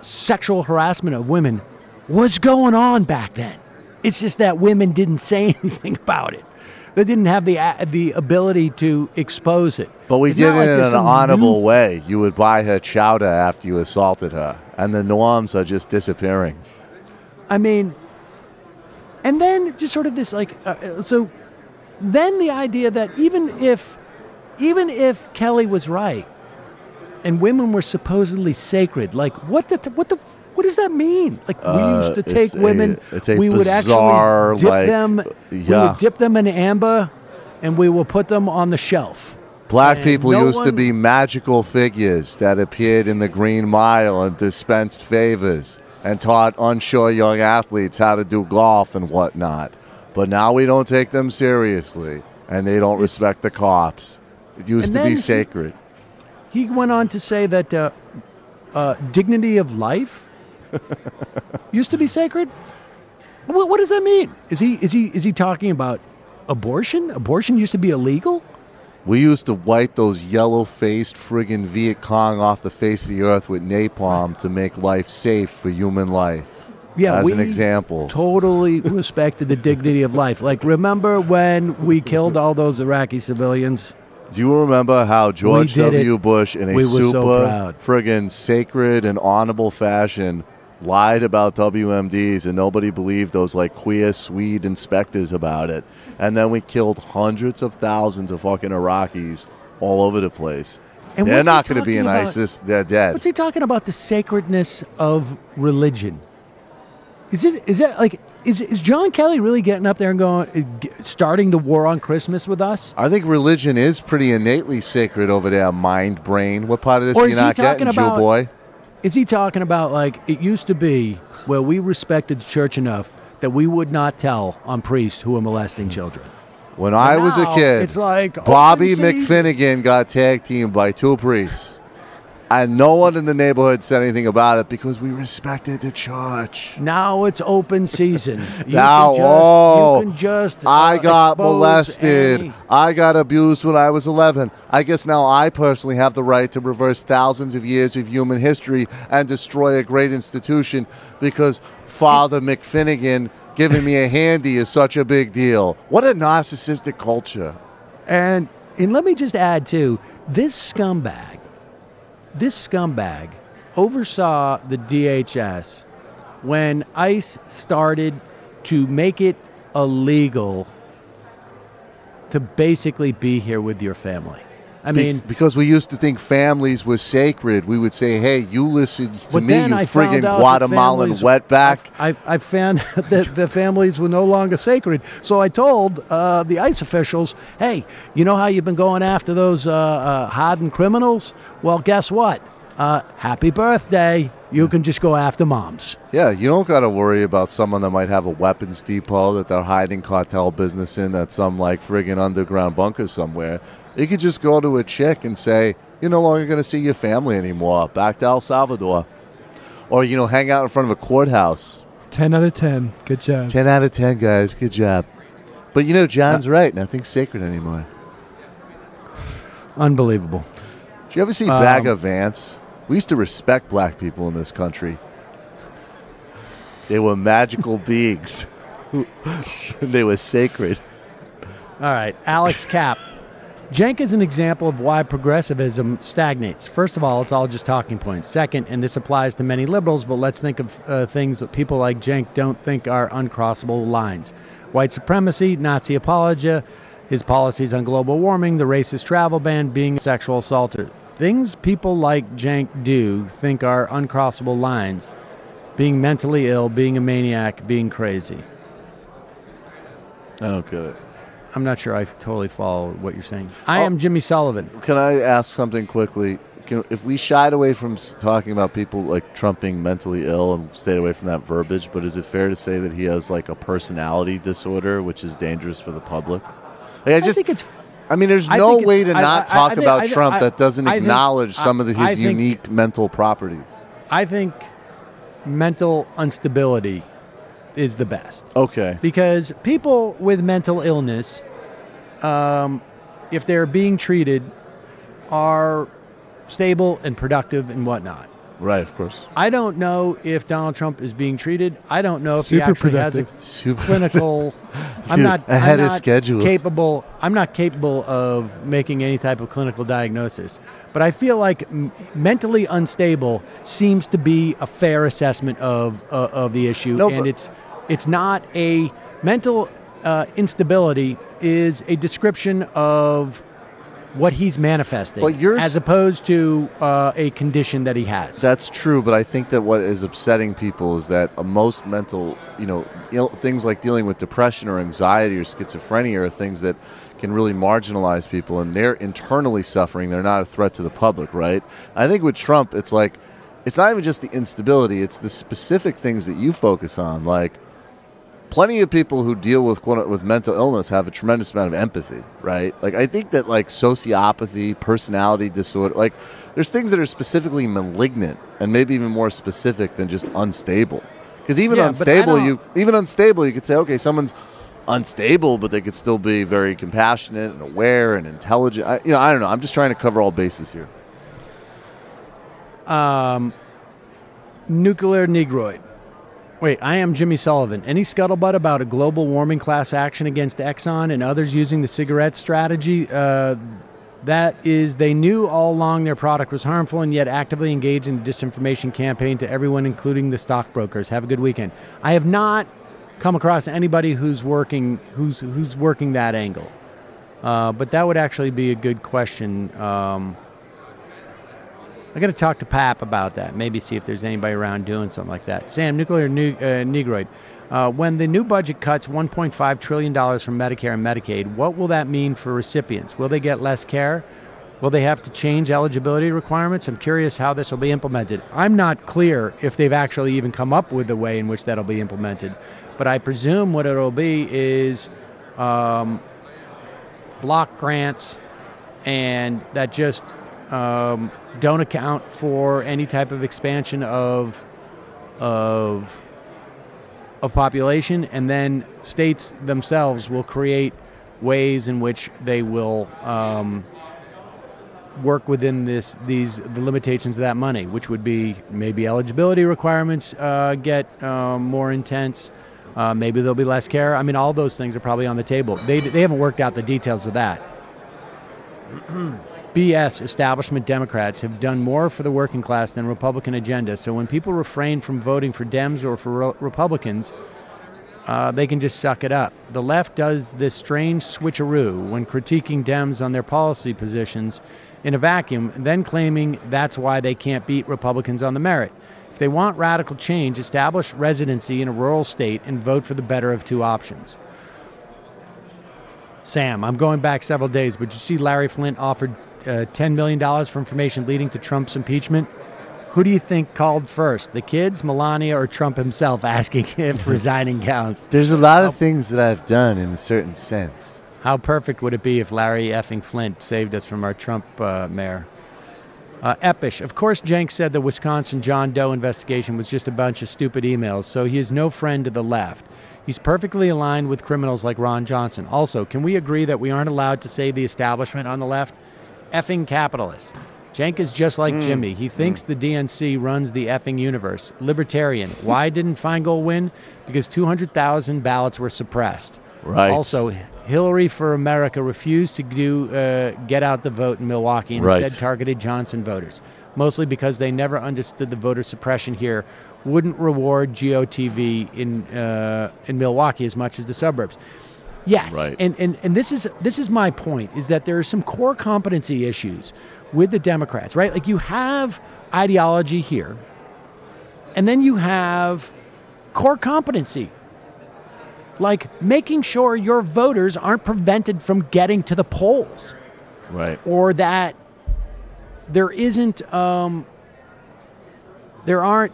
sexual harassment of women was going on back then. It's just that women didn't say anything about it. They didn't have the ability to expose it. But we It's did not like it in there's an some honorable new- way. You would buy her chowder after you assaulted her, and the norms are just disappearing. I mean, and then just sort of this, like, so then the idea that even if Kelly was right and women were supposedly sacred, like, what does that mean? Like, we used to take women, we would actually dip them, we would dip them in amber, and we will put them on the shelf. Black And people no used to one- be magical figures that appeared in the Green Mile and dispensed favors and taught unsure young athletes how to do golf and whatnot. But now we don't take them seriously, and they don't respect the cops. It used And to be then sacred. He went on to say that dignity of life used to be sacred. What does that mean? Is he talking about abortion? Abortion used to be illegal? We used to wipe those yellow-faced friggin' Viet Cong off the face of the earth with napalm to make life safe for human life. Yeah, as we an example. Totally respected the dignity of life. Like, remember when we killed all those Iraqi civilians? Do you remember how George We did W. it. Bush, in a We were so super proud. friggin' sacred and honorable fashion, lied about WMDs, and nobody believed those, like, queer Swede inspectors about it? And then we killed hundreds of thousands of fucking Iraqis all over the place. And They're what's he not going to be in talking about- ISIS. They're dead. What's he talking about? The sacredness of religion. Is John Kelly really getting up there and starting the war on Christmas with us? I think religion is pretty innately sacred over there, mind, brain. What part of this Or are you is he not talking getting, Jew about- boy? Is he talking about, like, it used to be where we respected the church enough that we would not tell on priests who were molesting children? When I was a now, kid, it's like Bobby open season. McFinnigan got tag teamed by two priests. And no one in the neighborhood said anything about it because we respected the church. Now it's open season. You can just I got expose molested. any- I got abused when I was 11. I guess now I personally have the right to reverse thousands of years of human history and destroy a great institution because Father McFinnigan giving me a handy is such a big deal. What a narcissistic culture. And let me just add, too, this scumbag oversaw the DHS when ICE started to make it illegal to basically be here with your family. I mean, because we used to think families were sacred, we would say, "Hey, you listen to but me, then you I friggin' found out Guatemalan wetback." I found that the families were no longer sacred. So I told the ICE officials, "Hey, you know how you've been going after those hardened criminals? Well, guess what? Happy birthday! You can just go after moms." Yeah, you don't got to worry about someone that might have a weapons depot that they're hiding cartel business in at some, like, friggin' underground bunker somewhere. You could just go to a chick and say, "You're no longer going to see your family anymore. Back to El Salvador." Or, hang out in front of a courthouse. 10 out of 10. Good job. 10 out of 10, guys. Good job. But you know, John's right. Nothing's sacred anymore. Unbelievable. Did you ever see Bagga Vance? We used to respect black people in this country. They were magical beings. They were sacred. All right, Alex Kapp. Cenk is an example of why progressivism stagnates. First of all, it's all just talking points. Second, and this applies to many liberals, but let's think of things that people like Cenk don't think are uncrossable lines. White supremacy, Nazi apologia, his policies on global warming, the racist travel ban, being a sexual assaulter. Things people like Cenk do think are uncrossable lines. Being mentally ill, being a maniac, being crazy. I don't get it. I'm not sure I totally follow what you're saying. I am Jimmy Sullivan. Can I ask something quickly? If we shied away from talking about people like Trump being mentally ill and stayed away from that verbiage, but is it fair to say that he has like a personality disorder, which is dangerous for the public? Like, I mean, there's no way to not talk about Trump that doesn't acknowledge some of his unique mental properties. I think mental instability is the best. Okay. Because people with mental illness, if they're being treated, are stable and productive and whatnot. Right, of course. I don't know if Donald Trump is being treated. I don't know if he actually has a clinical. I'm not capable of making any type of clinical diagnosis. But I feel like mentally unstable seems to be a fair assessment of the issue, it's not a mental instability is a description of what he's manifesting, as opposed to a condition that he has. That's true, but I think that what is upsetting people is that most mental, things like dealing with depression or anxiety or schizophrenia are things that can really marginalize people, and they're internally suffering. They're not a threat to the public, right? I think with Trump, it's like, it's not even just the instability, it's the specific things that you focus on, like, plenty of people who deal with mental illness have a tremendous amount of empathy, right? Like, I think that, like, sociopathy, personality disorder, like, there's things that are specifically malignant and maybe even more specific than just unstable. Because even unstable, you could say, okay, someone's unstable, but they could still be very compassionate and aware and intelligent. I don't know. I'm just trying to cover all bases here. Nuclear Negroid. Wait, I am Jimmy Sullivan. Any scuttlebutt about a global warming class action against Exxon and others using the cigarette strategy? That is, they knew all along their product was harmful and yet actively engaged in a disinformation campaign to everyone, including the stockbrokers. Have a good weekend. I have not come across anybody who's working that angle, but that would actually be a good question. I got to talk to Pap about that. Maybe see if there's anybody around doing something like that. Sam, Nuclear Negroid. When the new budget cuts $1.5 trillion from Medicare and Medicaid, what will that mean for recipients? Will they get less care? Will they have to change eligibility requirements? I'm curious how this will be implemented. I'm not clear if they've actually even come up with a way in which that'll be implemented. But I presume what it'll be is block grants, and that just don't account for any type of expansion of population, and then states themselves will create ways in which they will work within the limitations of that money, which would be maybe eligibility requirements get more intense. Maybe there'll be less care. I mean, all those things are probably on the table. They haven't worked out the details of that. BS establishment Democrats have done more for the working class than Republican agenda. So when people refrain from voting for Dems or for Republicans, they can just suck it up. The left does this strange switcheroo when critiquing Dems on their policy positions in a vacuum, then claiming that's why they can't beat Republicans on the merit. If they want radical change, establish residency in a rural state and vote for the better of two options. Sam, I'm going back several days, but you see Larry Flint offered $10 million for information leading to Trump's impeachment. Who do you think called first, the kids, Melania, or Trump himself asking if resigning counts? There's a lot of things that I've done in a certain sense. How perfect would it be if Larry effing Flint saved us from our Trump mayor? Epish. Of course, Cenk said the Wisconsin John Doe investigation was just a bunch of stupid emails, so he is no friend to the left. He's perfectly aligned with criminals like Ron Johnson. Also, can we agree that we aren't allowed to say the establishment on the left? Effing capitalist. Cenk is just like Jimmy. He thinks the DNC runs the effing universe. Libertarian. Why didn't Feingold win? Because 200,000 ballots were suppressed. Right. Also, Hillary for America refused to get out the vote in Milwaukee and instead targeted Johnson voters, mostly because they never understood the voter suppression here wouldn't reward GOTV in Milwaukee as much as the suburbs. Yes, right. And this is my point, is that there are some core competency issues with the Democrats, right? Like, you have ideology here, and then you have core competency, like making sure your voters aren't prevented from getting to the polls, right? Or that there isn't, there aren't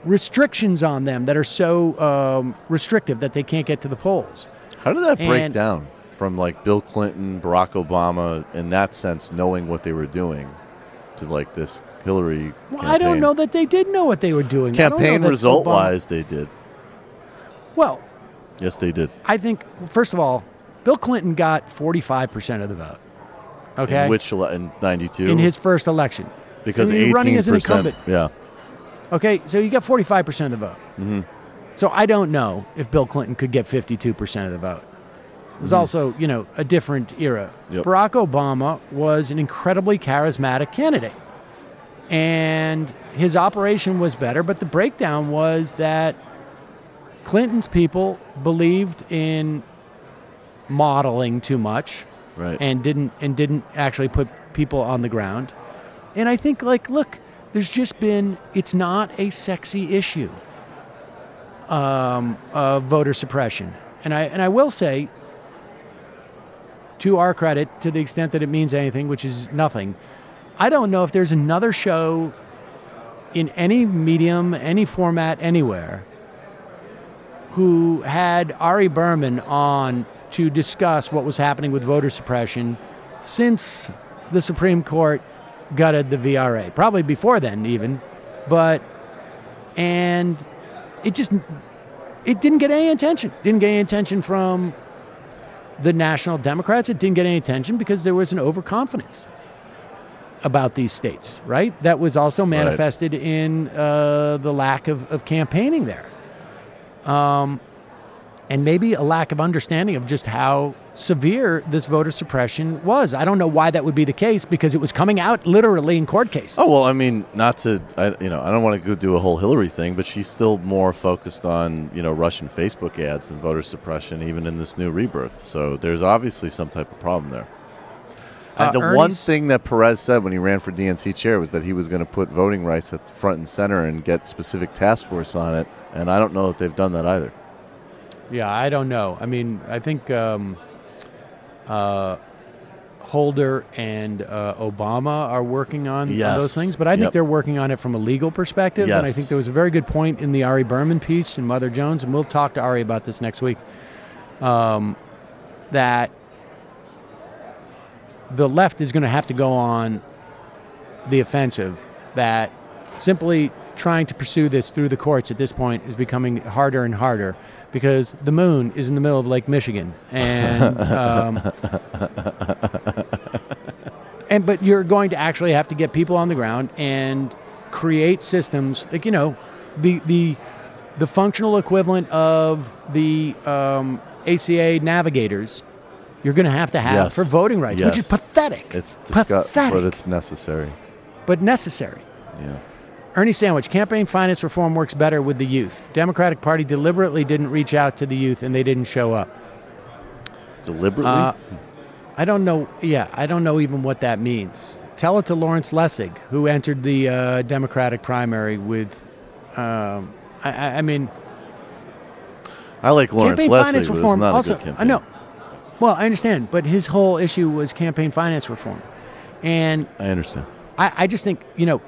restrictions on them that are so restrictive that they can't get to the polls. How did that break down from like Bill Clinton, Barack Obama, in that sense, knowing what they were doing, to like this Hillary campaign? I don't know that they did know what they were doing. Campaign result-wise, they did. Well, yes, they did. I think, first of all, Bill Clinton got 45% of the vote. Okay. In which in 92? In his first election. Because 18%. Running as an incumbent. Yeah. Okay, so you got 45% of the vote. Mm-hmm. So I don't know if Bill Clinton could get 52% of the vote. It was also, a different era. Yep. Barack Obama was an incredibly charismatic candidate. And his operation was better, but the breakdown was that Clinton's people believed in modeling too much, right, and didn't actually put people on the ground. And I think, look, there's just been, it's not a sexy issue of voter suppression. And I will say, to our credit, to the extent that it means anything, which is nothing, I don't know if there's another show in any medium, any format, anywhere, who had Ari Berman on to discuss what was happening with voter suppression since the Supreme Court gutted the VRA. Probably before then even. And it didn't get any attention. Didn't get any attention from the National Democrats. It didn't get any attention because there was an overconfidence about these states, right? That was also manifested in the lack of campaigning there. And maybe a lack of understanding of just how severe this voter suppression was. I don't know why that would be the case, because it was coming out literally in court cases. Oh, well, I mean, I don't want to go do a whole Hillary thing, but she's still more focused on, Russian Facebook ads than voter suppression, even in this new rebirth. So there's obviously some type of problem there. And the one thing that Perez said when he ran for DNC chair was that he was going to put voting rights at front and center and get specific task force on it. And I don't know if they've done that either. Yeah, I don't know. I mean, I think Holder and Obama are working on those things, but I think they're working on it from a legal perspective. Yes. And I think there was a very good point in the Ari Berman piece in Mother Jones, and we'll talk to Ari about this next week, that the left is going to have to go on the offensive, that simply trying to pursue this through the courts at this point is becoming harder and harder, because the moon is in the middle of Lake Michigan, and but you're going to actually have to get people on the ground and create systems, like, the functional equivalent of the ACA navigators. You're going to have for voting rights, which is pathetic. It's pathetic, but it's necessary. But necessary. Yeah. Ernie Sandwich, campaign finance reform works better with the youth. Democratic Party deliberately didn't reach out to the youth, and they didn't show up. Deliberately? I don't know. Yeah, I don't know even what that means. Tell it to Lawrence Lessig, who entered the Democratic primary with. I mean, I like Lawrence Lessig, but it's not also, a good campaign. I know. Well, I understand, but his whole issue was campaign finance reform, and I understand. I just think,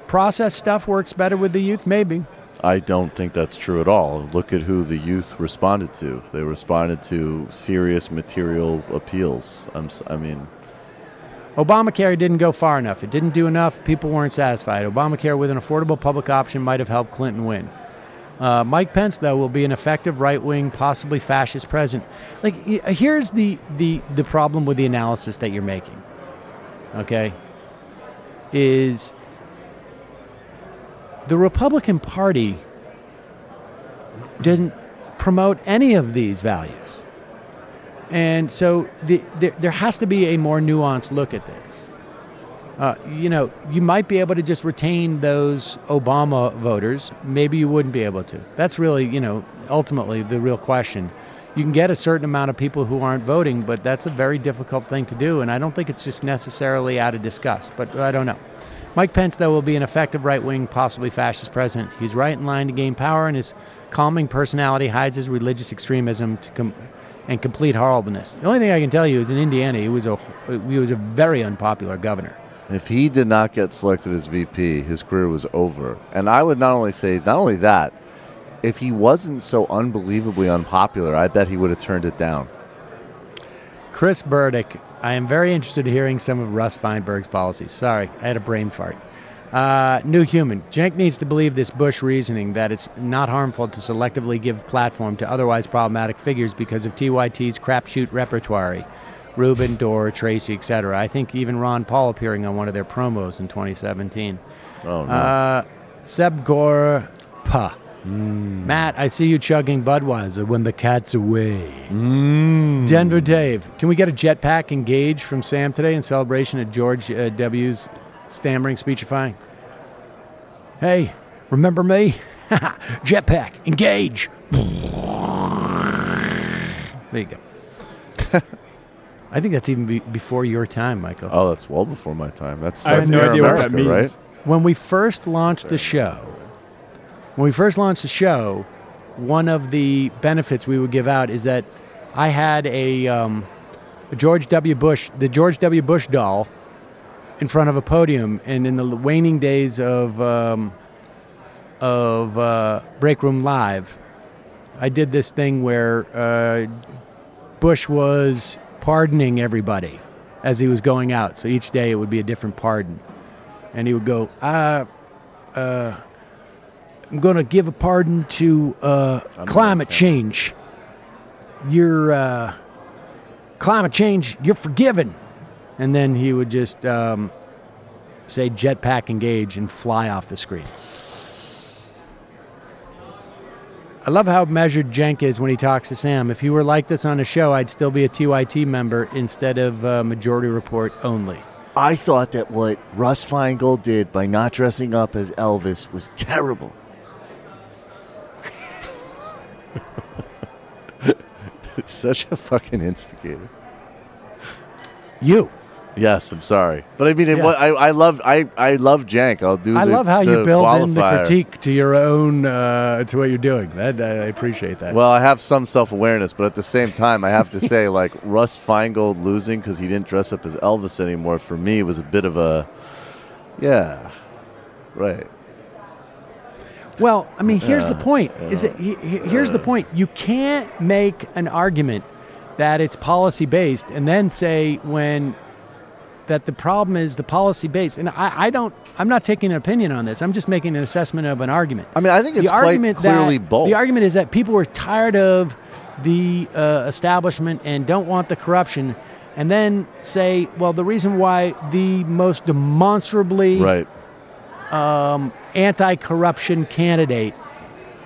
process stuff works better with the youth, maybe. I don't think that's true at all. Look at who the youth responded to. They responded to serious material appeals. I mean, Obamacare didn't go far enough. It didn't do enough. People weren't satisfied. Obamacare with an affordable public option might have helped Clinton win. Mike Pence, though, will be an effective right-wing, possibly fascist president. Like, here's the problem with the analysis that you're making. Okay, is the Republican Party didn't promote any of these values, and so there has to be a more nuanced look at this. You might be able to just retain those Obama voters. Maybe you wouldn't be able to. That's really, ultimately the real question. You can get a certain amount of people who aren't voting, but that's a very difficult thing to do, and I don't think it's just necessarily out of disgust, but I don't know. Mike Pence, though, will be an effective right-wing, possibly fascist president. He's right in line to gain power, and his calming personality hides his religious extremism and complete horribleness. The only thing I can tell you is in Indiana, he was a very unpopular governor. If he did not get selected as VP, his career was over. And I would not only that, if he wasn't so unbelievably unpopular, I bet he would have turned it down. Chris Burdick, I am very interested in hearing some of Russ Feinberg's policies. Sorry, I had a brain fart. New Human. Cenk needs to believe this Bush reasoning that it's not harmful to selectively give platform to otherwise problematic figures because of TYT's crapshoot repertoire. Rubin, Dorr, Tracy, etc. I think even Ron Paul appearing on one of their promos in 2017. Oh, no. Seb Gore, Pa. Matt, I see you chugging Budweiser when the cat's away. Denver Dave, can we get a jetpack engage from Sam today in celebration of George W.'s stammering speechifying? Hey, remember me? Jetpack, engage. There you go. I think that's even before your time, Michael. Oh, that's well before my time. That's I have no idea America, what that means. Right? When we first launched the show, one of the benefits we would give out is that I had a George W. Bush doll in front of a podium, and in the waning days of Break Room Live, I did this thing where Bush was pardoning everybody as he was going out. So each day it would be a different pardon. And he would go, I'm going to give a pardon to climate change. Your climate change, you're forgiven. And then he would just say jetpack engage and fly off the screen. I love how measured Cenk is when he talks to Sam. If he were like this on a show, I'd still be a TYT member instead of Majority Report only. I thought that what Russ Feingold did by not dressing up as Elvis was terrible. Such a fucking instigator. You. Yes, I'm sorry, but I mean, Yeah. I love Cenk. I love how you build qualifier. in the critique to your own to what you're doing. I appreciate that. Well, I have some self-awareness, but at the same time, I have to say, like, Russ Feingold losing because he didn't dress up as Elvis anymore, for me, was a bit of a, yeah, right. Well, I mean, here's the point. Here's the point. You can't make an argument that it's policy-based and then say that the problem is the policy-based. And I'm not taking an opinion on this. I'm just making an assessment of an argument. I mean, I think it's quite clearly both. The argument is that people are tired of the establishment and don't want the corruption, and then say, well, the reason why the most demonstrably anti-corruption candidate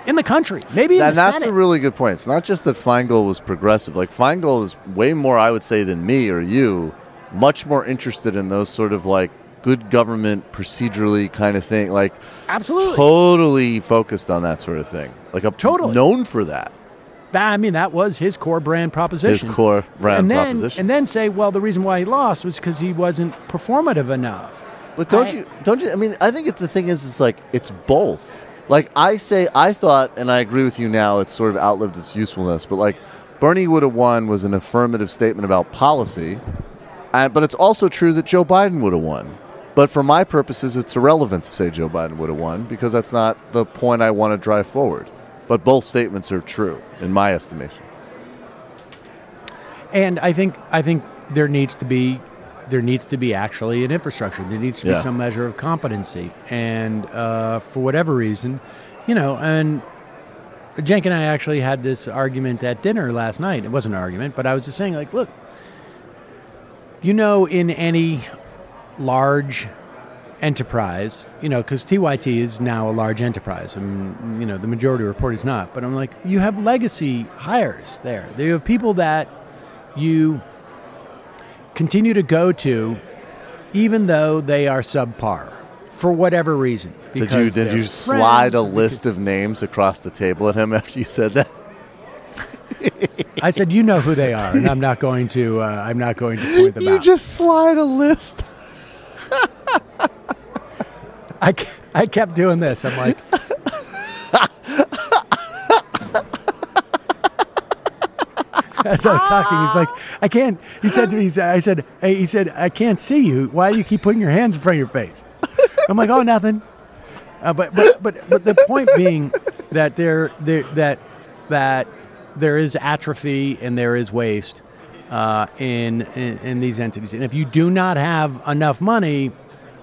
in the country, maybe in the that's Senate. a really good point. It's not just that Feingold was progressive. Like, Feingold is way more, I would say, than me or you, much more interested in those sort of, like, good government, procedurally kind of thing. Like, absolutely, totally focused on that sort of thing. Like, known for that. That was his core brand proposition. His core brand proposition. And then say, well, the reason why he lost was because he wasn't performative enough. But don't you? I mean, I think the thing is, it's like, it's both. Like, I thought, and I agree with you now, it's sort of outlived its usefulness, but, like, Bernie would have won was an affirmative statement about policy, but it's also true that Joe Biden would have won. But for my purposes, it's irrelevant to say Joe Biden would have won, because that's not the point I want to drive forward. But both statements are true, in my estimation. And I think there needs to be actually an infrastructure. There needs to be some measure of competency. And for whatever reason, and Jenk and I actually had this argument at dinner last night. It wasn't an argument, but I was just saying, like, look, in any large enterprise, because TYT is now a large enterprise, and, the Majority Report is not. But I'm like, you have legacy hires there. You have people that you continue to go to, even though they are subpar, for whatever reason. Did you slide a list of names across the table at him after you said that? I said, you know who they are, and I'm not going to point them out. You just slide a list. I kept doing this. I'm like, as I was talking, he's like, I can't. He said to me, I said, I can't see you. Why do you keep putting your hands in front of your face? I'm like, oh, nothing. But the point being that there is atrophy and there is waste in these entities, and if you do not have enough money,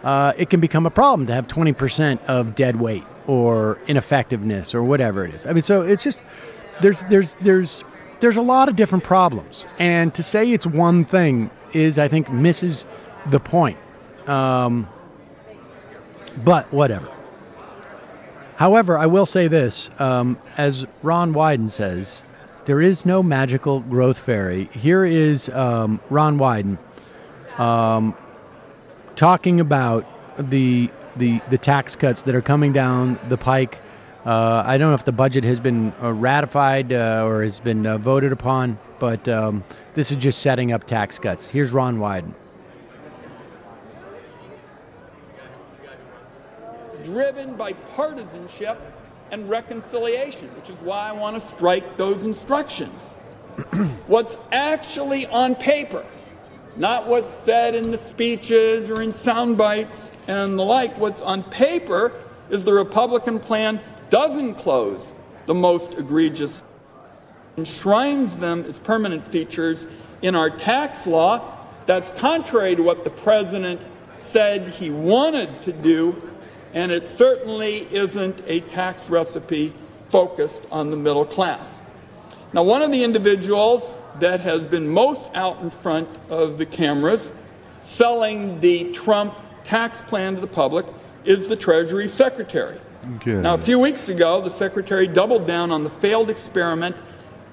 it can become a problem to have 20% of dead weight or ineffectiveness or whatever it is. I mean, so it's just there's a lot of different problems, and to say it's one thing is, I think, misses the point. But whatever. However, I will say this, as Ron Wyden says, there is no magical growth fairy. Here is Ron Wyden talking about the tax cuts that are coming down the pike. I don't know if the budget has been ratified or has been voted upon, but this is just setting up tax cuts. Here's Ron Wyden. Driven by partisanship and reconciliation, which is why I want to strike those instructions. What's actually on paper, not what's said in the speeches or in sound bites and the like, what's on paper is the Republican plan doesn't close the most egregious, enshrines them as permanent features in our tax law. That's contrary to what the president said he wanted to do, and it certainly isn't a tax recipe focused on the middle class. Now, one of the individuals that has been most out in front of the cameras selling the Trump tax plan to the public is the Treasury Secretary. Good. Now, a few weeks ago, the Secretary doubled down on the failed experiment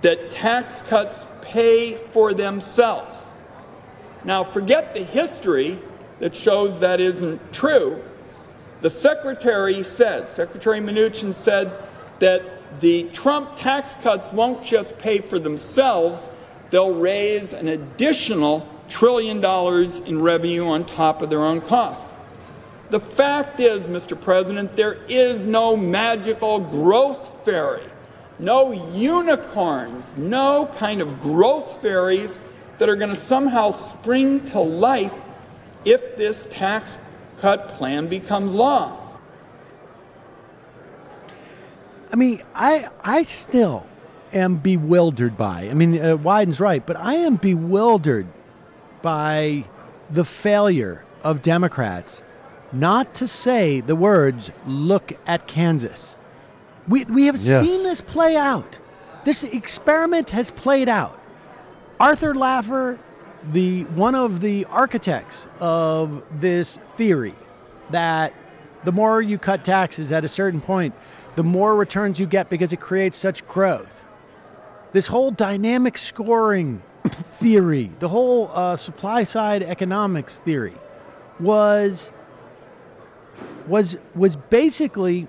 that tax cuts pay for themselves. Now, forget the history that shows that isn't true. The Secretary Mnuchin said that the Trump tax cuts won't just pay for themselves, they'll raise an additional $1 trillion in revenue on top of their own costs. The fact is, Mr. President, there is no magical growth fairy, no unicorns, no kind of growth fairies that are going to somehow spring to life if this tax cut plan becomes law. I mean, I still am bewildered by, Wyden's right, but I am bewildered by the failure of Democrats not to say the words, "Look at Kansas." We have seen this play out. This experiment has played out. Arthur Laffer, one of the architects of this theory that the more you cut taxes at a certain point, the more returns you get because it creates such growth. This whole dynamic scoring theory, the whole supply side economics theory was basically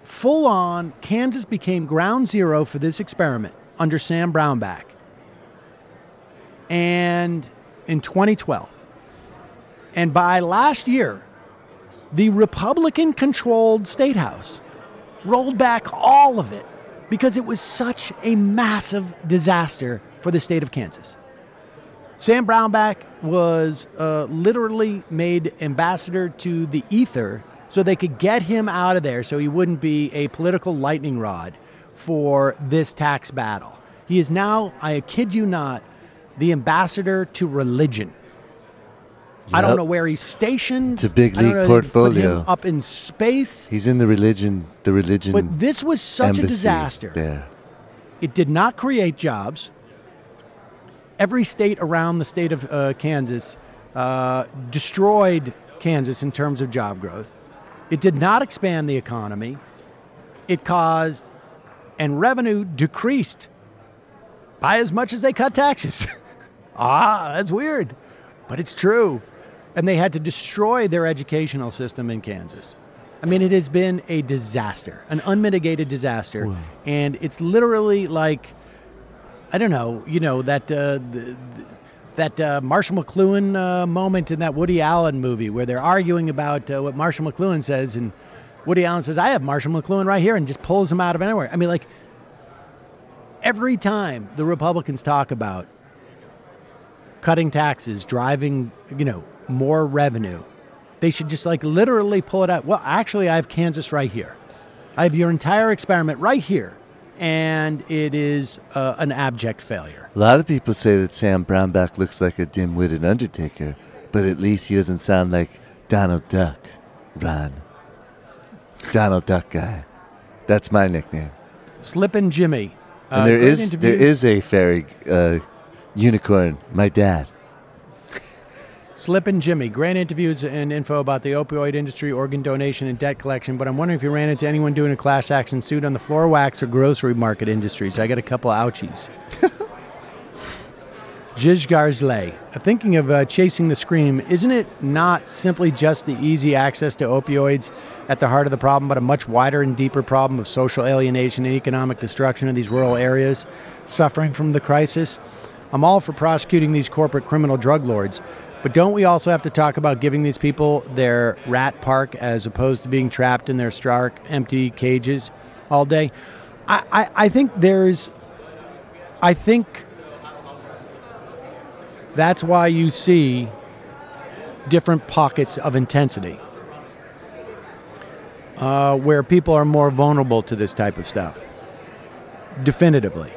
full on. Kansas became ground zero for this experiment under Sam Brownback. And in 2012. And by last year, the Republican-controlled State House rolled back all of it because it was such a massive disaster for the state of Kansas. Sam Brownback was literally made ambassador to the ether so they could get him out of there so he wouldn't be a political lightning rod for this tax battle. He is now, I kid you not, the ambassador to religion. I don't know where he's stationed. It's a big I don't league know, portfolio. Put him up in space. He's in the religion But this was such a disaster. There. It did not create jobs. Every state around the state of Kansas destroyed Kansas in terms of job growth. It did not expand the economy. It caused, and revenue decreased by as much as they cut taxes. That's weird, but it's true. And they had to destroy their educational system in Kansas. I mean, it has been a disaster, an unmitigated disaster. Wow. And it's literally like, I don't know, that Marshall McLuhan moment in that Woody Allen movie where they're arguing about what Marshall McLuhan says, and Woody Allen says, I have Marshall McLuhan right here, and just pulls him out of anywhere. I mean, like, every time the Republicans talk about cutting taxes, driving, more revenue, they should just literally pull it out. Well, actually, I have Kansas right here. I have your entire experiment right here. And it is an abject failure. A lot of people say that Sam Brownback looks like a dim-witted Undertaker, but at least he doesn't sound like Donald Duck, Ron. Donald Duck guy. That's my nickname. Slippin' Jimmy. And there is a fairy unicorn, my dad. Slippin' Jimmy. Great interviews and info about the opioid industry, organ donation, and debt collection. But I'm wondering if you ran into anyone doing a class action suit on the floor wax or grocery market industries. I got a couple ouchies. Jiz Garzley. Thinking of chasing the scream, isn't it not simply just the easy access to opioids at the heart of the problem, but a much wider and deeper problem of social alienation and economic destruction of these rural areas suffering from the crisis? I'm all for prosecuting these corporate criminal drug lords, but don't we also have to talk about giving these people their rat park as opposed to being trapped in their stark, empty cages all day? I think that's why you see different pockets of intensity where people are more vulnerable to this type of stuff, definitively.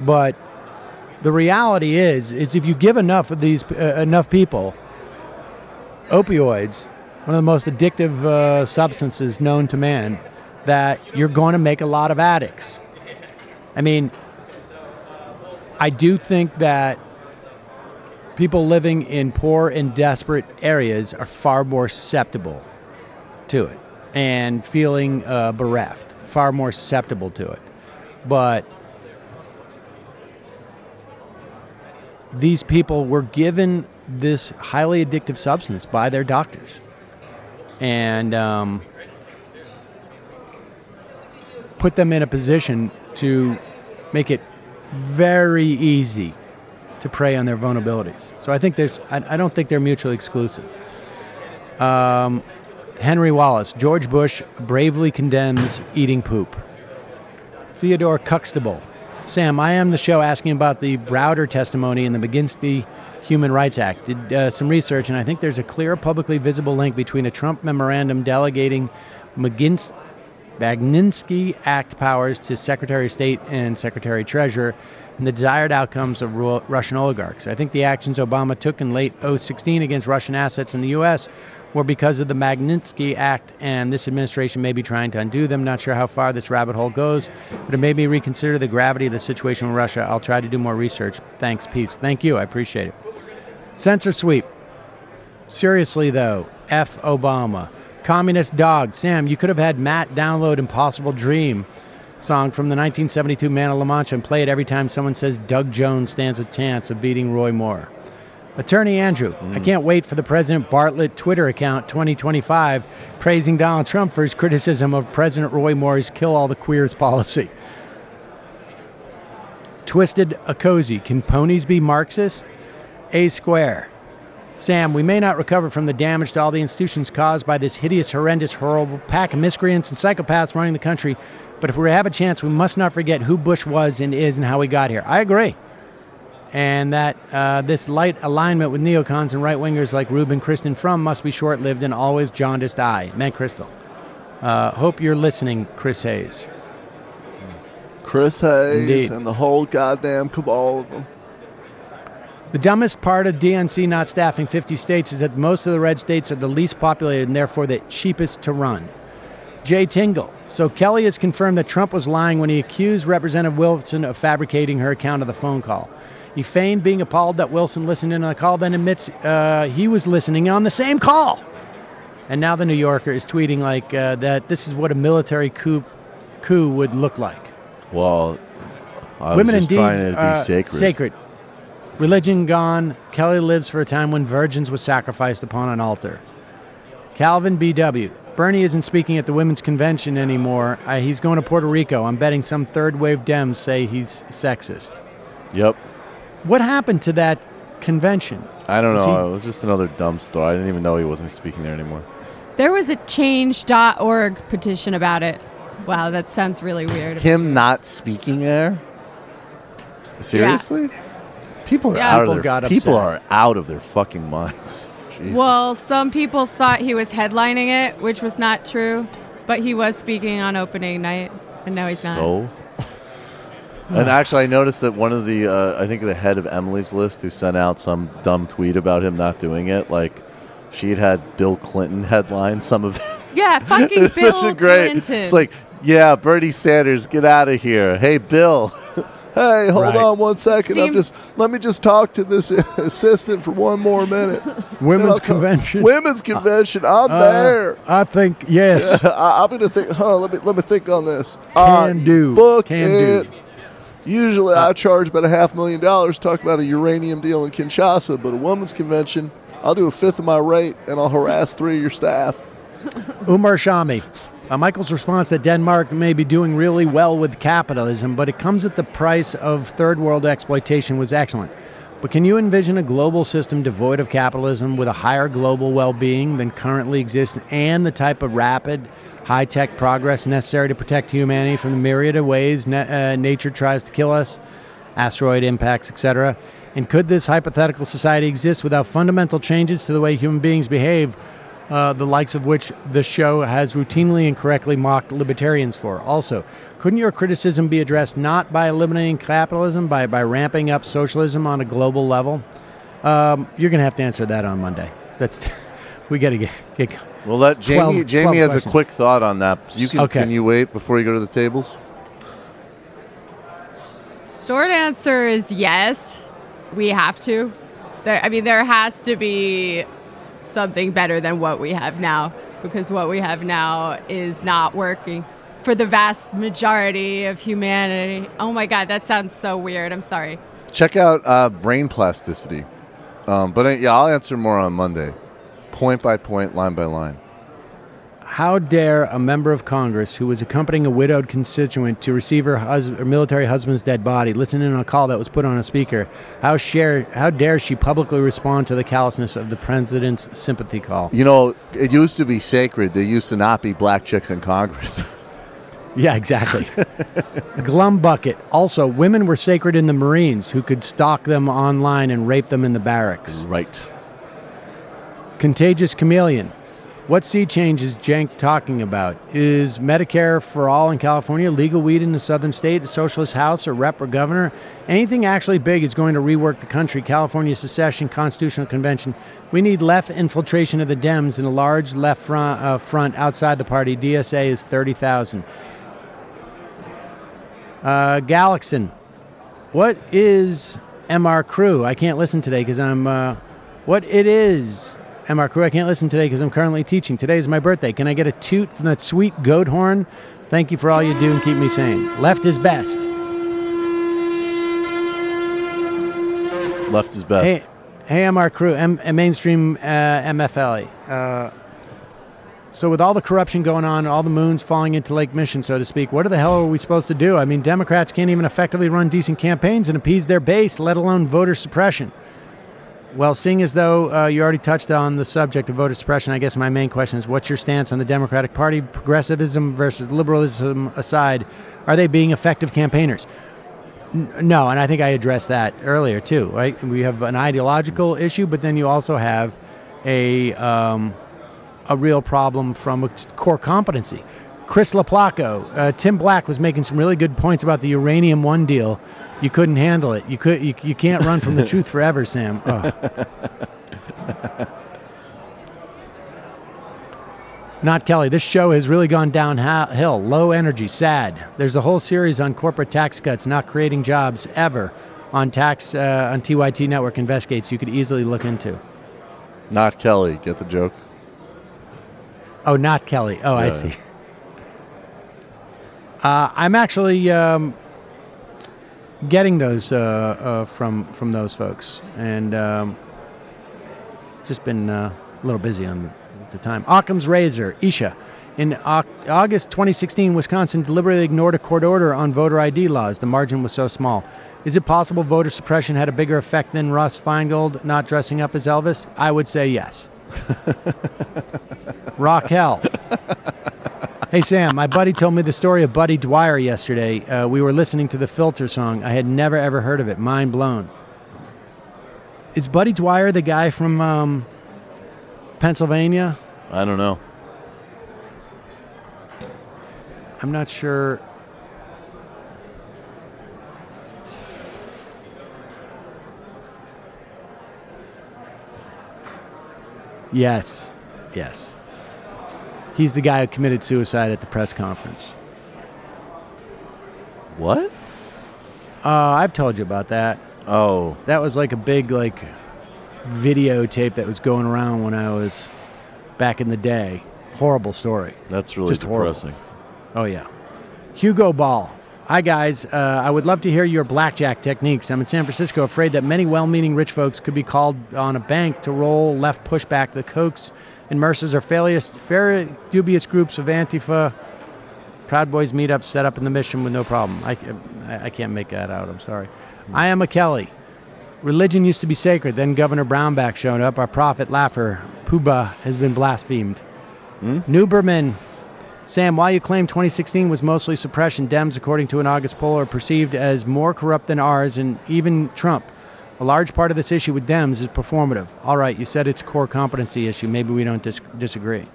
But the reality is if you give enough of these enough people opioids, one of the most addictive substances known to man, that you're going to make a lot of addicts. I mean, I do think that people living in poor and desperate areas are far more susceptible to it and feeling bereft, far more susceptible to it. But these people were given this highly addictive substance by their doctors and put them in a position to make it very easy to prey on their vulnerabilities. So I think I don't think they're mutually exclusive. Henry Wallace, George Bush bravely condemns eating poop. Theodore Cuxtable, Sam, I am the show asking about the Browder testimony in the Magnitsky Human Rights Act. Did some research, and I think there's a clear, publicly visible link between a Trump memorandum delegating Magnitsky Act powers to Secretary of State and Secretary Treasurer and the desired outcomes of Russian oligarchs. I think the actions Obama took in late 2016 against Russian assets in the U.S. were because of the Magnitsky Act, and this administration may be trying to undo them. Not sure how far this rabbit hole goes, but it made me reconsider the gravity of the situation in Russia. I'll try to do more research. Thanks, peace. Thank you. I appreciate it. Censor sweep. Seriously, though, F. Obama. Communist dog. Sam, you could have had Matt download Impossible Dream song from the 1972 Man of La Mancha and play it every time someone says Doug Jones stands a chance of beating Roy Moore. Attorney Andrew, I can't wait for the President Bartlett Twitter account 2025 praising Donald Trump for his criticism of President Roy Moore's kill all the queers policy. Twisted Akosi, can ponies be Marxist? A Square. Sam, we may not recover from the damage to all the institutions caused by this hideous, horrendous, horrible pack of miscreants and psychopaths running the country, but if we have a chance, we must not forget who Bush was and is and how he got here. I agree. And that this light alignment with neocons and right-wingers like Ruben Kristen Frum must be short-lived and always jaundiced eye. Man, Crystal. Hope you're listening, Chris Hayes. Chris Hayes Indeed. And the whole goddamn cabal of them. The dumbest part of DNC not staffing 50 states is that most of the red states are the least populated and therefore the cheapest to run. Jay Tingle. So Kelly has confirmed that Trump was lying when he accused Representative Wilson of fabricating her account of the phone call. He feigned being appalled that Wilson listened in on the call, then admits he was listening on the same call. And now the New Yorker is tweeting like that this is what a military coup would look like. Well, I was Women just indeed, trying to be sacred. Religion gone. Kelly lives for a time when virgins were sacrificed upon an altar. Calvin B.W. Bernie isn't speaking at the Women's Convention anymore. He's going to Puerto Rico. I'm betting some third-wave Dems say he's sexist. Yep. What happened to that convention? I don't know. It was just another dumb story. I didn't even know he wasn't speaking there anymore. There was a change.org petition about it. Wow, that sounds really weird. Him not speaking there? Seriously? Yeah. People are out of their fucking minds. Jesus. Well, some people thought he was headlining it, which was not true, but he was speaking on opening night, and now he's not. So? And actually, I noticed that one of the, I think the head of Emily's List who sent out some dumb tweet about him not doing it, like, she had Bill Clinton headline some of it. Yeah, fucking Bill Clinton. It's like, yeah, Bernie Sanders, get out of here. Hey, Bill. Hey, hold on 1 second. Let me just talk to this assistant for one more minute. Women's convention. Women's convention. I'm there. I think yes. Yeah, I'm gonna think. Let me think on this. Can do. Book it. Usually, I charge about $500,000 to talk about a uranium deal in Kinshasa, but a women's convention, I'll do a fifth of my rate, and I'll harass 3 of your staff. Umar Shami. Michael's response that Denmark may be doing really well with capitalism, but it comes at the price of third world exploitation was excellent. But can you envision a global system devoid of capitalism with a higher global well-being than currently exists and the type of rapid, high-tech progress necessary to protect humanity from the myriad of ways nature tries to kill us, asteroid impacts, etc.? And could this hypothetical society exist without fundamental changes to the way human beings behave, the likes of which the show has routinely and correctly mocked libertarians for? Also, couldn't your criticism be addressed not by eliminating capitalism, by ramping up socialism on a global level? You're going to have to answer that on Monday. We got to get Well, let Jamie. Jamie has questions. a quick thought on that. You can. Okay. Can you wait before you go to the tables? Short answer is yes. We have to. There has to be something better than what we have now, because what we have now is not working for the vast majority of humanity. Oh my God, that sounds so weird. I'm sorry. Check out brain plasticity. But I'll answer more on Monday, point by point, line by line. How dare a member of Congress who was accompanying a widowed constituent to receive her military husband's dead body listen in on a call that was put on a speaker? How dare she publicly respond to the callousness of the president's sympathy call? You know, it used to be sacred. There used to not be black chicks in Congress. Yeah, exactly. Glum bucket. Also, women were sacred in the Marines, who could stalk them online and rape them in the barracks. Right. Contagious chameleon. What sea change is Jenk talking about? Is Medicare for all in California, legal weed in the southern state, a socialist house or rep or governor? Anything actually big is going to rework the country. California secession, constitutional convention. We need left infiltration of the Dems and a large left front outside the party. DSA is 30,000. Galaxon. What is MR Crew? I can't listen today because I'm... what it is... MR Crew, I can't listen today because I'm currently teaching. Today is my birthday. Can I get a toot from that sweet goat horn? Thank you for all you do and keep me sane. Left is best. Left is best. Hey MR Crew, mainstream MFLA. So with all the corruption going on, all the moons falling into Lake Mission, so to speak, what the hell are we supposed to do? I mean, Democrats can't even effectively run decent campaigns and appease their base, let alone voter suppression. Well, seeing as though you already touched on the subject of voter suppression, I guess my main question is, what's your stance on the Democratic Party, progressivism versus liberalism aside? Are they being effective campaigners? No, and I think I addressed that earlier too, right? We have an ideological issue, but then you also have a real problem from a core competency. Chris LaPlaco, Tim Black was making some really good points about the Uranium One deal You couldn't handle it. You can't run from the truth forever, Sam. Oh. Not Kelly. This show has really gone downhill. Low energy. Sad. There's a whole series on corporate tax cuts not creating jobs ever on TYT Network Investigates you could easily look into. Not Kelly. Get the joke? Oh, not Kelly. Oh, yeah. I see. I'm actually getting those from those folks, and just been a little busy on the time. Occam's razor, Isha. In August 2016, Wisconsin deliberately ignored a court order on voter ID laws. The margin was so small. Is it possible voter suppression had a bigger effect than Russ Feingold not dressing up as Elvis? I would say yes. Raquel. Hey, Sam, my buddy told me the story of Buddy Dwyer yesterday. We were listening to the Filter song. I had never, ever heard of it. Mind blown. Is Buddy Dwyer the guy from Pennsylvania? I don't know. I'm not sure. Yes. He's the guy who committed suicide at the press conference. What? I've told you about that. Oh. That was like a big videotape that was going around when I was back in the day. Horrible story. That's really just depressing. Horrible. Oh, yeah. Hugo Ball. Hi, guys. I would love to hear your blackjack techniques. I'm in San Francisco, afraid that many well-meaning rich folks could be called on a bank to roll left pushback. The Kochs and Mercers are fairly dubious groups of Antifa Proud Boys meetups set up in the Mission with no problem. I can't make that out. I'm sorry. I am a Kelly. Religion used to be sacred. Then Governor Brownback showed up. Our prophet laugher, Puba, has been blasphemed. Newberman. Sam, while you claim 2016 was mostly suppression, Dems, according to an August poll, are perceived as more corrupt than ours and even Trump. A large part of this issue with Dems is performative. All right, you said it's a core competency issue. Maybe we don't disagree.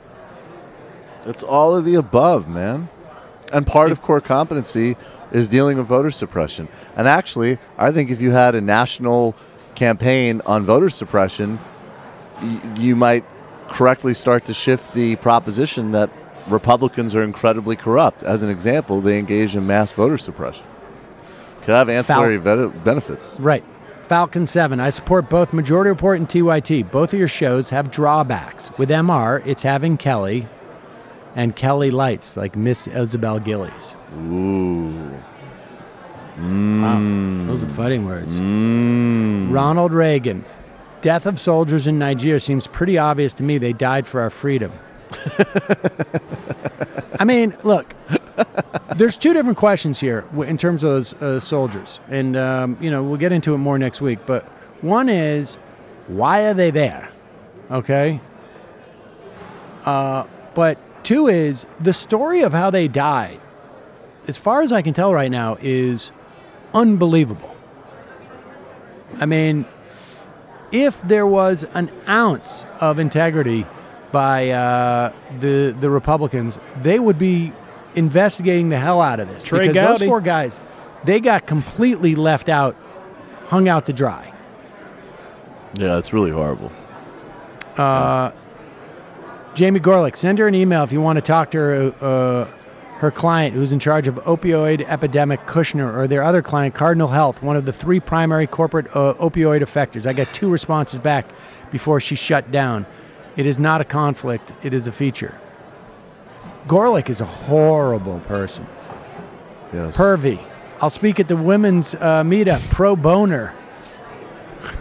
It's all of the above, man. And part of core competency is dealing with voter suppression. And actually, I think if you had a national campaign on voter suppression, you might correctly start to shift the proposition that Republicans are incredibly corrupt. As an example, they engage in mass voter suppression. Could have ancillary benefits. Right. Falcon 7. I support both Majority Report and TYT. Both of your shows have drawbacks. With MR, it's having Kelly and Kelly Lights, like Miss Isabel Gillies. Ooh. Wow. Those are fighting words. Ronald Reagan. Death of soldiers in Nigeria seems pretty obvious to me. They died for our freedom. I mean, look, there's two different questions here in terms of those soldiers. And, we'll get into it more next week. But one is, why are they there? Okay? But two is, the story of how they died, as far as I can tell right now, is unbelievable. I mean, if there was an ounce of integrity by the Republicans, they would be investigating the hell out of this. Trey because Gowdy. Those four guys, they got completely left out, hung out to dry. Yeah, it's really horrible. Jamie Gorlick, send her an email if you want to talk to her client who's in charge of opioid epidemic, Kushner, or their other client, Cardinal Health, one of the three primary corporate opioid effectors. I got 2 responses back before she shut down. It is not a conflict. It is a feature. Gorlick is a horrible person. Yes. Pervy. I'll speak at the women's meetup. Pro boner.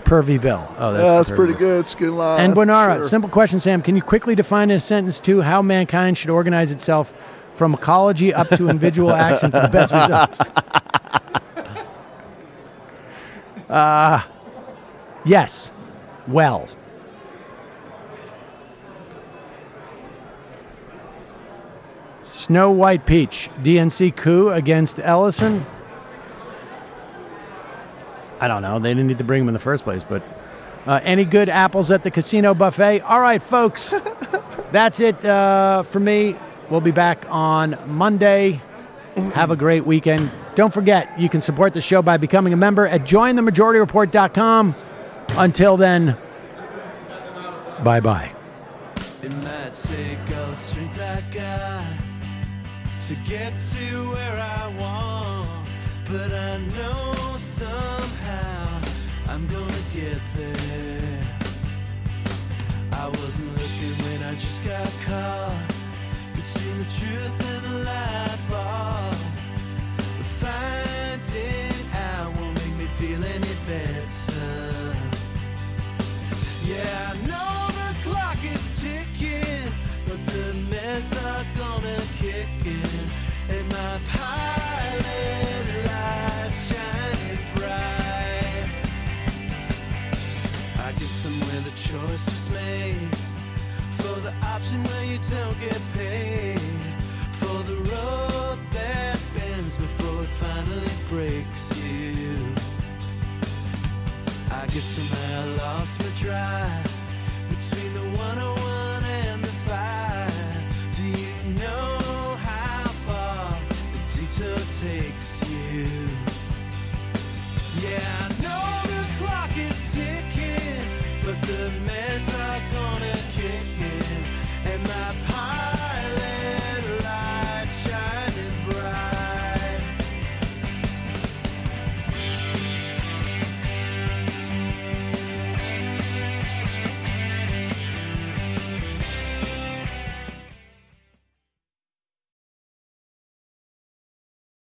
Pervy Bill. Oh, that's pretty good. Skin line. And Bonara. Sure. Simple question, Sam. Can you quickly define in a sentence, too, how mankind should organize itself from ecology up to individual action for the best results? Yes. Well. Snow White Peach. DNC coup against Ellison. I don't know. They didn't need to bring him in the first place, but any good apples at the casino buffet? All right, folks. That's it for me. We'll be back on Monday. Have a great weekend. Don't forget, you can support the show by becoming a member at jointhemajorityreport.com. Until then, bye-bye. It might take all the strength I got to get to where I want, but I know somehow I'm gonna get there. I wasn't looking when I just got caught between the truth and the light bar, but finding out won't make me feel any better. Yeah, I know the clock is ticking, but the meds are gonna kick in, and my pilot light shining bright. I get somewhere the choice was made for the option where you don't get paid.